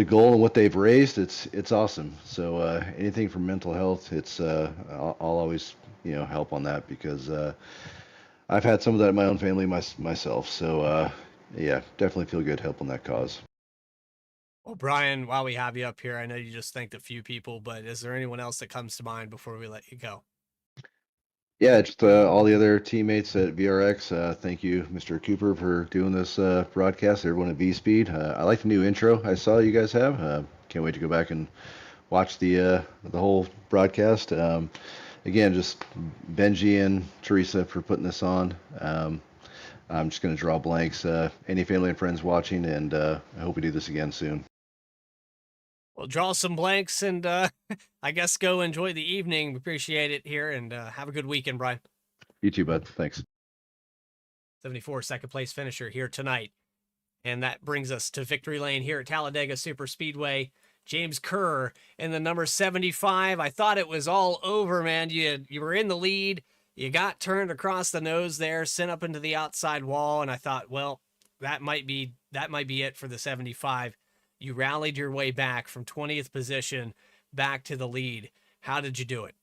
goal and what they've raised. It's awesome. So anything for mental health, I'll always help on that, because I've had some of that in my own family myself. So definitely feel good helping that cause. Well, Brian, while we have you up here, I know you just thanked a few people, but is there anyone else that comes to mind before we let you go? Yeah, just all the other teammates at VRX. Thank you, Mr. Cooper, for doing this broadcast. Everyone at V-Speed. I like the new intro I saw you guys have. Can't wait to go back and watch the whole broadcast. Again, just Benji and Teresa for putting this on. I'm just going to draw blanks. Any family and friends watching, and I hope we do this again soon. Well, draw some blanks and I guess go enjoy the evening. We appreciate it here, and have a good weekend, Brian. You too, bud. Thanks. 74 second place finisher here tonight. And that brings us to victory lane here at Talladega Super Speedway. James Kerr in the number 75. I thought it was all over, man. You were in the lead. You got turned across the nose there, sent up into the outside wall, and I thought, well, that might be it for the 75. You rallied your way back from 20th position back to the lead. How did you do it?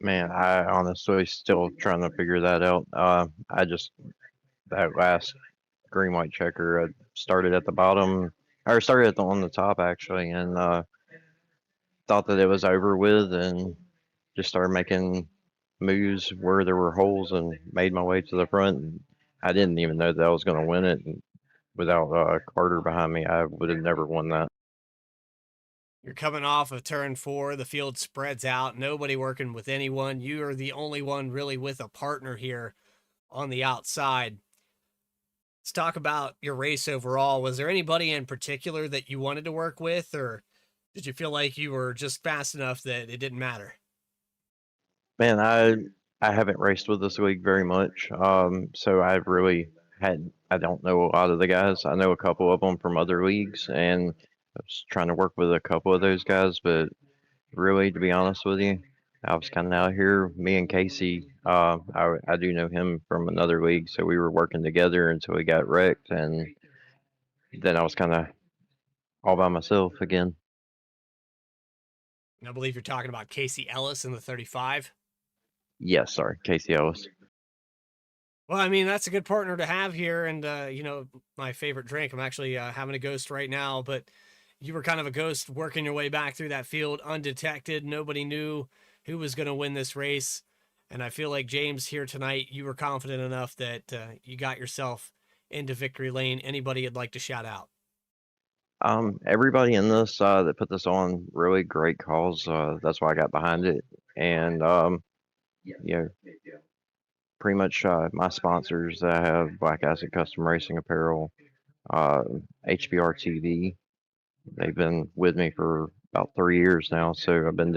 Man, I honestly still trying to figure that out. That last green white checker, I started at the bottom, or started on the top actually, and thought that it was over with, and just started making moves where there were holes and made my way to the front. And I didn't even know that I was going to win it. And without Carter behind me, I would have never won that. You're coming off of turn 4. The field spreads out. Nobody working with anyone. You are the only one really with a partner here on the outside. Let's talk about your race overall. Was there anybody in particular that you wanted to work with, or did you feel like you were just fast enough that it didn't matter? Man, I haven't raced with this league very much, so I don't know a lot of the guys. I know a couple of them from other leagues, and I was trying to work with a couple of those guys, but really, to be honest with you, I was kind of out here. Me and Casey, I do know him from another league, so we were working together until he got wrecked, and then I was kind of all by myself again. I believe you're talking about Casey Ellis in the 35. Yes, sorry, Casey Ellis. Well, I mean, that's a good partner to have here. And, my favorite drink, I'm actually having a ghost right now, but you were kind of a ghost working your way back through that field undetected. Nobody knew who was going to win this race. And I feel like, James, here tonight, you were confident enough that you got yourself into victory lane. Anybody you'd like to shout out? Everybody in this that put this on, really great calls. That's why I got behind it. And, pretty much my sponsors that I have, Black Acid Custom Racing Apparel, HBR TV. They've been with me for about 3 years now, so I've been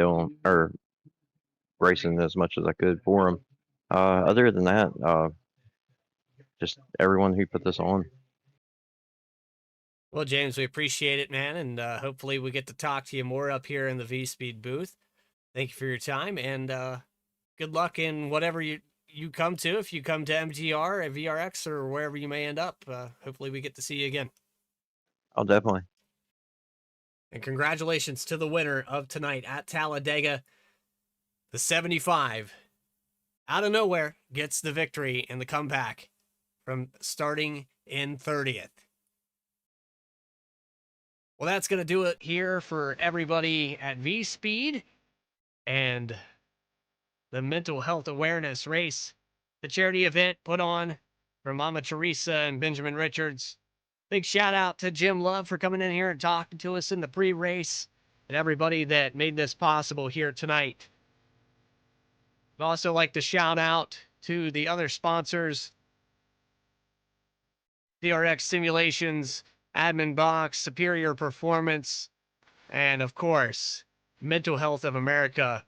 racing as much as I could for them. Other than that, just everyone who put this on. Well, James, we appreciate it, man, and hopefully we get to talk to you more up here in the V-Speed booth. Thank you for your time, and good luck in whatever you come to. If you come to MGR at VRX or wherever you may end up, hopefully we get to see you again. Oh, definitely. And congratulations to the winner of tonight at Talladega. The 75, out of nowhere, gets the victory and the comeback from starting in 30th. Well, that's going to do it here for everybody at V-Speed and the mental health awareness race, the charity event put on for Mama Teresa and Benjamin Richards. Big shout out to Jim Love for coming in here and talking to us in the pre-race, and everybody that made this possible here tonight. I'd also like to shout out to the other sponsors: DRX Simulations, Admin Box, Superior Performance, and of course, Mental Health of America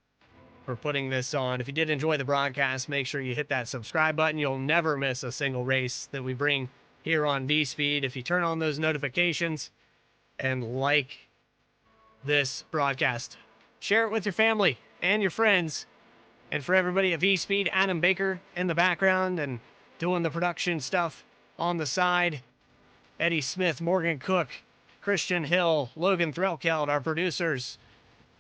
for putting this on. If you did enjoy the broadcast, make sure you hit that subscribe button. You'll never miss a single race that we bring here on V-Speed. If you turn on those notifications and like this broadcast, share it with your family and your friends. And for everybody at V-Speed, Adam Baker in the background and doing the production stuff on the side, Eddie Smith, Morgan Cook, Christian Hill, Logan Threlkeld, our producers.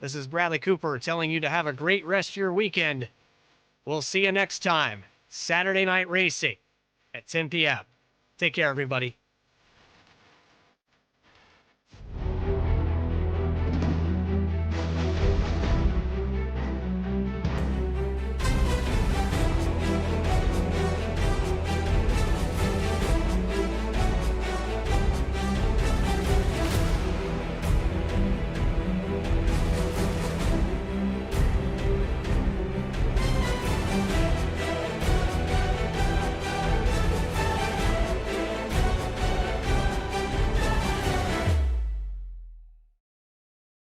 This is Bradley Cooper telling you to have a great rest of your weekend. We'll see you next time. Saturday Night Racing at 10 p.m. Take care, everybody.